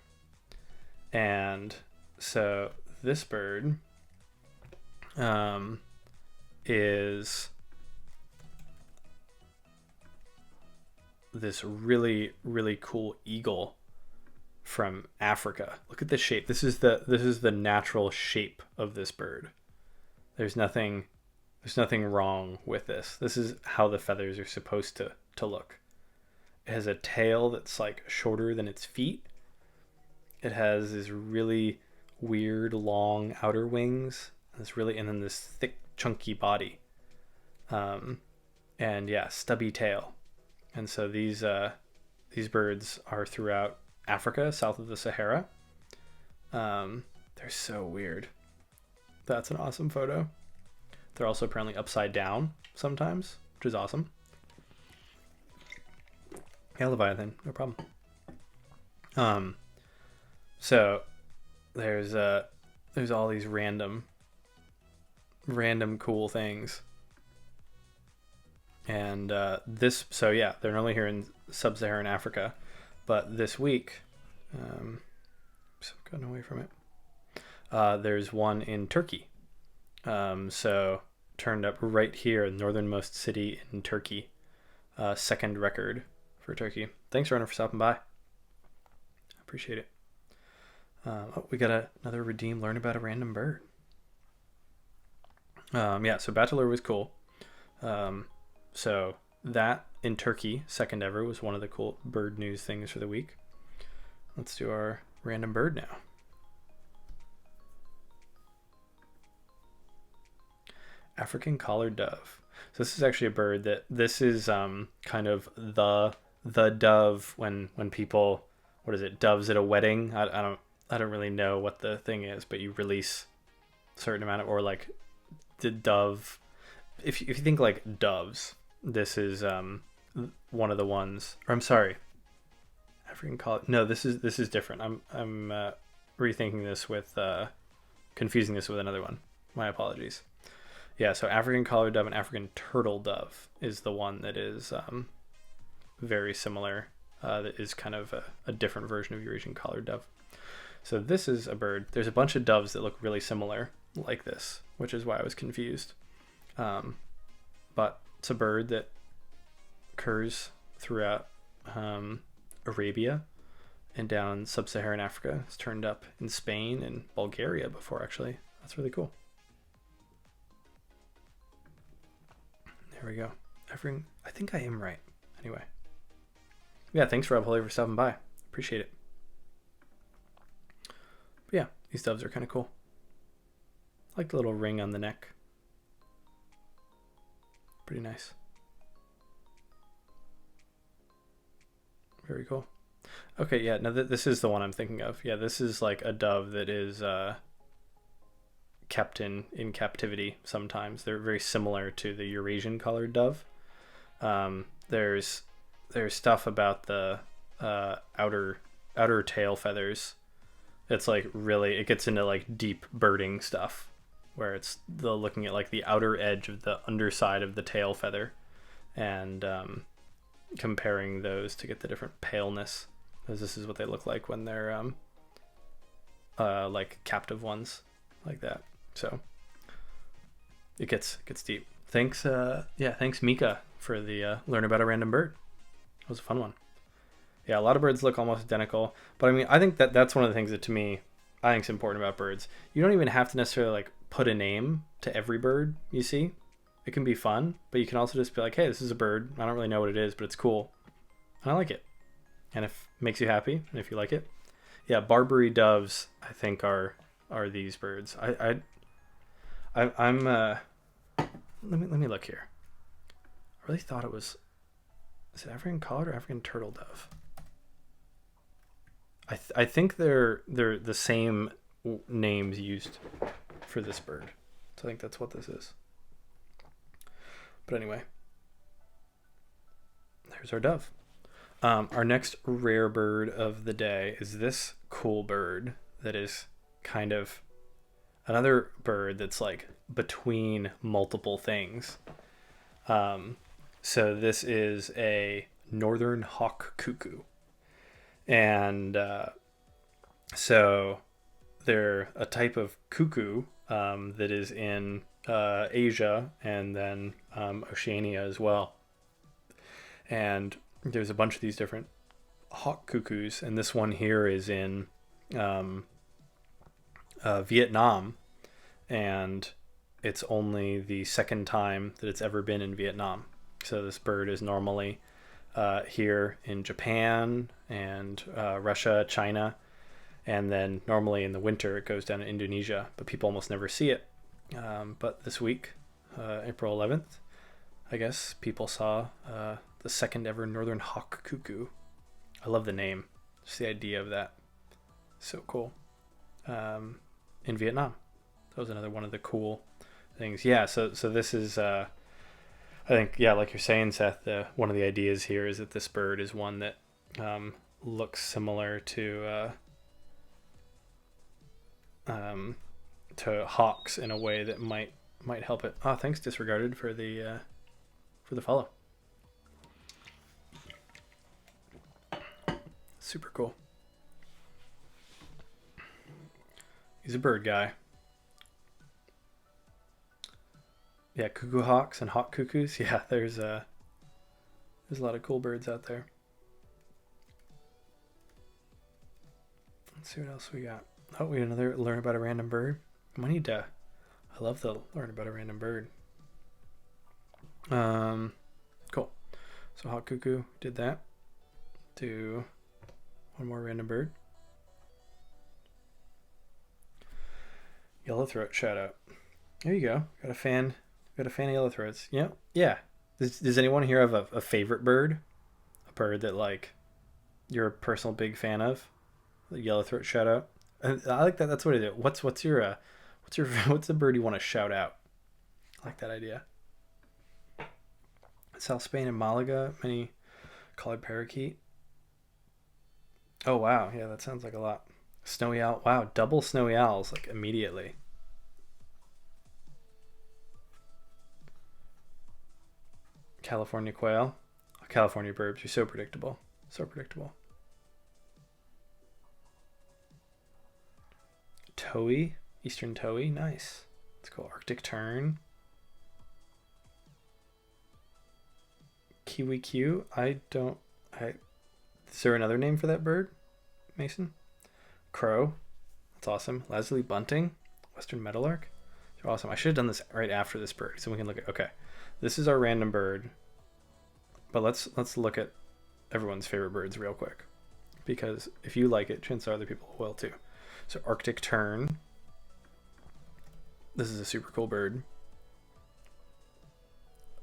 And so this bird is this really, really cool eagle from Africa. Look at the shape. This is the natural shape of this bird. There's nothing wrong with this. This is how the feathers are supposed to look. It has a tail that's like shorter than its feet. It has this really weird long outer wings. And then this thick chunky body. And yeah, stubby tail. And so these birds are throughout Africa, south of the Sahara. They're so weird. That's an awesome photo. They're also apparently upside down sometimes, which is awesome. Yeah, Leviathan, no problem. So there's all these random cool things. And so yeah, they're normally here in sub-Saharan Africa, but this week, so I've gotten away from it. There's one in Turkey. So turned up right here, northernmost city in Turkey. Second record for Turkey. Thanks, Runner, for stopping by. I appreciate it. We got another redeem. Learn about a random bird. Yeah, so bateleur was cool. So that in Turkey, second ever, was one of the cool bird news things for the week. Let's do our random bird now. African collared dove. So this is actually a bird this is kind of the dove when people, what is it, doves at a wedding? I don't really know what the thing is, but you release a certain amount of, or like the dove. If you think like doves, this is one of the ones. Or I'm sorry, African collared. No, this is different. I'm rethinking this with confusing this with another one. My apologies. Yeah, so African collared dove and African turtle dove is the one that is very similar, that is kind of a different version of Eurasian collared dove. So this is a bird. There's a bunch of doves that look really similar like this, which is why I was confused. But it's a bird that occurs throughout Arabia and down sub-Saharan Africa. It's turned up in Spain and Bulgaria before, actually. That's really cool. There we go. I think I am right. Anyway. Yeah, thanks Rob Holy for stopping by. Appreciate it. But yeah, these doves are kind of cool. I like the little ring on the neck. Pretty nice. Very cool. Okay, yeah, no, this is the one I'm thinking of. Yeah, this is like a dove that is kept in captivity sometimes. They're very similar to the Eurasian collared dove. There's stuff about the outer tail feathers. It's like really, it gets into like deep birding stuff where it's looking at like the outer edge of the underside of the tail feather and comparing those to get the different paleness, because this is what they look like when they're like captive ones like that. So it gets deep. Thanks thanks Mika for the learn about a random bird. It was a fun one. Yeah, a lot of birds look almost identical, but I mean, I think that's one of the things that to me I think is important about birds. You don't even have to necessarily like put a name to every bird you see. It can be fun, but you can also just be like, hey, this is a bird. I don't really know what it is, but it's cool. And I like it. And if it makes you happy, and if you like it. Yeah, Barbary doves, I think, are these birds. I'm let me look here. I really thought it was, is it African collared or African turtle dove? I think they're the same names used for this bird. So I think that's what this is. But anyway, there's our dove. Our next rare bird of the day is this cool bird that is kind of another bird that's like between multiple things. So this is a northern hawk cuckoo. And so they're a type of cuckoo that is in Asia and then Oceania as well. And there's a bunch of these different hawk cuckoos, and this one here is in Vietnam, and it's only the second time that it's ever been in Vietnam. So this bird is normally here in Japan and Russia, China, and then normally in the winter it goes down to Indonesia, but people almost never see it. But this week, April 11th, I guess, people saw the second ever northern hawk cuckoo. I love the name, just the idea of that. So cool. In Vietnam. That was another one of the cool things. Yeah, so this is, I think, yeah, like you're saying, Seth, one of the ideas here is that this bird is one that looks similar to hawks in a way that might help it. Oh, thanks Disregarded for the follow. Super cool. He's a bird guy. Yeah, cuckoo hawks and hawk cuckoos. Yeah, there's a lot of cool birds out there. Let's see what else we got. Oh, we got another learn about a random bird. I love the learn about a random bird. Cool. So hawk cuckoo did that. Do one more random bird. Yellowthroat shout out. There you go. Got a fan of yellowthroats. Yeah. Does anyone here have a favorite bird? A bird that like you're a personal big fan of? The yellowthroat shout out. I like that. That's what it is. What's the bird you want to shout out? I like that idea. South Spain and Malaga, many collared parakeet. Oh wow, yeah, that sounds like a lot. Snowy owl. Wow, double snowy owls like immediately. California quail. California burbs. You're so predictable. So predictable. Towhee. Eastern towhee. Nice. Let's go Arctic tern. Kiwi Q. Is there another name for that bird, Mason? Crow. That's awesome. Leslie bunting. Western meadowlark. They're awesome. I should have done this right after this bird so we can look at. Okay, this is our random bird, but let's look at everyone's favorite birds real quick, because if you like it, chances are other people will too. So Arctic tern. This is a super cool bird.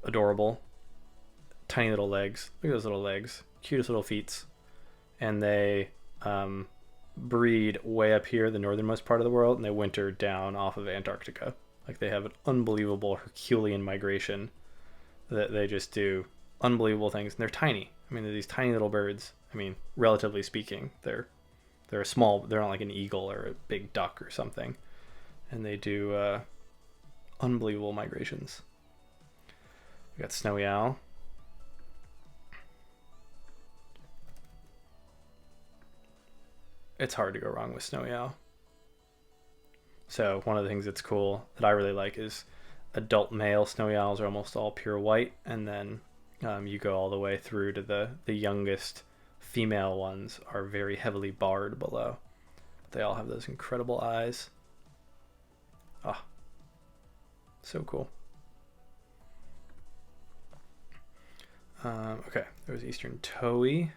Adorable. Tiny little legs. Look at those little legs. Cutest little feet. And they breed way up here, the northernmost part of the world, and they winter down off of Antarctica. Like, they have an unbelievable Herculean migration that they just do unbelievable things. And they're tiny. I mean, they're these tiny little birds. I mean, relatively speaking, they're a small. They're not like an eagle or a big duck or something. And they do unbelievable migrations. We got snowy owl. It's hard to go wrong with snowy owl. So one of the things that's cool that I really like is adult male snowy owls are almost all pure white, and then you go all the way through to the youngest female ones are very heavily barred below. But they all have those incredible eyes. Ah, so cool. Okay, there's Eastern towhee.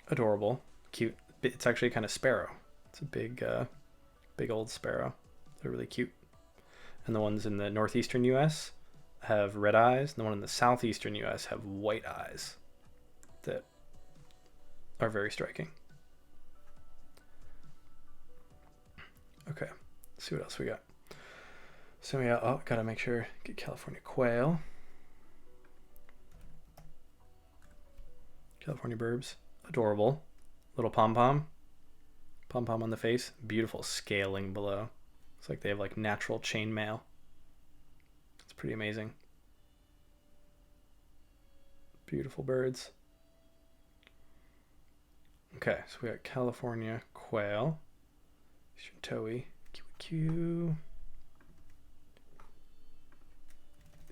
Adorable, cute. It's actually kind of sparrow. It's a big old sparrow. They're really cute. And the ones in the northeastern U.S. have red eyes, and the one in the southeastern U.S. have white eyes that are very striking. Okay, let's see what else we got. So yeah, gotta make sure get California quail. California burbs. Adorable. Little pom-pom. Pom-pom on the face. Beautiful scaling below. It's like they have like natural chainmail. It's pretty amazing. Beautiful birds. Okay, so we got California quail. Eastern towhee. QQ.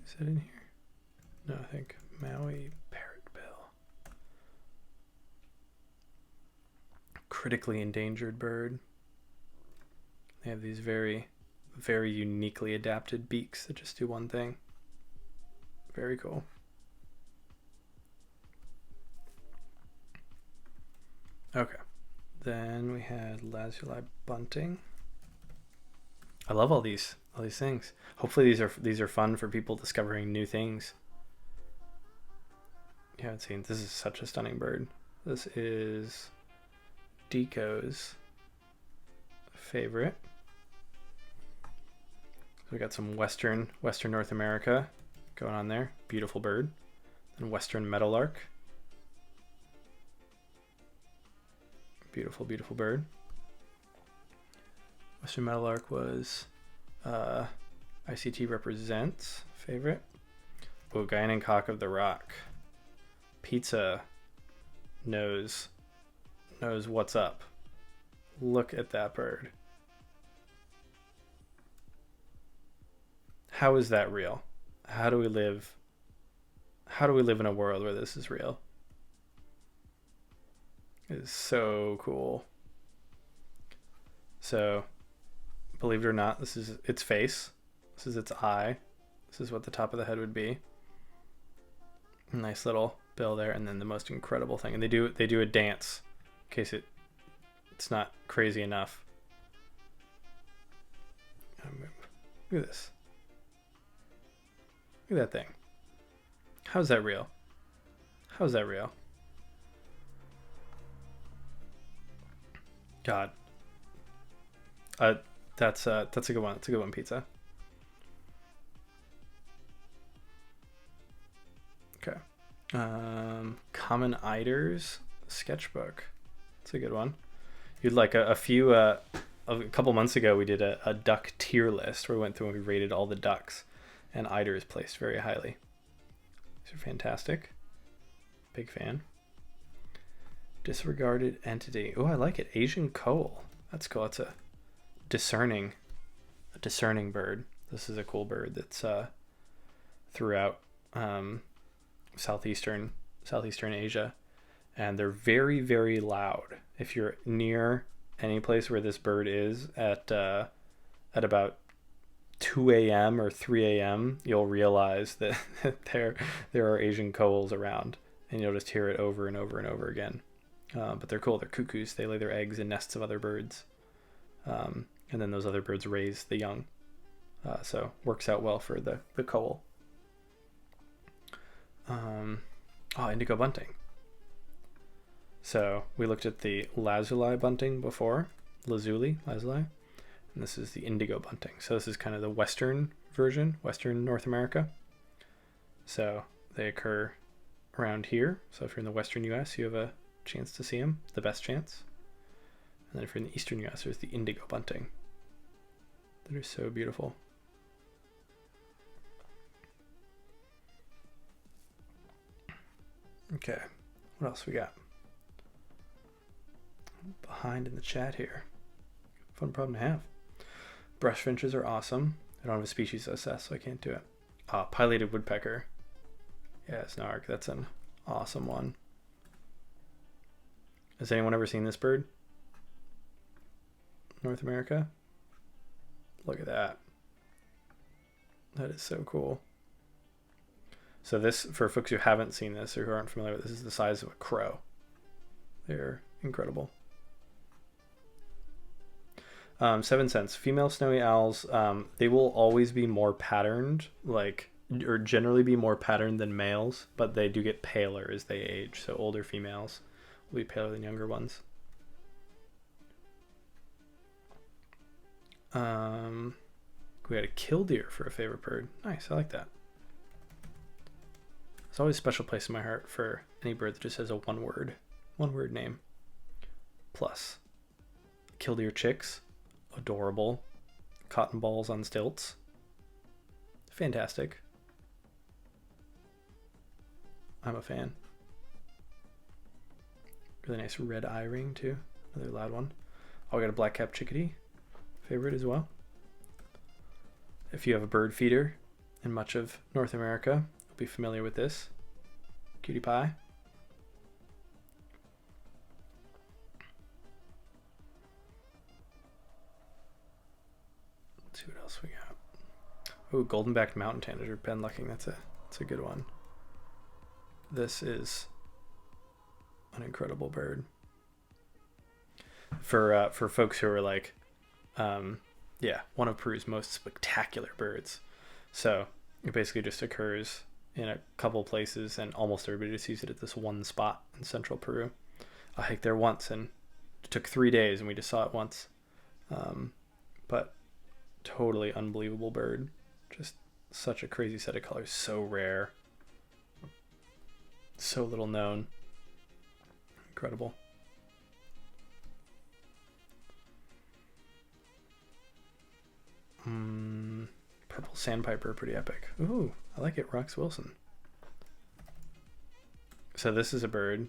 Is that in here? No, I think Maui parrotbill. Critically endangered bird. They have these very, very uniquely adapted beaks that just do one thing. Very cool. Okay. Then we had lazuli bunting. I love all these things. Hopefully these are fun for people discovering new things. You haven't seen. This is such a stunning bird. This is Deco's favorite. We got some western North America going on there. Beautiful bird. And western meadowlark. Beautiful, beautiful bird. Western meadowlark was ICT represents favorite. Oh, Guianan cock of the rock. Pizza knows what's up. Look at that bird. How is that real? How do we live in a world where this is real? It is so cool. So, believe it or not, this is its face. This is its eye. This is what the top of the head would be. Nice little bill there, and then the most incredible thing. And they do a dance in case it's not crazy enough. Look at this. Look at that thing. How's that real? How's that real? God. That's a good one. That's a good one, pizza. Okay. Common Eiders sketchbook. That's a good one. You'd like a couple months ago we did a duck tier list where we went through and we rated all the ducks, and Eider is placed very highly. These are fantastic. Big fan. Disregarded entity. Oh, I like it. Asian coal. That's cool. It's a discerning bird. This is a cool bird that's throughout southeastern Asia, and they're very, very loud. If you're near any place where this bird is at about 2 a.m. or 3 a.m., you'll realize that there are Asian coals around, and you'll just hear it over and over and over again. But they're cool. They're cuckoos. They lay their eggs in nests of other birds, and then those other birds raise the young. So works out well for the coal. Indigo bunting. So we looked at the lazuli bunting before, lazuli, and this is the indigo bunting. So this is kind of the western version, western North America. So they occur around here. So if you're in the western US, you have a chance to see them, the best chance. And then if you're in the eastern US, there's the indigo bunting. That are so beautiful. Okay, what else we got? Behind in the chat here. Fun problem to have. Brush finches are awesome. I don't have a species to assess, so I can't do it. Pileated woodpecker. Yeah, Snark, that's an awesome one. Has anyone ever seen this bird? North America? Look at that. That is so cool. So this, for folks who haven't seen this or who aren't familiar with this, is the size of a crow. They're incredible. 7 cents. Female snowy owls, they will always be more patterned, or generally be more patterned than males, but they do get paler as they age. So older females will be paler than younger ones. We had a killdeer for a favorite bird. Nice, I like that. There's always a special place in my heart for any bird that just has a one word name. Plus, killdeer chicks, adorable. Cotton balls on stilts, fantastic. I'm a fan. Really nice red eye ring too, another loud one. Oh, I got a black-capped chickadee, favorite as well. If you have a bird feeder in much of North America, you'll be familiar with this. Cutie pie. Let's see what else we got. Oh, golden-backed mountain tanager, penlucking. That's a good one. This is an incredible bird. For folks who are like, one of Peru's most spectacular birds. So it basically just occurs in a couple places, and almost everybody just sees it at this one spot in central Peru. I hiked there once, and it took 3 days, and we just saw it once. But totally unbelievable bird. Just such a crazy set of colors. So rare. So little known. Incredible. Purple sandpiper, pretty epic. Ooh, I like it, Rox Wilson. So this is a bird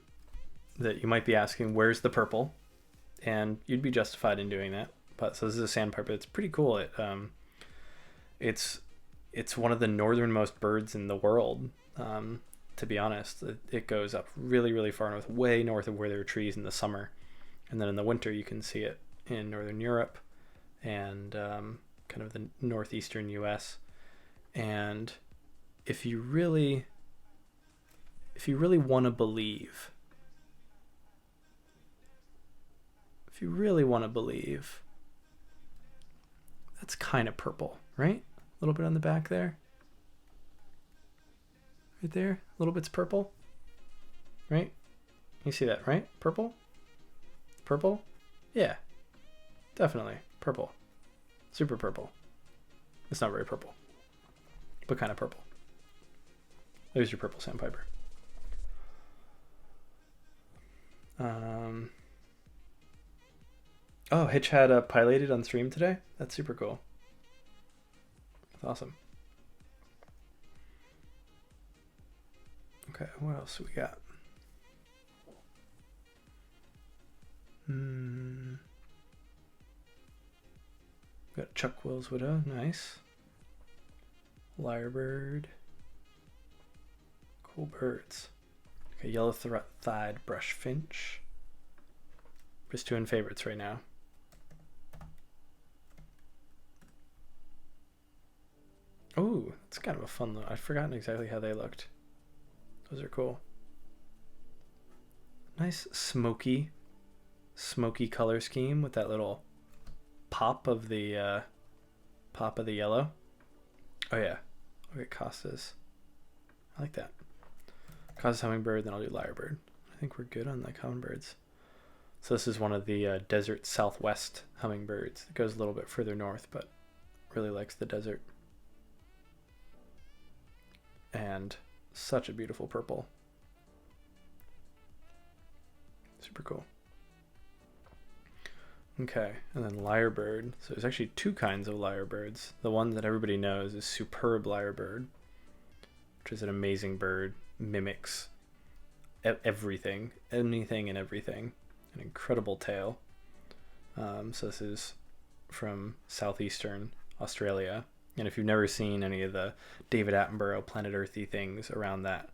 that you might be asking, where's the purple? And you'd be justified in doing that. But so this is a sandpiper. It's pretty cool. It's one of the northernmost birds in the world. To be honest, it goes up really, really far north, way north of where there are trees in the summer, and then in the winter you can see it in northern Europe and kind of the northeastern U.S. And if you really want to believe, that's kind of purple, right? A little bit on the back there. Right there, a little bit's purple, right? You see that, right? Purple? Purple? Yeah, definitely purple. Super purple. It's not very purple, but kind of purple. There's your purple sandpiper. Oh, Hitch had a pileated on stream today. That's super cool. That's awesome. Okay, what else do we got? Got Chuck Will's Widow, nice. Lyrebird. Cool birds. Okay, yellow-thighed brush finch. Just doing favorites right now. Oh, it's kind of a fun look. I've forgotten exactly how they looked. Those are cool. Nice smoky color scheme with that little pop of the yellow. Oh yeah. Okay, Costas. I like that. Costas hummingbird, then I'll do lyrebird. I think we're good on the common birds. So this is one of the desert southwest hummingbirds. It goes a little bit further north, but really likes the desert. And such a beautiful purple. Super cool. Okay, and then lyrebird. So there's actually two kinds of lyrebirds. The one that everybody knows is superb lyrebird, which is an amazing bird. Mimics everything, anything and everything. An incredible tail. So this is from southeastern Australia. And if you've never seen any of the David Attenborough Planet Earthy things around that,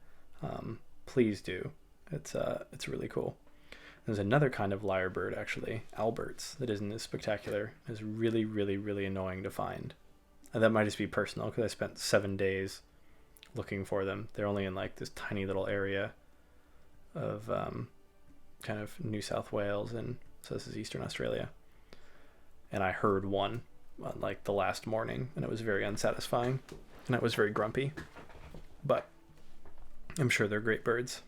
please do. It's really cool. There's another kind of lyrebird, actually, Alberts, that isn't as spectacular. It's really, really, really annoying to find. And that might just be personal, because I spent 7 days looking for them. They're only in like this tiny little area of kind of New South Wales, and so this is Eastern Australia. And I heard one on like the last morning, and it was very unsatisfying, and I was very grumpy. But I'm sure they're great birds.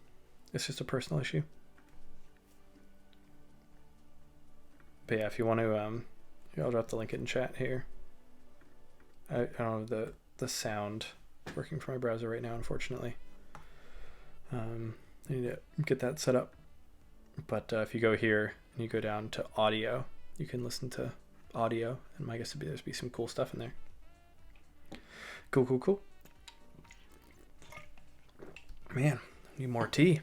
It's just a personal issue. But yeah, if you want to, I'll drop the link in chat here. I don't have the sound working for my browser right now, unfortunately. I need to get that set up. But if you go here and you go down to audio, you can listen to audio, and my guess would be there's be some cool stuff in there. Cool. Man, I need more tea.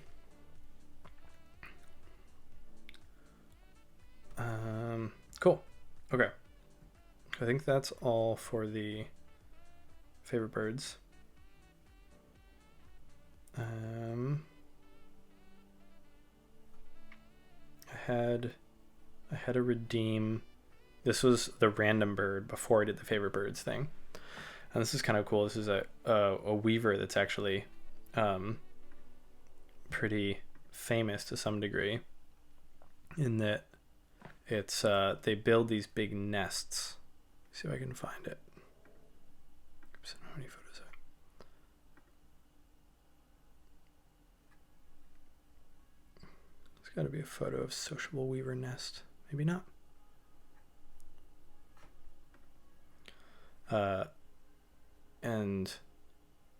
Cool. Okay. I think that's all for the favorite birds. I had to redeem. This was the random bird before I did the favorite birds thing, and this is kind of cool. This is a weaver that's actually pretty famous to some degree, in that it's they build these big nests. Let's see if I can find it. Oops, I don't know how many photos are. There's got to be a photo of sociable weaver nest. Maybe not. And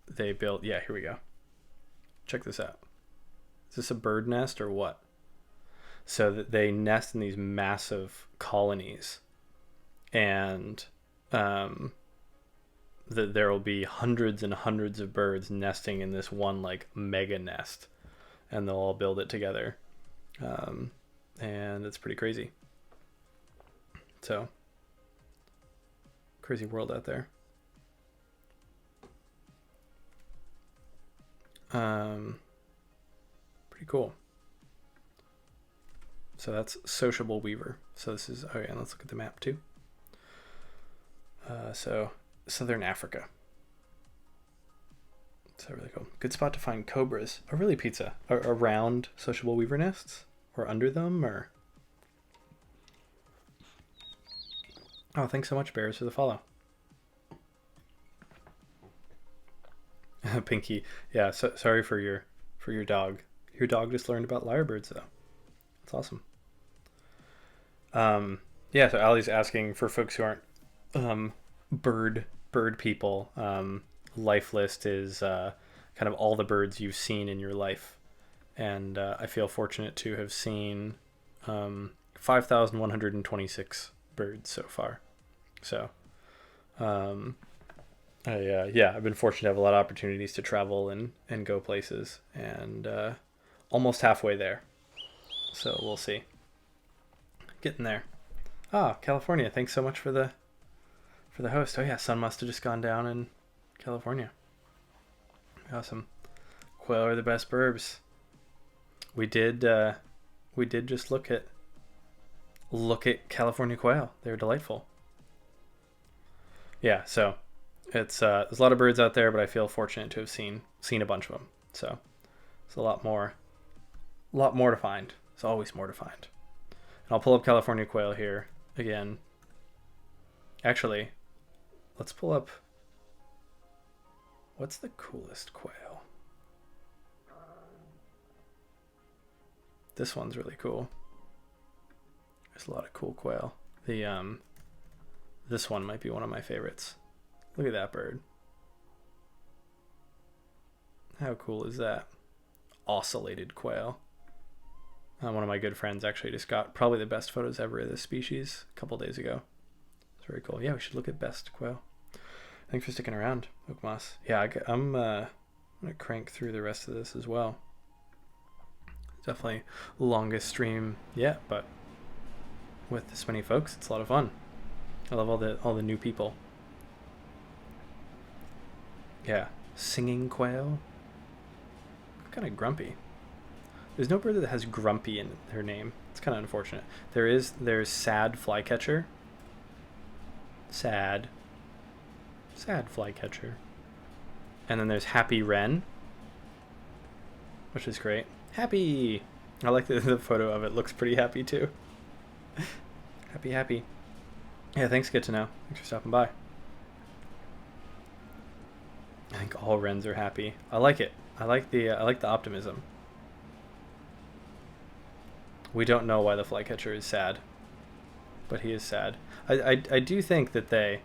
they built, yeah, here we go. Check this out. Is this a bird nest or what? So that they nest in these massive colonies, and that there will be hundreds and hundreds of birds nesting in this one like mega nest, and they'll all build it together. And it's pretty crazy. So crazy world out there. Pretty cool. So that's sociable weaver. So this is, okay, and let's look at the map too. So Southern Africa. So really cool. Good spot to find cobras. Oh, really, Pizza? Around sociable weaver nests? Or under them? Or? Oh, thanks so much, Bears, for the follow. Pinky. Yeah, so, sorry for your dog. Your dog just learned about lyrebirds, though. That's awesome. Yeah, so Ali's asking for folks who aren't bird people. Life list is kind of all the birds you've seen in your life, and I feel fortunate to have seen 5,126 birds so far. So Yeah, I've been fortunate to have a lot of opportunities to travel and go places, and almost halfway there. So we'll see. Getting there. Ah, California. Thanks so much for the host. Oh yeah, sun must have just gone down in California. Awesome. Quail are the best burbs. We did just look at California quail. They're delightful. Yeah, so it's there's a lot of birds out there, but I feel fortunate to have seen a bunch of them. So it's a lot more to find. There's always more to find. And I'll pull up California quail here again. Actually, let's pull up. What's the coolest quail? This one's really cool. There's a lot of cool quail. This one might be one of my favorites. Look at that bird. How cool is that? Ocellated quail. One of my good friends actually just got probably the best photos ever of this species a couple days ago. It's very cool. Yeah, we should look at best quail. Thanks for sticking around, Oakmoss. Yeah, I'm gonna crank through the rest of this as well. Definitely longest stream yet, but with this many folks, it's a lot of fun. I love all the new people. Yeah, singing quail. Kind of grumpy. There's no bird that has grumpy in her name. It's kind of unfortunate. There's sad flycatcher. Sad flycatcher. And then there's happy wren, which is great. Happy. I like the photo of it. Looks pretty happy too. Happy. Yeah, thanks. Good to know. Thanks for stopping by. I think all wrens are happy. I like it. I like the optimism. We don't know why the flycatcher is sad, but he is sad. I do think that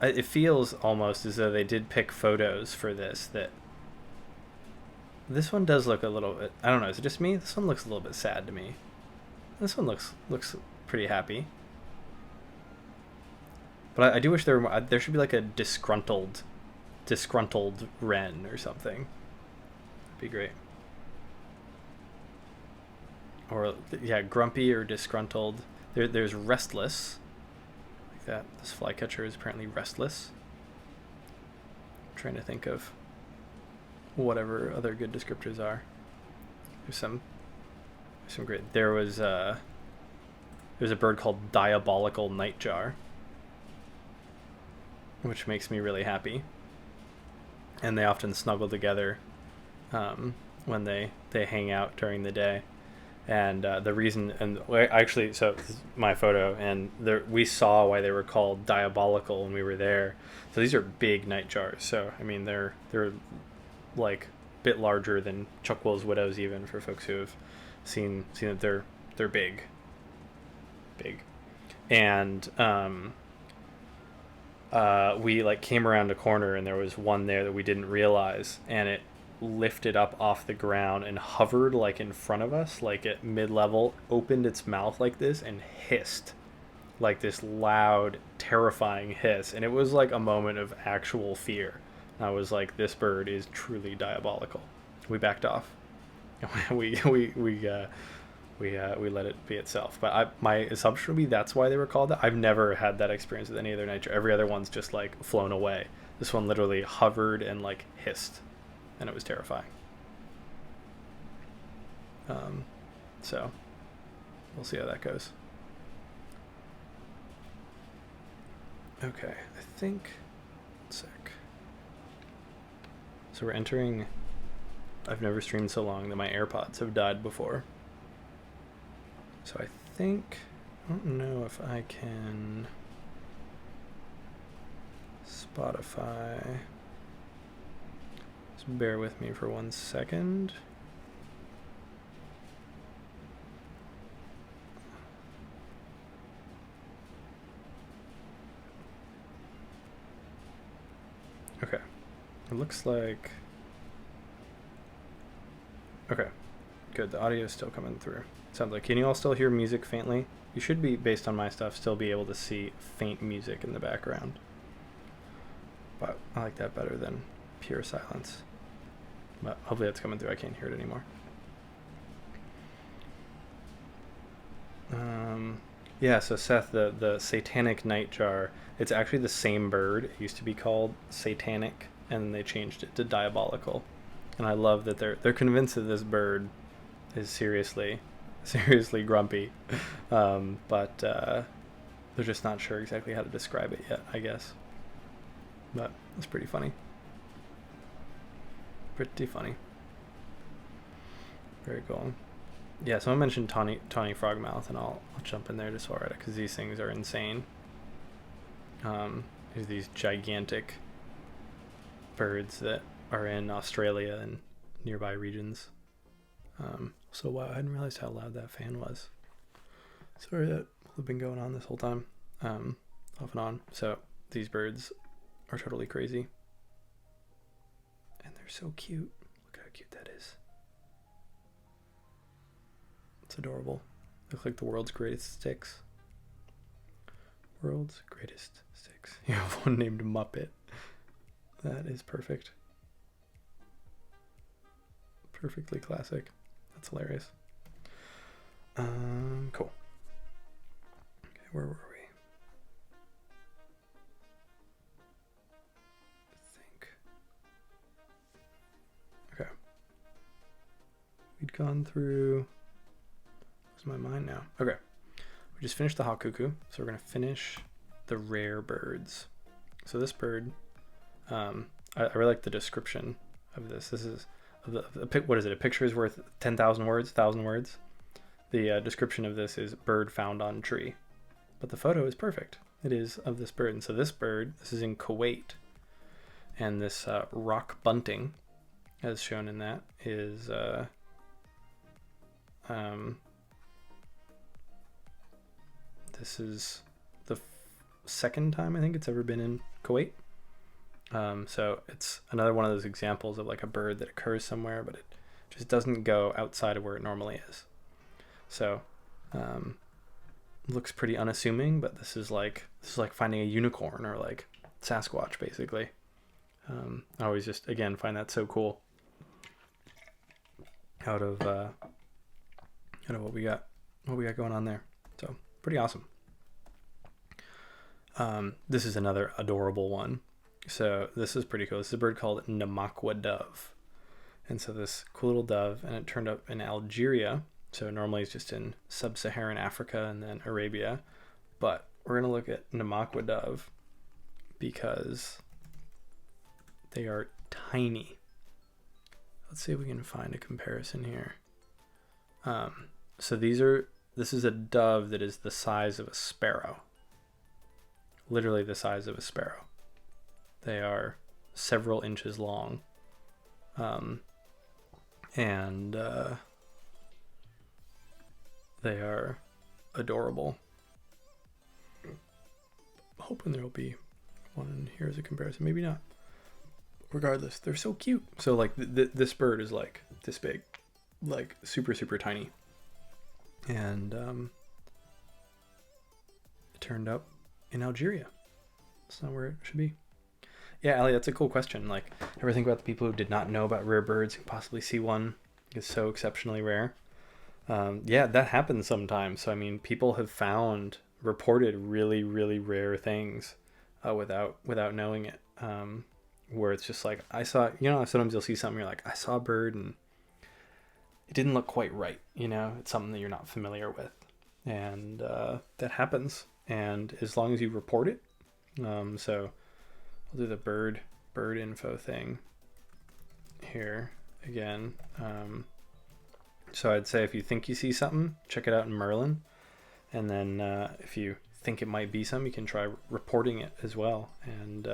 it feels almost as though they did pick photos for this. That this one does look a little bit. I don't know. Is it just me? This one looks a little bit sad to me. This one looks pretty happy. But I do wish there should be like a disgruntled wren or something. That'd be great. Or yeah, grumpy or disgruntled. There's restless. Like that. This flycatcher is apparently restless. I'm trying to think of whatever other good descriptors are. There's some great. There's a bird called diabolical nightjar, which makes me really happy. And they often snuggle together when they hang out during the day. And the reason, and actually, so this is my photo, and we saw why they were called diabolical when we were there. So these are big nightjars. So I mean, they're like a bit larger than Chuckwell's widows, even for folks who have seen that they're big. And we like came around a corner, and there was one there that we didn't realize, and it lifted up off the ground and hovered like in front of us, like at mid-level, opened its mouth like this and hissed like this loud, terrifying hiss. And it was like a moment of actual fear. I was like, this bird is truly diabolical. We backed off. we let it be itself. But my assumption would be that's why they were called that. I've never had that experience with any other nitro. Every other one's just like flown away. This one literally hovered and like hissed, and it was terrifying. So we'll see how that goes. Okay, I think. 1 sec. So we're entering. I've never streamed so long that my AirPods have died before. So I think, I don't know if I can Spotify. Just bear with me for 1 second. Okay. It looks like, okay, good. The audio is still coming through. Sounds like, can you all still hear music faintly? You should be, based on my stuff, still be able to see faint music in the background. but I like that better than pure silence. But hopefully that's coming through. I can't hear it anymore. Yeah, so Seth, the satanic nightjar, it's actually the same bird. It used to be called satanic, and they changed it to diabolical. And I love that they're convinced that this bird is seriously grumpy, but they're just not sure exactly how to describe it yet, I guess. But it's pretty funny. Pretty funny. Very cool. Yeah, someone mentioned tawny frogmouth, and I'll jump in there just while we're at it, because these things are insane. There's these gigantic birds that are in Australia and nearby regions. So wow, I hadn't realized how loud that fan was. Sorry, that will have been going on this whole time, off and on. So these birds are totally crazy, and they're so cute. Look how cute that is. It's adorable. They look like the world's greatest sticks. World's greatest sticks. You have one named Muppet. That is perfect. Perfectly classic. That's hilarious. Cool. Okay, where were we? I think. Okay. We'd gone through. My mind now. Okay, we just finished the hawk cuckoo, so we're gonna finish the rare birds. So this bird, I really like the description of this. This is what is it? A picture is worth 10,000 words. 1,000 words. The description of this is bird found on tree, but the photo is perfect. It is of this bird, and so this bird, this is in Kuwait, and this rock bunting, as shown in that, is this is the second time I think it's ever been in Kuwait. So it's another one of those examples of like a bird that occurs somewhere, but it just doesn't go outside of where it normally is. So looks pretty unassuming, but this is like finding a unicorn or like Sasquatch, basically. I always just, again, find that so cool out of what we got going on there. So pretty awesome. This is another adorable one. So this is pretty cool. This is a bird called Namakwa dove. And so this cool little dove, and it turned up in Algeria. So normally it's just in sub-Saharan Africa and then Arabia. But we're going to look at Namakwa dove because they are tiny. Let's see if we can find a comparison here. So this is a dove that is the size of a sparrow. Literally the size of a sparrow. They are several inches long. And they are adorable. Hoping there will be one here as a comparison. Maybe not. Regardless, they're so cute. So like this bird is like this big, like super, super tiny. And it turned up in Algeria. That's not where it should be. Yeah, Ellie, that's a cool question. Like, ever think about the people who did not know about rare birds and possibly see one is so exceptionally rare? Yeah, that happens sometimes. So I mean, people have reported really, really rare things without knowing it. Where it's just like, I saw, sometimes you'll see something, you're like, I saw a bird and it didn't look quite right. It's something that you're not familiar with, and that happens. And as long as you report it, so I'll do the bird info thing here again. So I'd say if you think you see something, check it out in Merlin. And then if you think it might be some, you can try reporting it as well. And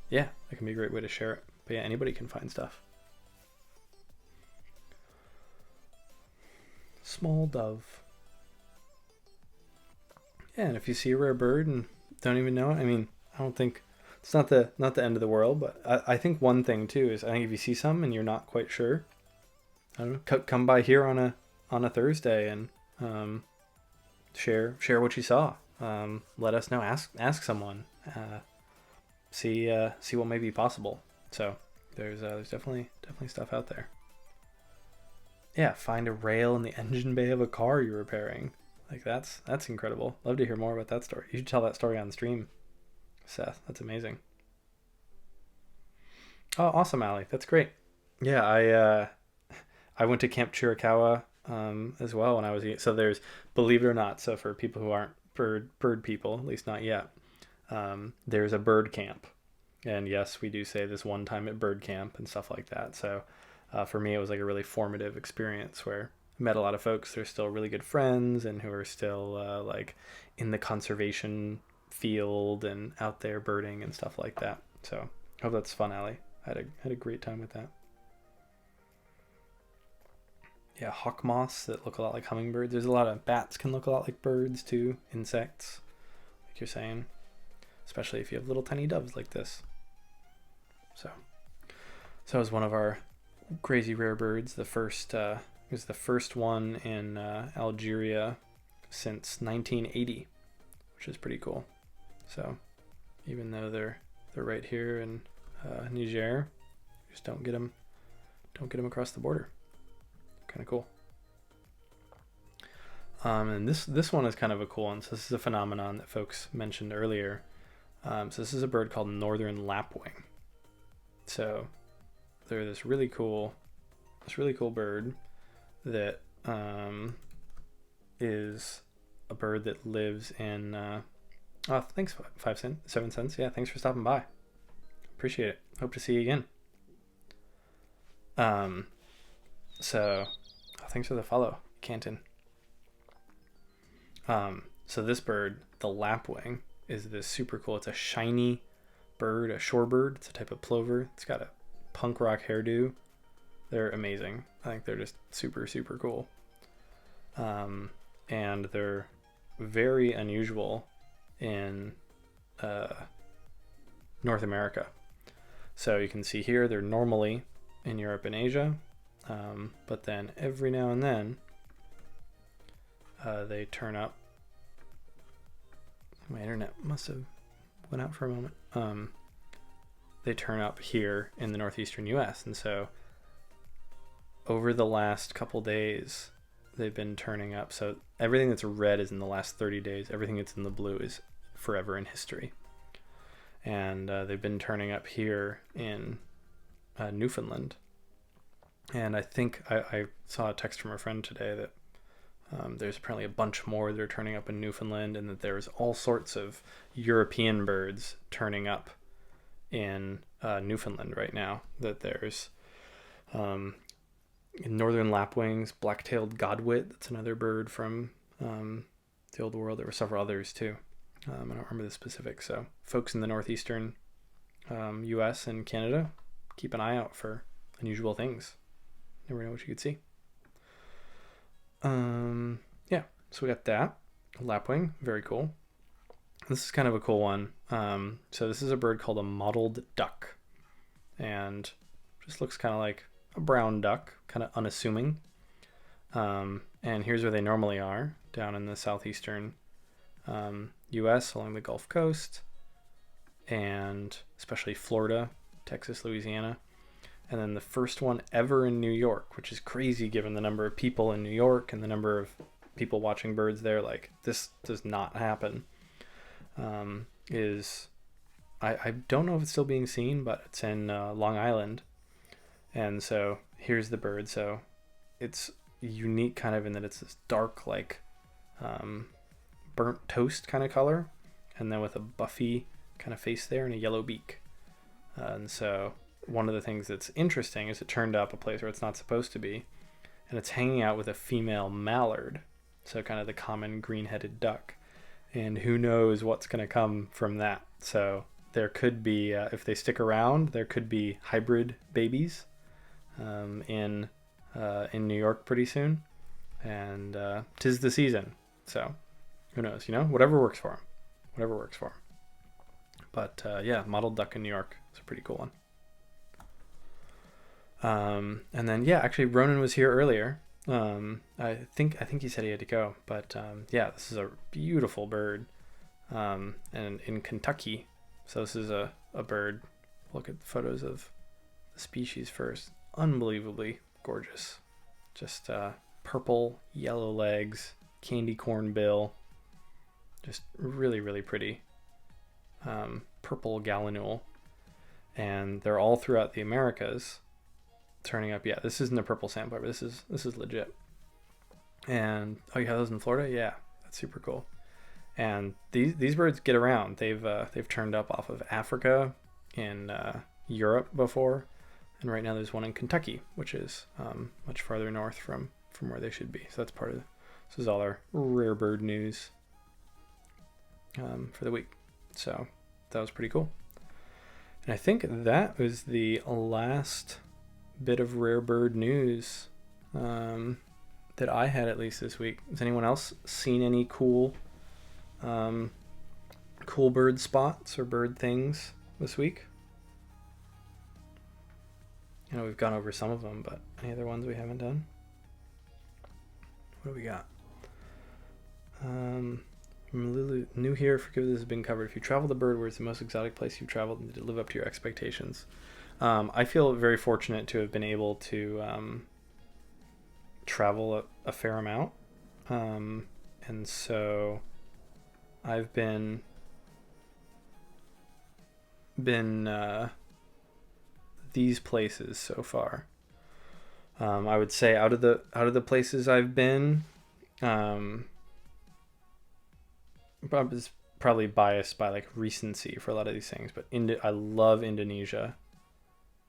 yeah, that can be a great way to share it. But yeah, anybody can find stuff. Small dove. Yeah, and if you see a rare bird and don't even know it, I mean, I don't think it's not the end of the world, but I think one thing too is, I think if you see something and you're not quite sure, I don't know, come by here on a Thursday and share what you saw. Let us know. Ask someone. see what may be possible. So there's definitely stuff out there. Yeah, find a rail in the engine bay of a car you're repairing. Like that's incredible. Love to hear more about that story. You should tell that story on stream, Seth. That's amazing. Oh, awesome, Ali. That's great. Yeah, I went to Camp Chiricahua as well when I was so there's, believe it or not, so for people who aren't bird people, at least not yet, there's a bird camp, and yes, we do say this one time at bird camp and stuff like that. So for me, it was like a really formative experience where I met a lot of folks that are still really good friends and who are still like in the conservation field and out there birding and stuff like that. So I hope that's fun, Ali. I had a great time with that. Yeah, hawk moths that look a lot like hummingbirds. There's a lot of bats can look a lot like birds too, insects, like you're saying, especially if you have little tiny doves like this. So it was one of our crazy rare birds. The first it was the first one in Algeria since 1980, which is pretty cool. So even though they're right here in Niger, just don't get them across the border. Kind of cool. And this one is kind of a cool one. So this is a phenomenon that folks mentioned earlier. So this is a bird called northern lapwing. So they're this really cool bird that is a bird that lives in. Oh, thanks, 7 cents. Yeah, thanks for stopping by. Appreciate it. Hope to see you again. So thanks for the follow, Canton. So this bird, the lapwing, is this super cool. It's a shiny bird, a shorebird. It's a type of plover. It's got a punk rock hairdo. They're amazing. I think they're just super, super cool. And they're very unusual in North America. So you can see here, they're normally in Europe and Asia. But then every now and then they turn up. My internet must have went out for a moment. They turn up here in the northeastern US, and so over the last couple days they've been turning up. So everything that's red is in the last 30 days. Everything that's in the blue is forever in history. And they've been turning up here in Newfoundland. And I think I saw a text from a friend today that there's apparently a bunch more that are turning up in Newfoundland, and that there's all sorts of European birds turning up in Newfoundland right now. That there's northern lapwings, black-tailed godwit. That's another bird from the old world. There were several others too. I don't remember the specifics. So folks in the northeastern U.S. and Canada, keep an eye out for unusual things. Never know what you could see. Yeah, so we got that lapwing, very cool. This is kind of a cool one. So this is a bird called a mottled duck, and just looks kind of like a brown duck, kind of unassuming. And here's where they normally are, down in the southeastern U.S. along the Gulf Coast, and especially Florida, Texas, Louisiana. And then the first one ever in New York, which is crazy given the number of people in New York and the number of people watching birds there. Like, this does not happen. Is I don't know if it's still being seen, but it's in Long Island. And so here's the bird. So it's unique kind of in that it's this dark, like burnt toast kind of color, and then with a buffy kind of face there and a yellow beak. And so one of the things that's interesting is it turned up a place where it's not supposed to be, and it's hanging out with a female mallard, so kind of the common green-headed duck, and who knows what's going to come from that. So there could be, if they stick around, there could be hybrid babies in New York pretty soon, and 'tis the season, so who knows, whatever works for them. But yeah, mottled duck in New York is a pretty cool one. And then, yeah, actually Ronan was here earlier. I think he said he had to go, but yeah, this is a beautiful bird. And in Kentucky, so this is a a bird. Look at photos of the species first. Unbelievably gorgeous. Just purple, yellow legs, candy corn bill. Just really, really pretty. Purple gallinule. And they're all throughout the Americas turning up. Yeah, this isn't a purple sampler, but this is legit. And oh, you have those in Florida? Yeah, that's super cool. And these birds get around. They've turned up off of Africa, in Europe before, and right now there's one in Kentucky, which is much farther north from where they should be. So that's part of this is all our rare bird news for the week. So that was pretty cool. And I think that was the last bit of rare bird news that I had, at least this week. Has anyone else seen any cool bird spots or bird things this week? I know we've gone over some of them, but any other ones we haven't done? What do we got? Lulu, new here, forgive this has been covered. If you travel the bird, where's the most exotic place you've traveled and did it live up to your expectations? I feel very fortunate to have been able to travel a fair amount. And so I've been these places so far. I would say out of the places I've been, I was probably biased by like recency for a lot of these things, but I love Indonesia.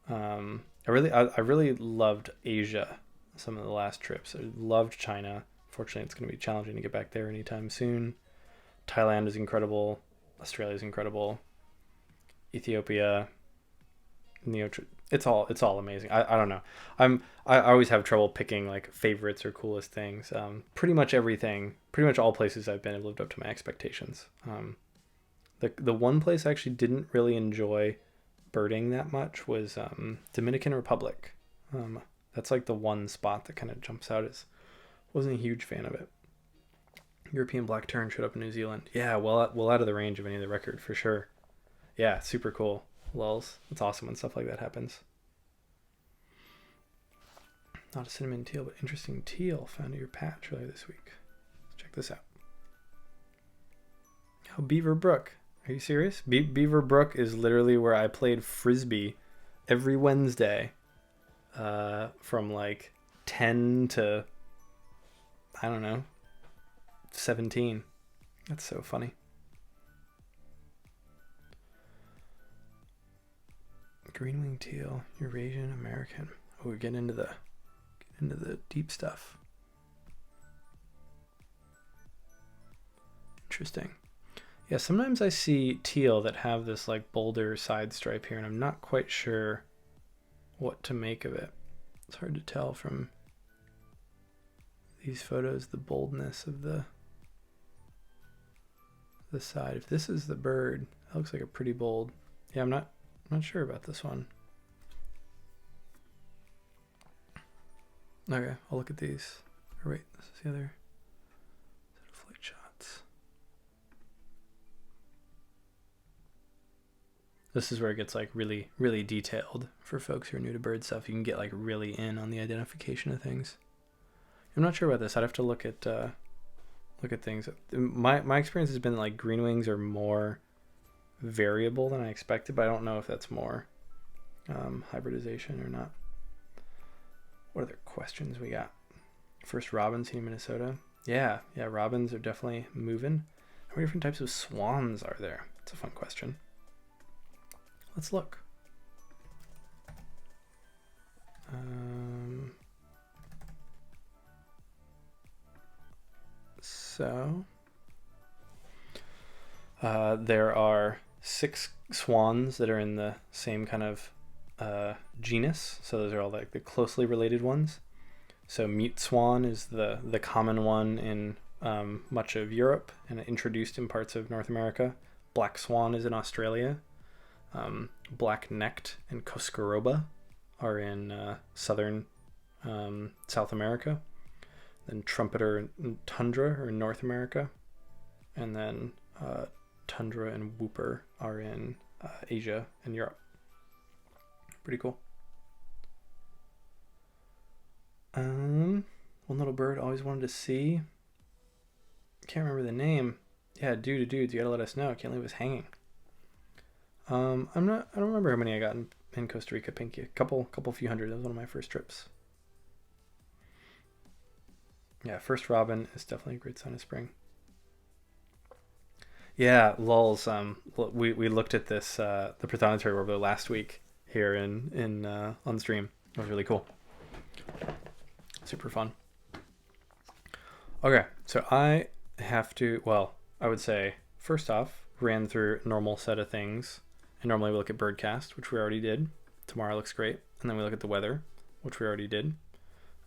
I really loved Asia. Some of the last trips. I loved China. Fortunately, it's going to be challenging to get back there anytime soon. Thailand is incredible. Australia is incredible. Ethiopia. It's all amazing. I don't know. I always have trouble picking like favorites or coolest things. Pretty much all places I've been have lived up to my expectations. The one place I actually didn't really enjoy birding that much was Dominican Republic. That's like the one spot that kind of jumps out. Wasn't a huge fan of it. European black tern showed up in New Zealand. Yeah, well out of the range of any of the record for sure. Yeah, super cool. Lulz. It's awesome when stuff like that happens. Not a cinnamon teal, but interesting teal found in your patch earlier this week. Let's check this out. Oh, Beaver Brook. Are you serious? Beaver Brook is literally where I played Frisbee every Wednesday from like 10 to, I don't know, 17. That's so funny. Green-winged teal, Eurasian American. Oh, we're getting into the deep stuff. Interesting. Yeah, sometimes I see teal that have this like bolder side stripe here, and I'm not quite sure what to make of it. It's hard to tell from these photos the boldness of the side. If this is the bird, that looks like a pretty bold. Yeah, I'm not sure about this one. Okay, I'll look at these. Or wait, this is the other set of flight shots. This is where it gets like really, really detailed for folks who are new to bird stuff. You can get like really in on the identification of things. I'm not sure about this. I'd have to look at things. My experience has been like green wings are more variable than I expected, but I don't know if that's more hybridization or not. What other questions we got? First robins here in Minnesota. Yeah, robins are definitely moving. How many different types of swans are there? It's a fun question. Let's look. So there are 6 swans that are in the same kind of genus. So those are all like the closely related ones. So mute swan is the common one in much of Europe and introduced in parts of North America. Black swan is in Australia. Black-necked and Coscaroba are in southern South America. Then trumpeter and tundra are in North America. And then tundra and whooper are in Asia and Europe. Pretty cool. One little bird always wanted to see. Can't remember the name. Yeah, dudes, you gotta let us know. Can't leave us hanging. I don't remember how many I got in Costa Rica, Pinky. Couple few hundred. That was one of my first trips. Yeah, first robin is definitely a great sign of spring. Yeah, lulls. We looked at this the Prothonotary Warbler last week here in on stream. It was really cool. Super fun. Okay, so I have to. Well, I would say first off, ran through normal set of things, and normally we look at Birdcast, which we already did. Tomorrow looks great, and then we look at the weather, which we already did.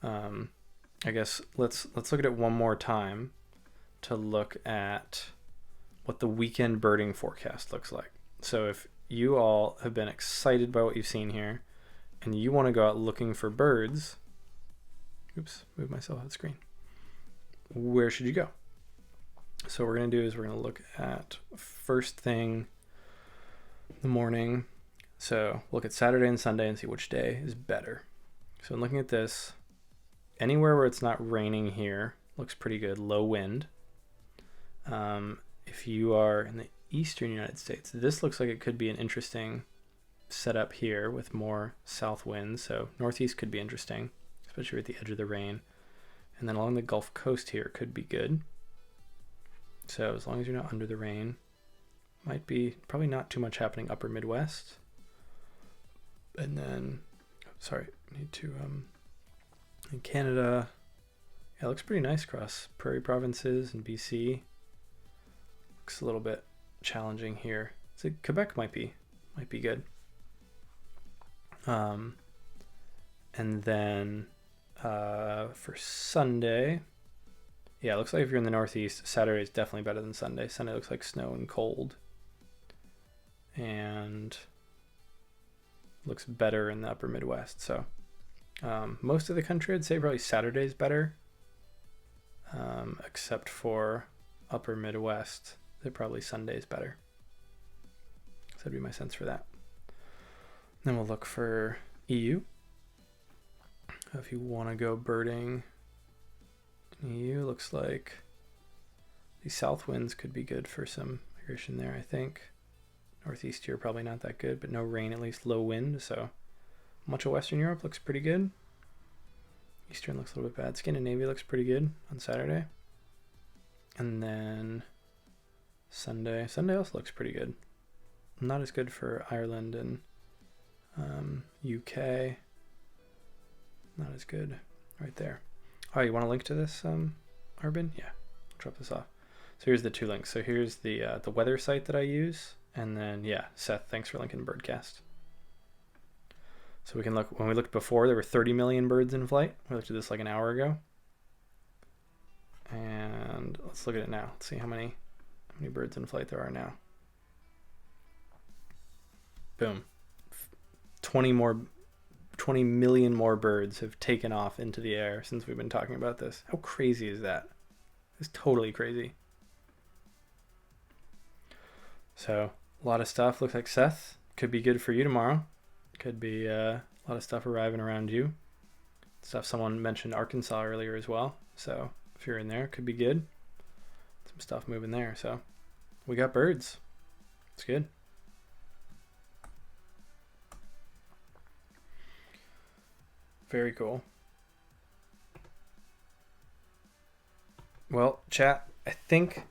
I guess let's look at it one more time to look at what the weekend birding forecast looks like. So if you all have been excited by what you've seen here and you want to go out looking for birds, oops, move myself off the screen, where should you go? So what we're going to do is we're going to look at first thing in the morning. So look at Saturday and Sunday and see which day is better. So in looking at this, anywhere where it's not raining here looks pretty good, low wind. If you are in the eastern United States, this looks like it could be an interesting setup here with more south winds. So northeast could be interesting, especially at the edge of the rain. And then along the Gulf Coast here could be good. So as long as you're not under the rain, might be probably not too much happening upper Midwest. And then, sorry, need to, in Canada, yeah, it looks pretty nice across Prairie provinces and BC. Looks a little bit challenging here. So Quebec might be good. And then for Sunday, yeah, it looks like if you're in the Northeast, Saturday is definitely better than Sunday. Sunday looks like snow and cold. And looks better in the upper Midwest. So most of the country, I'd say probably Saturday's better. Except for upper Midwest, probably Sunday's better. So that'd be my sense for that. Then we'll look for EU. If you want to go birding in EU, looks like the south winds could be good for some migration there, I think. Northeast here probably not that good, but no rain, at least low wind. So much of Western Europe looks pretty good. Eastern looks a little bit bad. Scandinavia looks pretty good on Saturday. And then Sunday also looks pretty good. Not as good for Ireland and UK. Not as good right there. Oh, you want to link to this, Arbin? Yeah, I'll drop this off. So here's the two links. So here's the weather site that I use. And then, yeah, Seth, thanks for linking Birdcast. So we can look, when we looked before, there were 30 million birds in flight. We looked at this like an hour ago. And let's look at it now. Let's see how many birds in flight there are now. Boom. 20 million more birds have taken off into the air since we've been talking about this. How crazy is that? It's totally crazy. So a lot of stuff. Looks like Seth could be good for you tomorrow. Could be a lot of stuff arriving around you. Stuff someone mentioned Arkansas earlier as well. So if you're in there, could be good. Some stuff moving there. So we got birds. It's good. Very cool. Well, chat, I think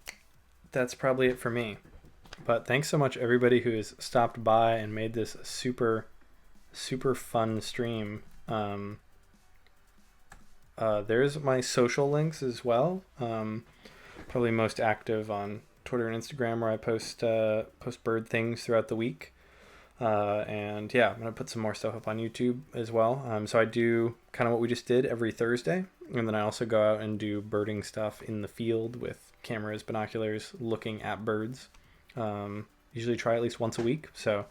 that's probably it for me. But thanks so much everybody who has stopped by and made this a super fun stream. There's my social links as well. Probably most active on Twitter and Instagram, where I post bird things throughout the week. And yeah, I'm gonna put some more stuff up on YouTube as well. So I do kind of what we just did every Thursday, and then I also go out and do birding stuff in the field with cameras, binoculars, looking at birds. Usually try at least once a week. So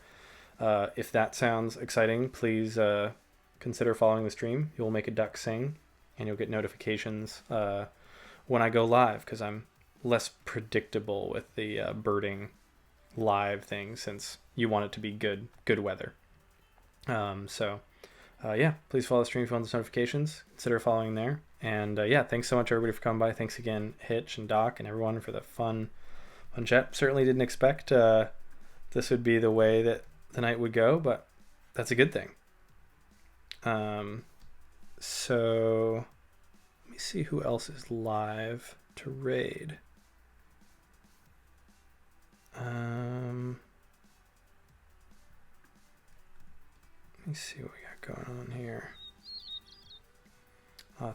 if that sounds exciting, please consider following the stream. You'll make a duck sing, and you'll get notifications when I go live, because I'm less predictable with the birding live thing since you want it to be good weather. Yeah, please follow the stream if you want those notifications. Consider following there. And yeah, thanks so much everybody for coming by. Thanks again, Hitch and Doc and everyone for the fun chat. Certainly didn't expect this would be the way that the night would go, but that's a good thing. So let me see who else is live to raid. Let me see what we got going on here.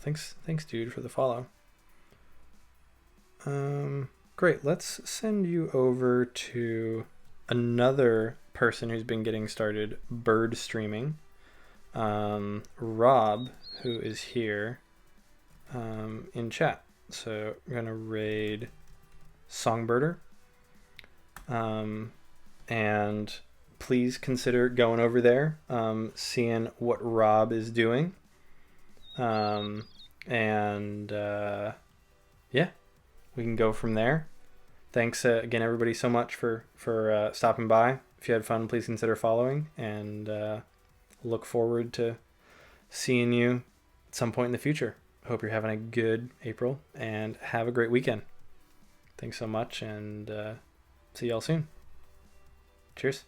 Thanks, dude, for the follow. Great. Let's send you over to another person who's been getting started bird streaming. Rob, who is here in chat. So we're gonna raid Songbirder. And please consider going over there, seeing what Rob is doing. Yeah, we can go from there. Thanks again, everybody, so much for stopping by. If you had fun, please consider following, and look forward to seeing you at some point in the future. Hope you're having a good April, and have a great weekend. Thanks so much, and see y'all soon. Cheers.